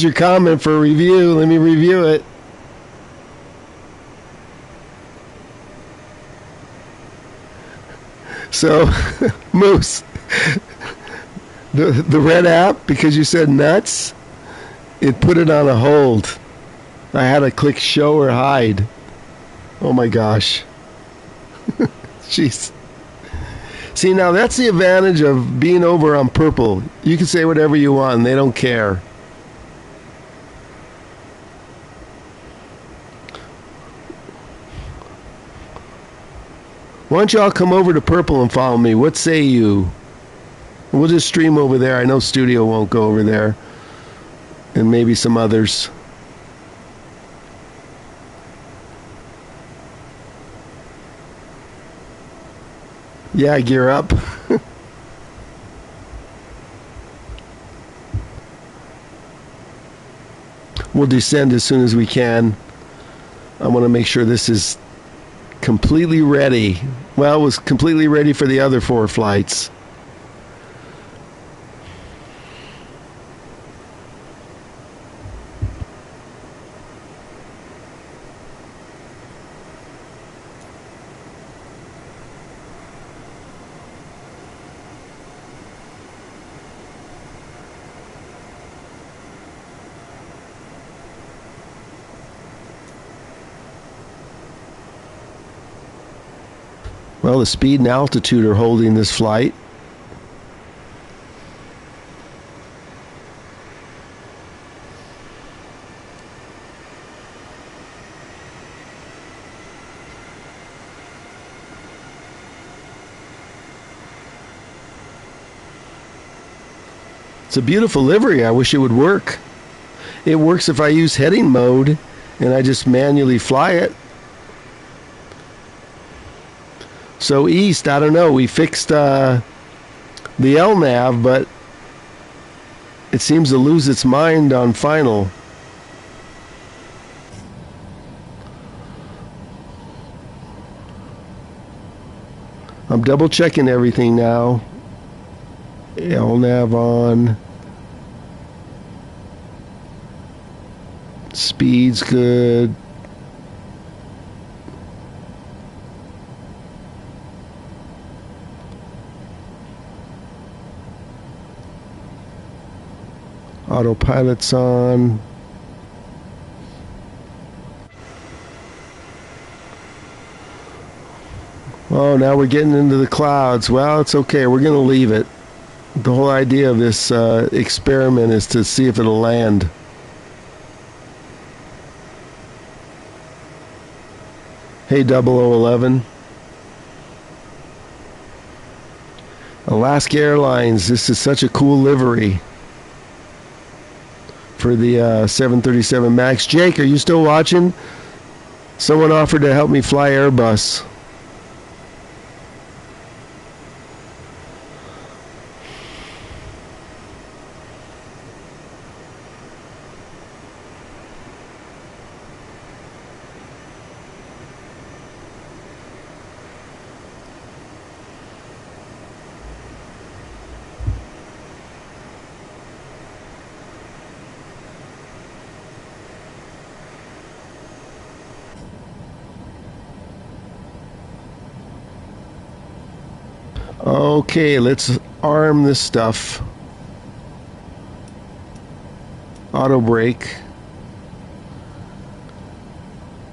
your comment for review. Let me review it. So, Moose, the red app, because you said nuts, it put it on a hold. I had to click show or hide. Oh my gosh. Jeez. See, now that's the advantage of being over on purple. You can say whatever you want and they don't care. Why don't y'all come over to purple and follow me? What say you? We'll just stream over there. I know Studio won't go over there. And maybe some others. Yeah, gear up. We'll descend as soon as we can. I want to make sure this is completely ready. Well, it was completely ready for the other 4 flights. Well, the speed and altitude are holding this flight. It's a beautiful livery. I wish it would work. It works if I use heading mode and I just manually fly it. So east, I don't know. We fixed the LNAV, but it seems to lose its mind on final. I'm double checking everything now. LNAV on. Speed's good. Autopilot's on. Oh, now we're getting into the clouds. Well, it's okay. We're going to leave it. The whole idea of this experiment is to see if it'll land. Hey, 0011. Alaska Airlines, this is such a cool livery for the 737 MAX. Jake, are you still watching? Someone offered to help me fly Airbus. Okay, let's arm this stuff. Auto brake.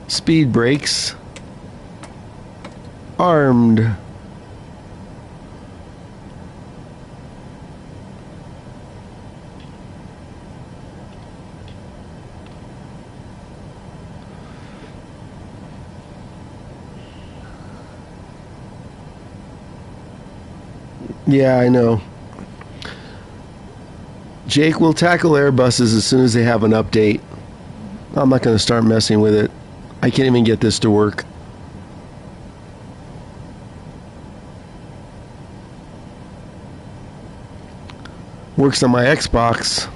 Speed brakes. Armed. Yeah, I know. Jake will tackle Airbuses as soon as they have an update. I'm not going to start messing with it. I can't even get this to work. Works on my Xbox.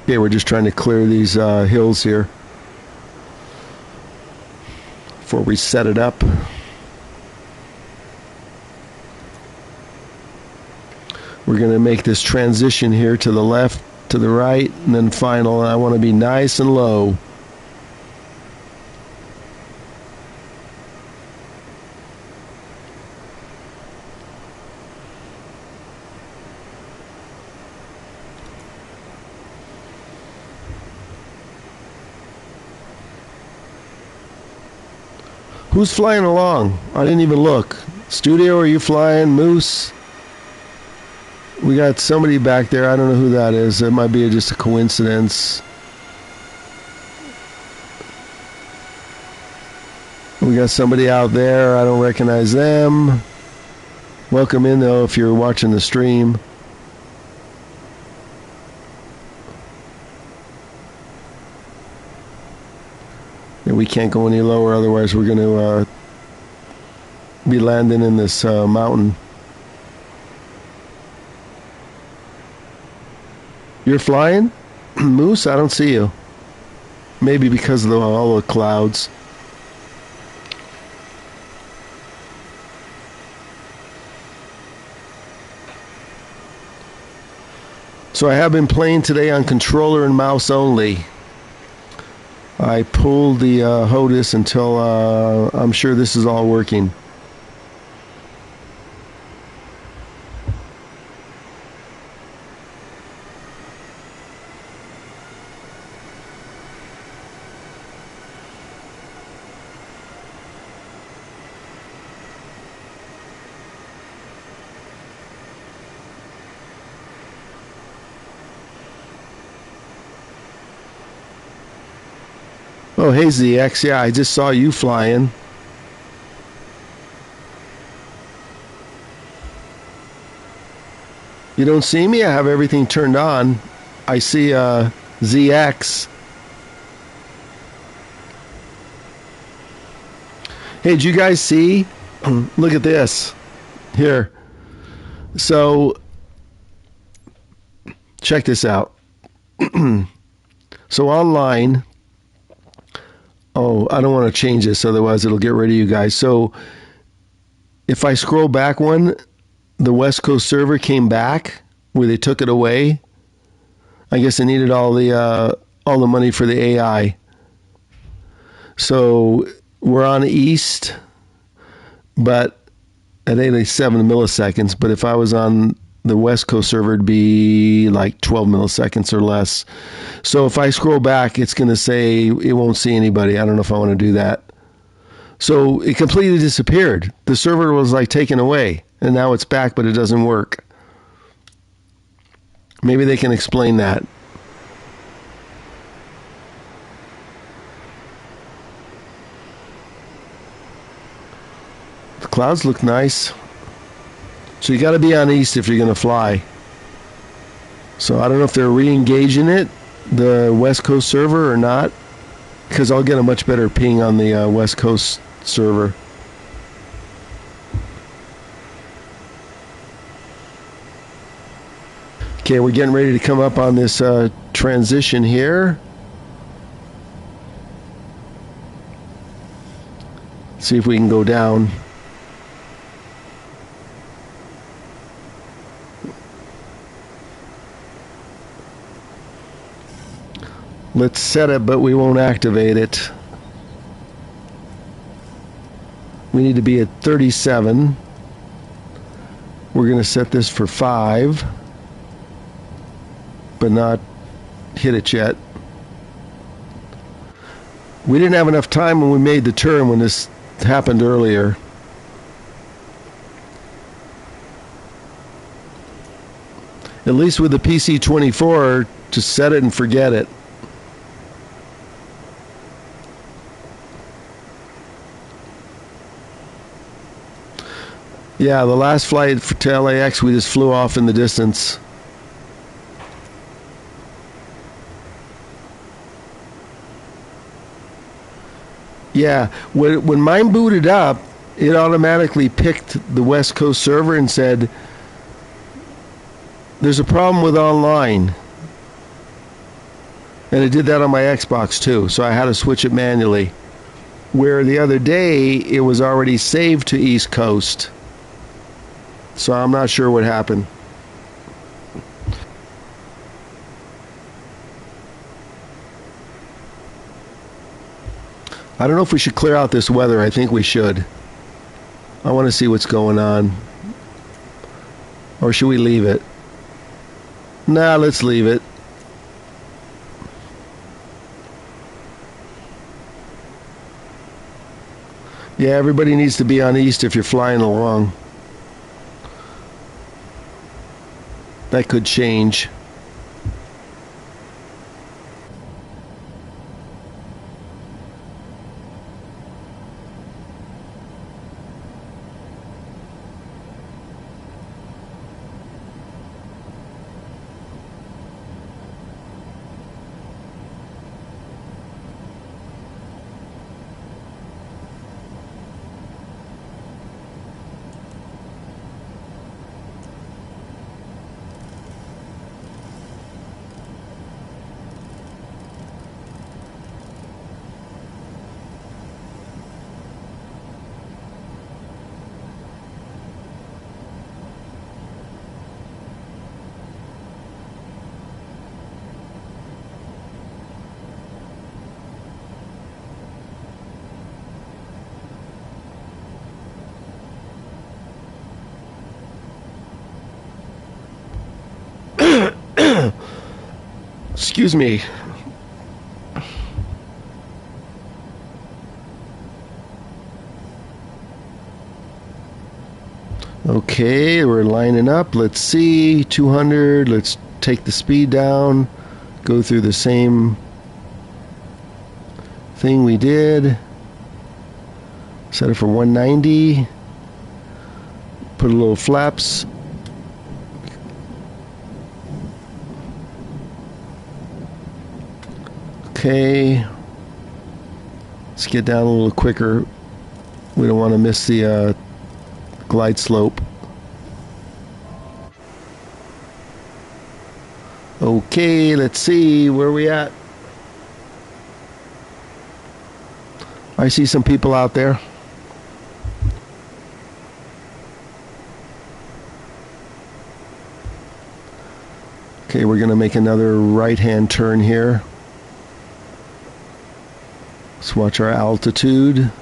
Okay, we're just trying to clear these hills here before we set it up. We're going to make this transition here to the left, to the right, and then final. And I want to be nice and low. Who's flying along? I didn't even look. Studio, are you flying? Moose? We got somebody back there. I don't know who that is. It might be just a coincidence. We got somebody out there. I don't recognize them. Welcome in, though, if you're watching the stream. Yeah, we can't go any lower, otherwise we're going to be landing in this mountain. You're flying? Moose, I don't see you. Maybe because of all the clouds. So I have been playing today on controller and mouse only. I pulled the HOTAS until I'm sure this is all working. Oh, hey ZX, yeah, I just saw you flying. You don't see me? I have everything turned on. I see ZX. Hey, did you guys see? Look at this. Here. So, check this out. So online... Oh, I don't want to change this, otherwise it'll get rid of you guys. So if I scroll back one, the West Coast server came back where they took it away. I guess they needed all the money for the AI. So we're on east, but at 87 milliseconds. But if I was on the West Coast server, it'd be like 12 milliseconds or less. So if I scroll back, it's going to say it won't see anybody. I don't know if I want to do that. So it completely disappeared. The server was like taken away, and now it's back, but it doesn't work. Maybe they can explain that. The clouds look nice. So you got to be on east if you're going to fly. So I don't know if they're re-engaging it, the West Coast server, or not, because I'll get a much better ping on the West Coast server. Okay, we're getting ready to come up on this transition here. See if we can go down. Let's set it, but we won't activate it. We need to be at 37. We're going to set this for 5, but not hit it yet. We didn't have enough time when we made the turn when this happened earlier. At least with the PC-24, just set it and forget it. Yeah, the last flight to LAX, we just flew off in the distance. Yeah, when mine booted up, it automatically picked the West Coast server and said, there's a problem with online. And it did that on my Xbox too, so I had to switch it manually. Where the other day, it was already saved to East Coast. So I'm not sure what happened. I don't know if we should clear out this weather. I think we should. I want to see what's going on. Or should we leave it? Nah, let's leave it. Yeah, everybody needs to be on east if you're flying along. That could change. Excuse me. Okay, we're lining up. Let's see. 200. Let's take the speed down. Go through the same thing we did. Set it for 190. Put a little flaps. Okay, let's get down a little quicker. We don't want to miss the glide slope. Okay, let's see where we at. I see some people out there. Okay, we're going to make another right-hand turn here. Let's watch our altitude.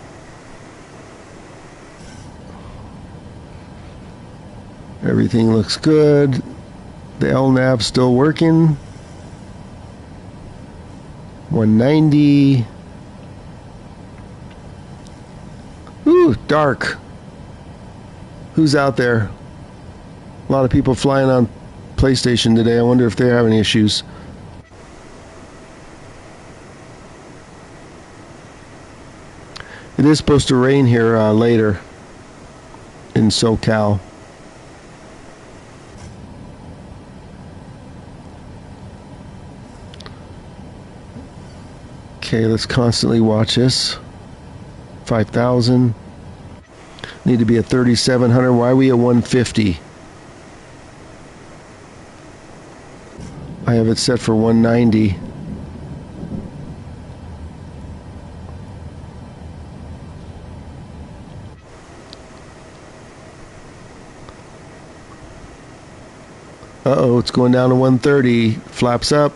Everything looks good. The LNAV's still working. 190. Ooh, dark. Who's out there? A lot of people flying on PlayStation today. I wonder if they're having issues. It is supposed to rain here later in SoCal. Okay, let's constantly watch this. 5,000. Need to be at 3,700. Why are we at 150? I have it set for 190. Uh-oh, it's going down to 130. Flaps up.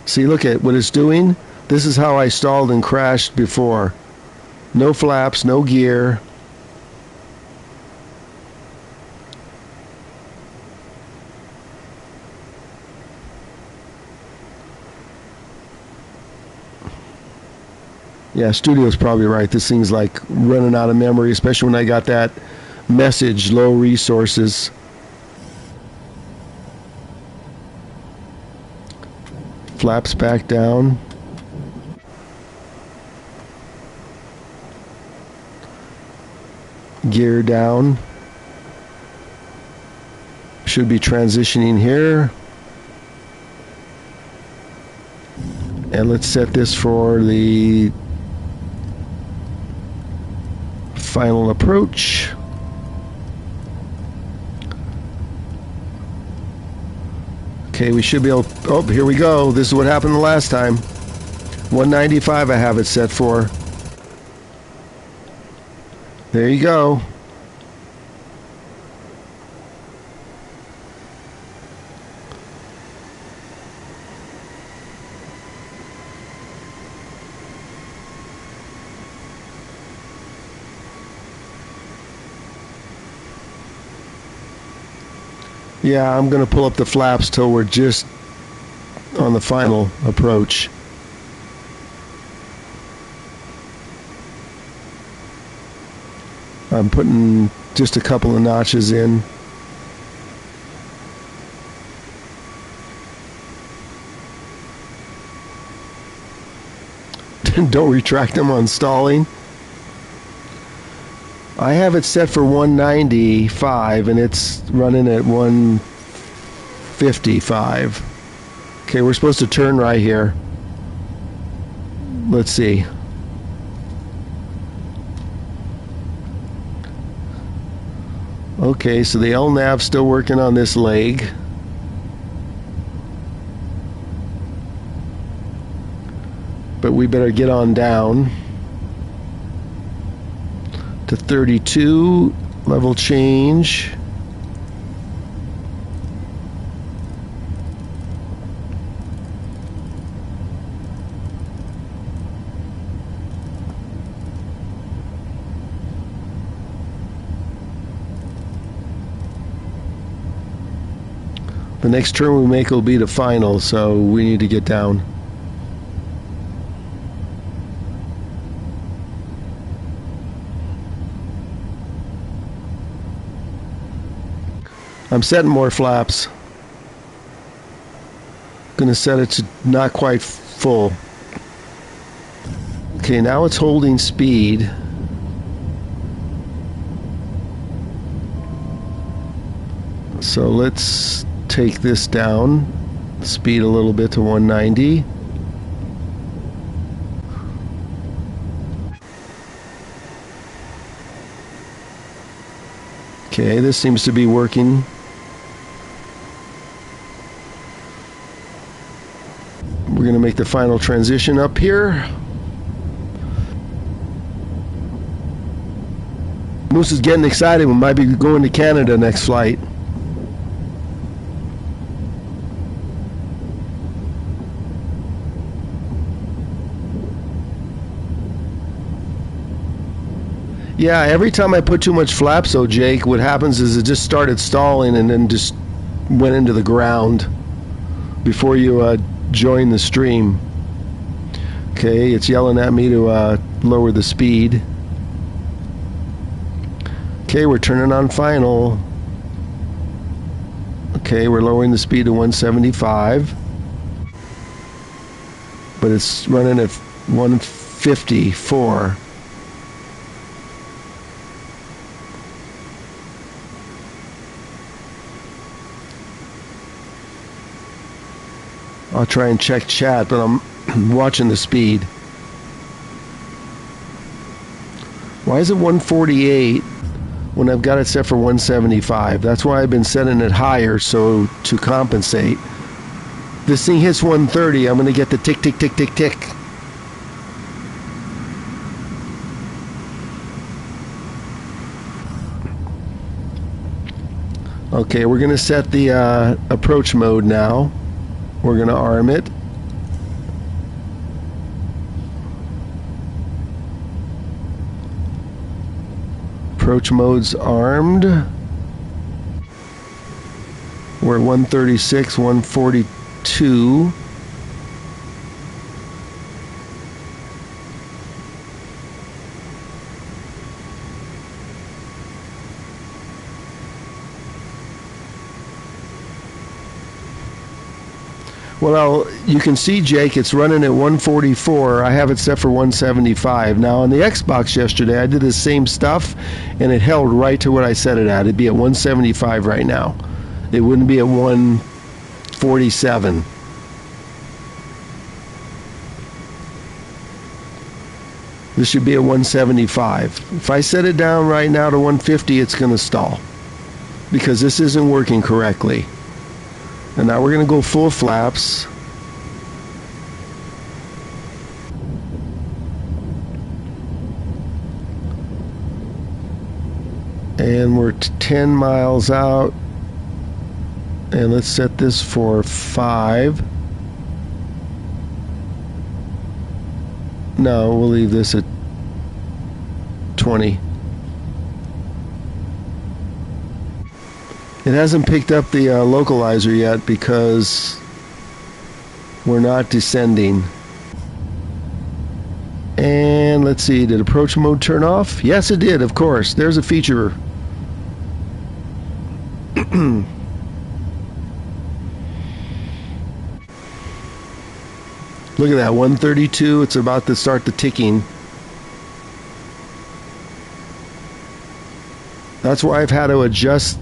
See, look at what it's doing. This is how I stalled and crashed before. No flaps, no gear. Yeah, Studio's probably right. This thing's like running out of memory, especially when I got that message, low resources. Flaps back down. Gear down. Should be transitioning here. And let's set this for the final approach. Okay, we should be able... Oh, here we go. This is what happened the last time. 195 I have it set for. There you go. Yeah, I'm going to pull up the flaps till we're just on the final approach. I'm putting just a couple of notches in. Don't retract them on stalling. I have it set for 195 and it's running at 155. Okay, we're supposed to turn right here. Let's see. Okay, so the LNAV's still working on this leg. But we better get on down to 32, level change. The next turn we make will be the final, so we need to get down. I'm setting more flaps. Gonna set it to not quite full. Okay, now it's holding speed. So let's take this down, speed a little bit to 190. Okay, this seems to be working. We're going to make the final transition up here. Moose is getting excited. We might be going to Canada next flight. Yeah, every time I put too much flaps, though, Jake, what happens is it just started stalling and then just went into the ground before you join the stream. Okay, it's yelling at me to lower the speed. Okay, we're turning on final. Okay, we're lowering the speed to 175. But it's running at 154. I'll try and check chat, but I'm watching the speed. Why is it 148 when I've got it set for 175? That's why I've been setting it higher, so to compensate. This thing hits 130, I'm going to get the tick, tick, tick, tick, tick. Okay, we're going to set the approach mode now. We're going to arm it. Approach mode's armed. We're at 136, 142. Well, you can see, Jake, it's running at 144. I have it set for 175. Now, on the Xbox yesterday, I did the same stuff, and it held right to what I set it at. It'd be at 175 right now. It wouldn't be at 147. This should be at 175. If I set it down right now to 150, it's going to stall because this isn't working correctly. And now we're going to go full flaps. And we're 10 miles out. And let's set this for 5. No, we'll leave this at 20. It hasn't picked up the localizer yet because we're not descending. And let's see, did approach mode turn off? Yes, it did, of course. There's a feature. Look at that, 132. It's about to start the ticking. That's why I've had to adjust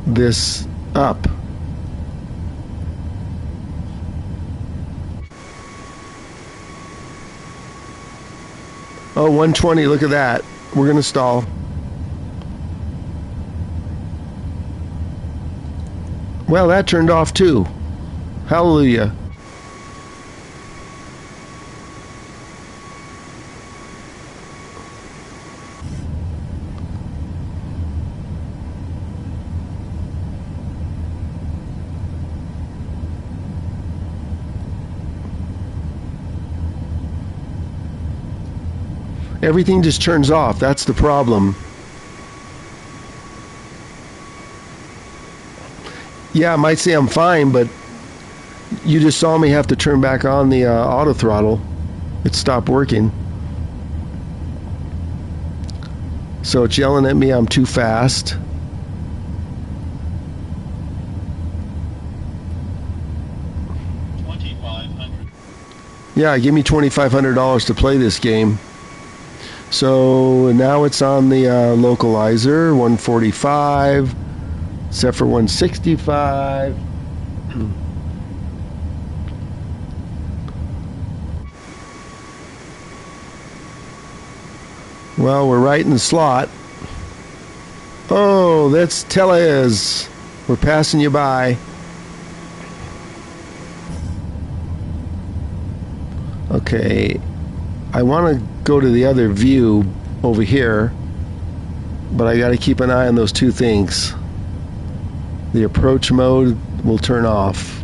this up. Oh, 120, look at that. We're going to stall. Well, that turned off too. Hallelujah. Everything just turns off. That's the problem. Yeah, I might say I'm fine, but you just saw me have to turn back on the auto throttle. It stopped working. So it's yelling at me I'm too fast. $2,500. Yeah, give me $2,500 to play this game. So now it's on the localizer, 145, set for 165. Well, we're right in the slot. Oh, that's Tellez. We're passing you by. Okay, I want to go to the other view over here, but I got to keep an eye on those two things. The approach mode will turn off.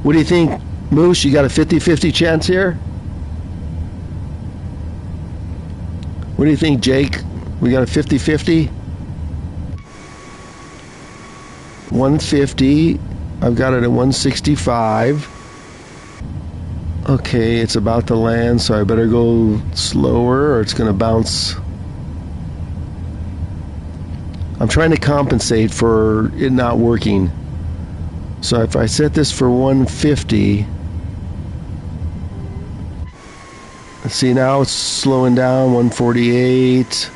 What do you think, Moose? You got a 50-50 chance here? What do you think, Jake? We got a 50-50? 150. I've got it at 165. Okay, it's about to land, so I better go slower or it's going to bounce. I'm trying to compensate for it not working. So if I set this for 150, see now it's slowing down, 148.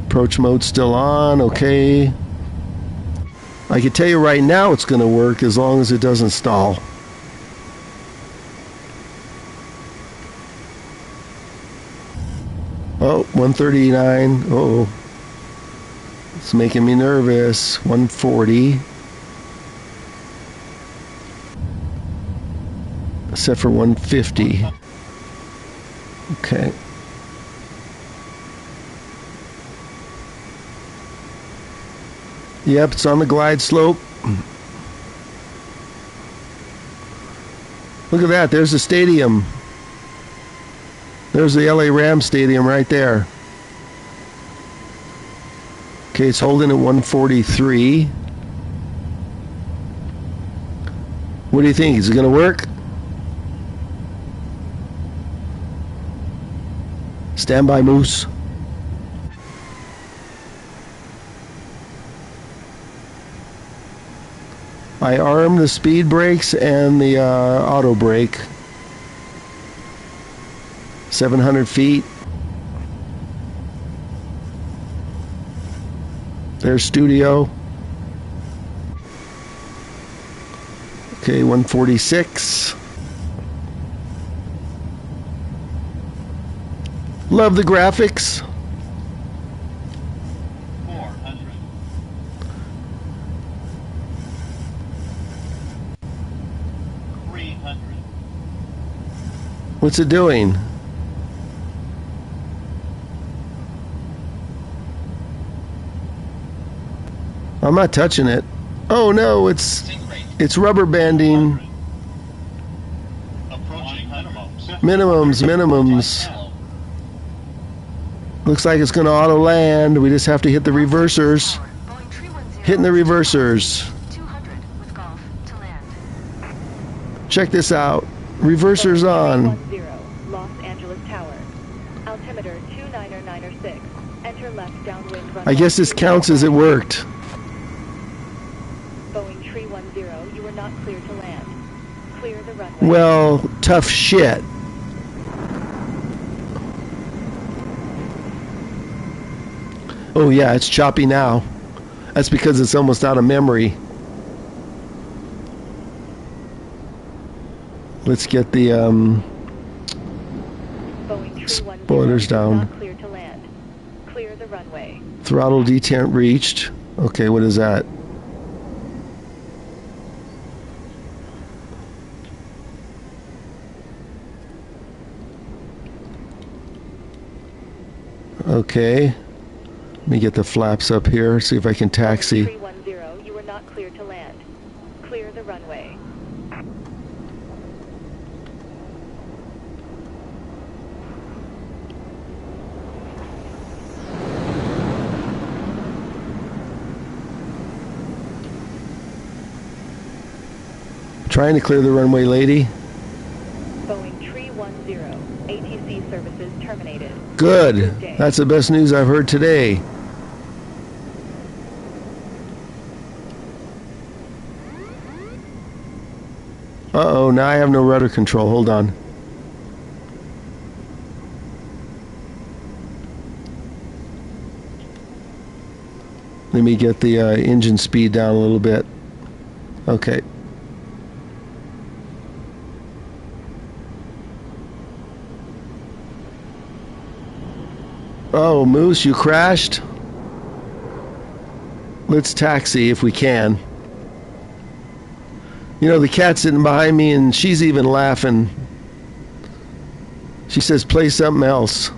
Approach mode still on, okay. I can tell you right now it's going to work as long as it doesn't stall. Oh, 139. Uh-oh. It's making me nervous. 140. Set for 150. Okay. Yep, it's on the glide slope. Look at that. There's the stadium. There's the LA Rams stadium right there. Okay, it's holding at 143. What do you think? Is it going to work? Stand by, Moose. I armed the speed brakes and the auto brake. 700 feet. There's studio. Okay, 146. Love the graphics. 400. 300. What's it doing? I'm not touching it. Oh no, it's It's rubber banding. Approaching Minimums. Looks like it's going to auto land. We just have to hit the reversers. Boeing 310 Hitting the reversers. 200 with Golf to land. Check this out. Reversers on. 310, Los Angeles Tower. Altimeter 29906. Enter left downwind runway. I guess this counts as it worked. Boeing 310, you are not clear to land. Clear the runway. Well, tough shit. Oh yeah, it's choppy now. That's because it's almost out of memory. Let's get the Boeing 310, spoilers down. not clear to land. Clear the runway. Throttle detent reached. Okay, what is that? Okay. Let me get the flaps up here, see if I can taxi. 310, you are not clear to land. Clear the runway. Trying to clear the runway, lady. Boeing 310, ATC services terminated. Good. Good day. That's the best news I've heard today. Uh-oh, now I have no rudder control. Hold on. Let me get the engine speed down a little bit. Okay. Oh, Moose, you crashed? Let's taxi if we can. You know, the cat's sitting behind me and she's even laughing. She says, play something else.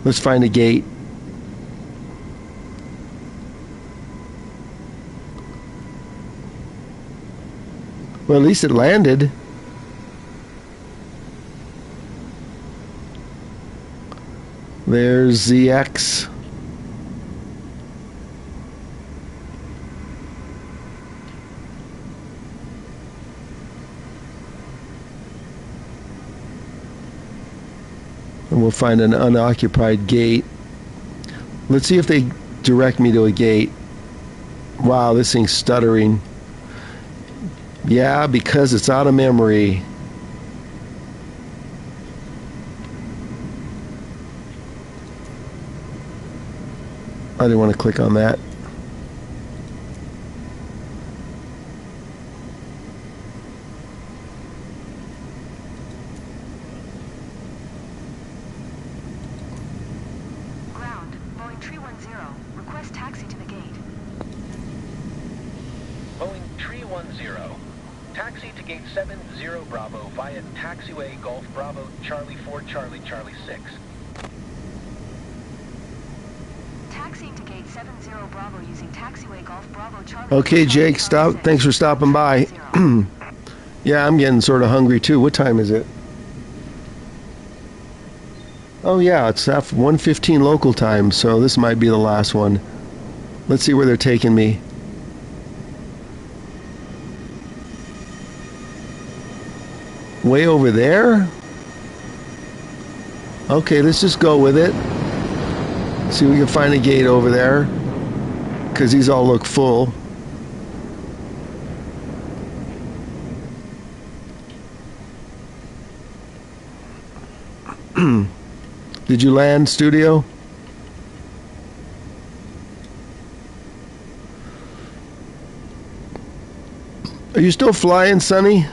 Let's find a gate. Well, at least it landed. There's ZX. And we'll find an unoccupied gate. Let's see if they direct me to a gate. Wow, this thing's stuttering. Yeah, because it's out of memory. I didn't want to click on that. Ground, Boeing 310. Request taxi to the gate. Boeing 310. Taxi to gate 70 Bravo via taxiway Golf Bravo Charlie 4 Charlie Charlie 6. Taxiing to gate 70 Bravo using taxiway Golf Bravo Charlie. Okay, 4 Jake, Charlie stop. Charlie 6. Thanks for stopping by. 310. Yeah, I'm getting sort of hungry too. What time is it? Oh yeah, it's 1:15 local time, so this might be the last one. Let's see where they're taking me. Way over there? Okay, let's just go with it. See if we can find a gate over there, because these all look full. Did you land, studio? Are you still flying, Sonny?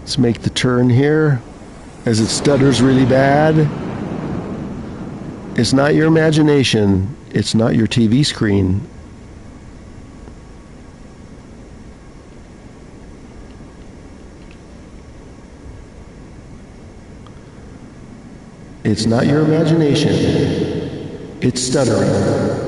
Let's make the turn here as it stutters really bad. It's not your imagination. It's not your TV screen. It's not your imagination. It's stuttering.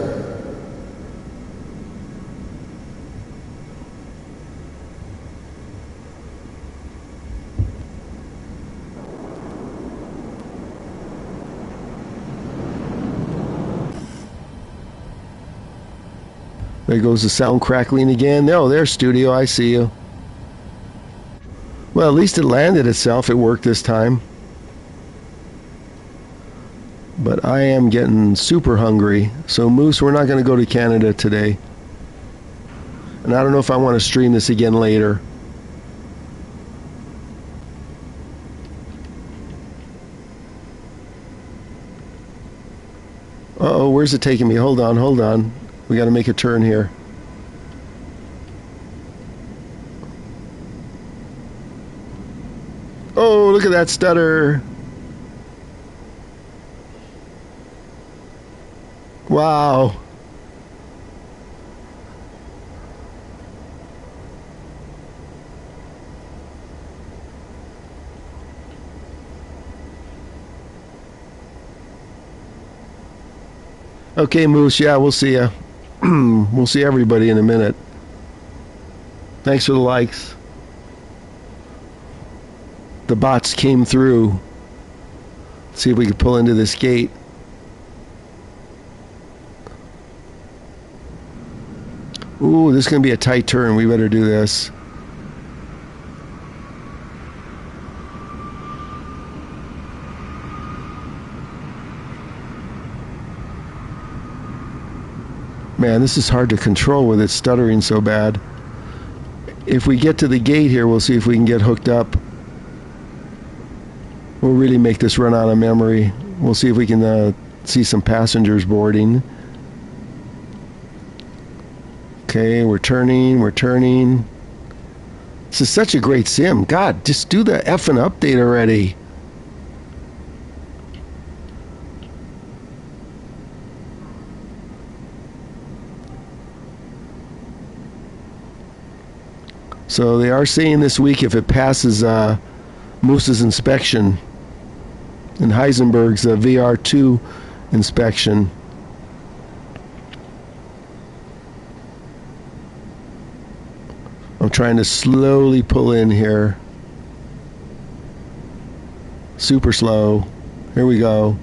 There goes the sound crackling again. Oh, there's Studio. I see you. Well, at least it landed itself. It worked this time. But I am getting super hungry. So, Moose, we're not going to go to Canada today. And I don't know if I want to stream this again later. Uh-oh, where's it taking me? Hold on, hold on. We got to make a turn here. Oh, look at that stutter. Wow. Okay, Moose, yeah, we'll see ya. We'll see everybody in a minute. Thanks for the likes. The bots came through. Let's see if we can pull into this gate. Ooh, this is going to be a tight turn. We better do this. Man, this is hard to control with it stuttering so bad. If we get to the gate here, we'll see if we can get hooked up. We'll really make this run out of memory. We'll see if we can see some passengers boarding. Okay, we're turning, we're turning. This is such a great sim. God, just do the effing update already. So they are saying this week if it passes Moose's inspection and Heisenberg's VR2 inspection. I'm trying to slowly pull in here. Super slow. Here we go.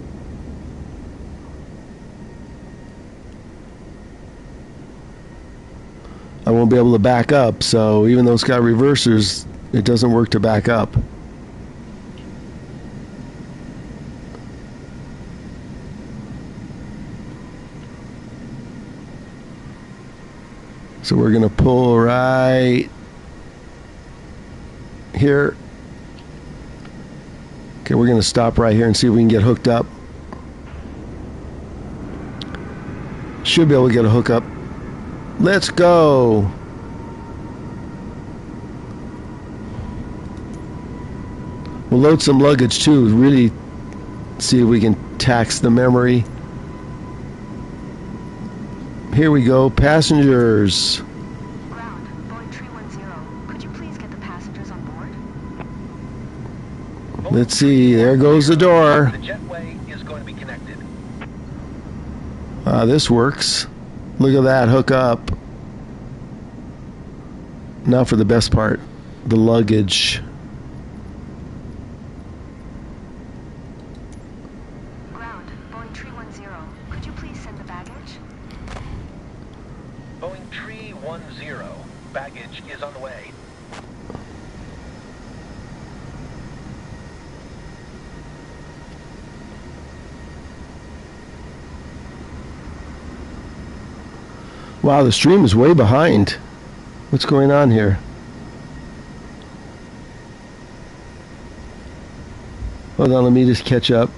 I won't be able to back up, so even though it's got reversers, it doesn't work to back up. So we're going to pull right here. Okay, we're going to stop right here and see if we can get hooked up. Should be able to get a hookup. Let's go. We'll load some luggage too, really see if we can tax the memory. Here we go, passengers. Ground, Boeing 310. Could you please get the passengers on board? Let's see, there goes the door. The jetway is going to be connected. This works. Look at that, hook up. Now for the best part, the luggage. Ground, Boeing 310. Could you please send the baggage? Boeing 310. Baggage is on the way. Wow, the stream is way behind. What's going on here? Hold on, let me just catch up.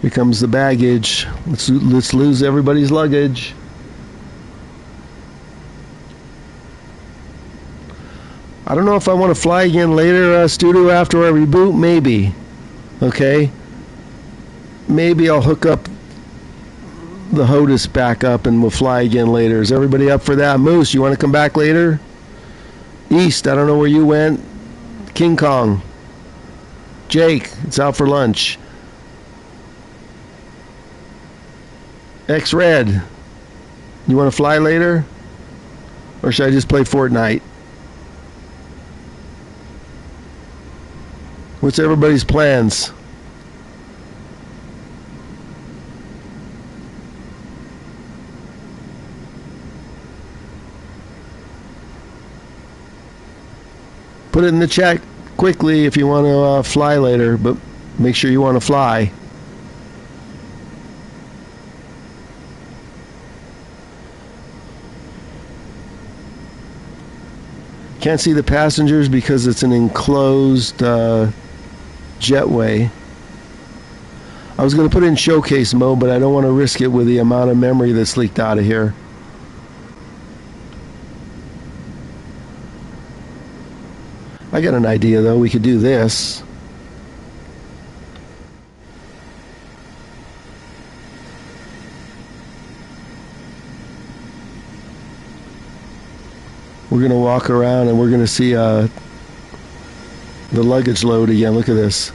Here comes the baggage. Let's lose everybody's luggage. I don't know if I want to fly again later, Studio, after I reboot. Maybe. Okay. Maybe I'll hook up the HOTUS back up and we'll fly again later. Is everybody up for that? Moose, you want to come back later? East, I don't know where you went. King Kong. Jake, it's out for lunch. X-Red, you want to fly later? Or should I just play Fortnite? What's everybody's plans? Put it in the chat quickly if you want to fly later, but make sure you want to fly. Can't see the passengers because it's an enclosed jetway. I was going to put it in showcase mode, but I don't want to risk it with the amount of memory that's leaked out of here. I got an idea though, we could do this. We're going to walk around and we're going to see the luggage load again. Look at this.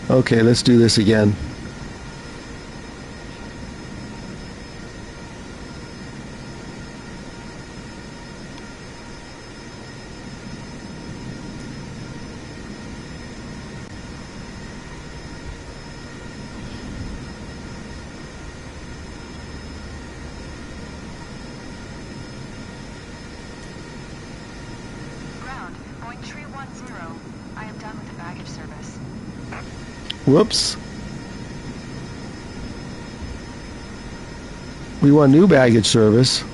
Okay, let's do this again. Ground, Boeing 310. I am done with the baggage service. Whoops. We want new baggage service.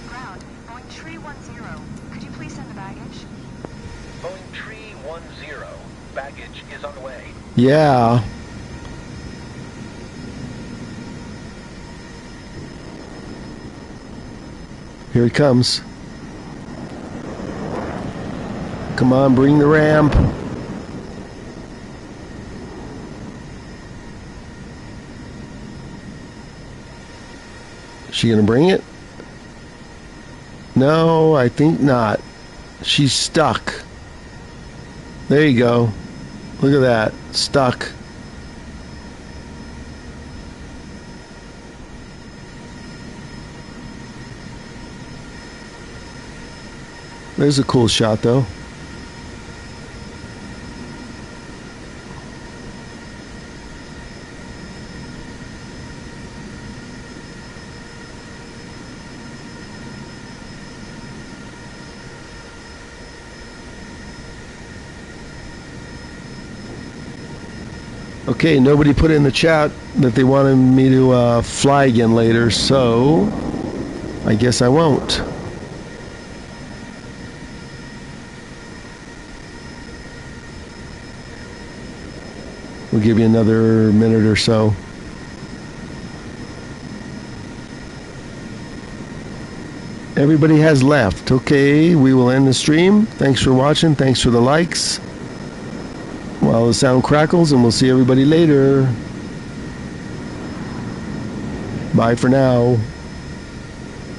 Ground, Boeing 310. Could you please send the baggage? Boeing 310. Baggage is on the way. Yeah. Here he comes. Come on, bring the ramp. Is she gonna bring it? No, I think not. She's stuck. There you go. Look at that. Stuck. There's a cool shot though. Okay, nobody put in the chat that they wanted me to fly again later, so I guess I won't. We'll give you another minute or so. Everybody has left. Okay, we will end the stream. Thanks for watching. Thanks for the likes. While the sound crackles, and we'll see everybody later. Bye for now.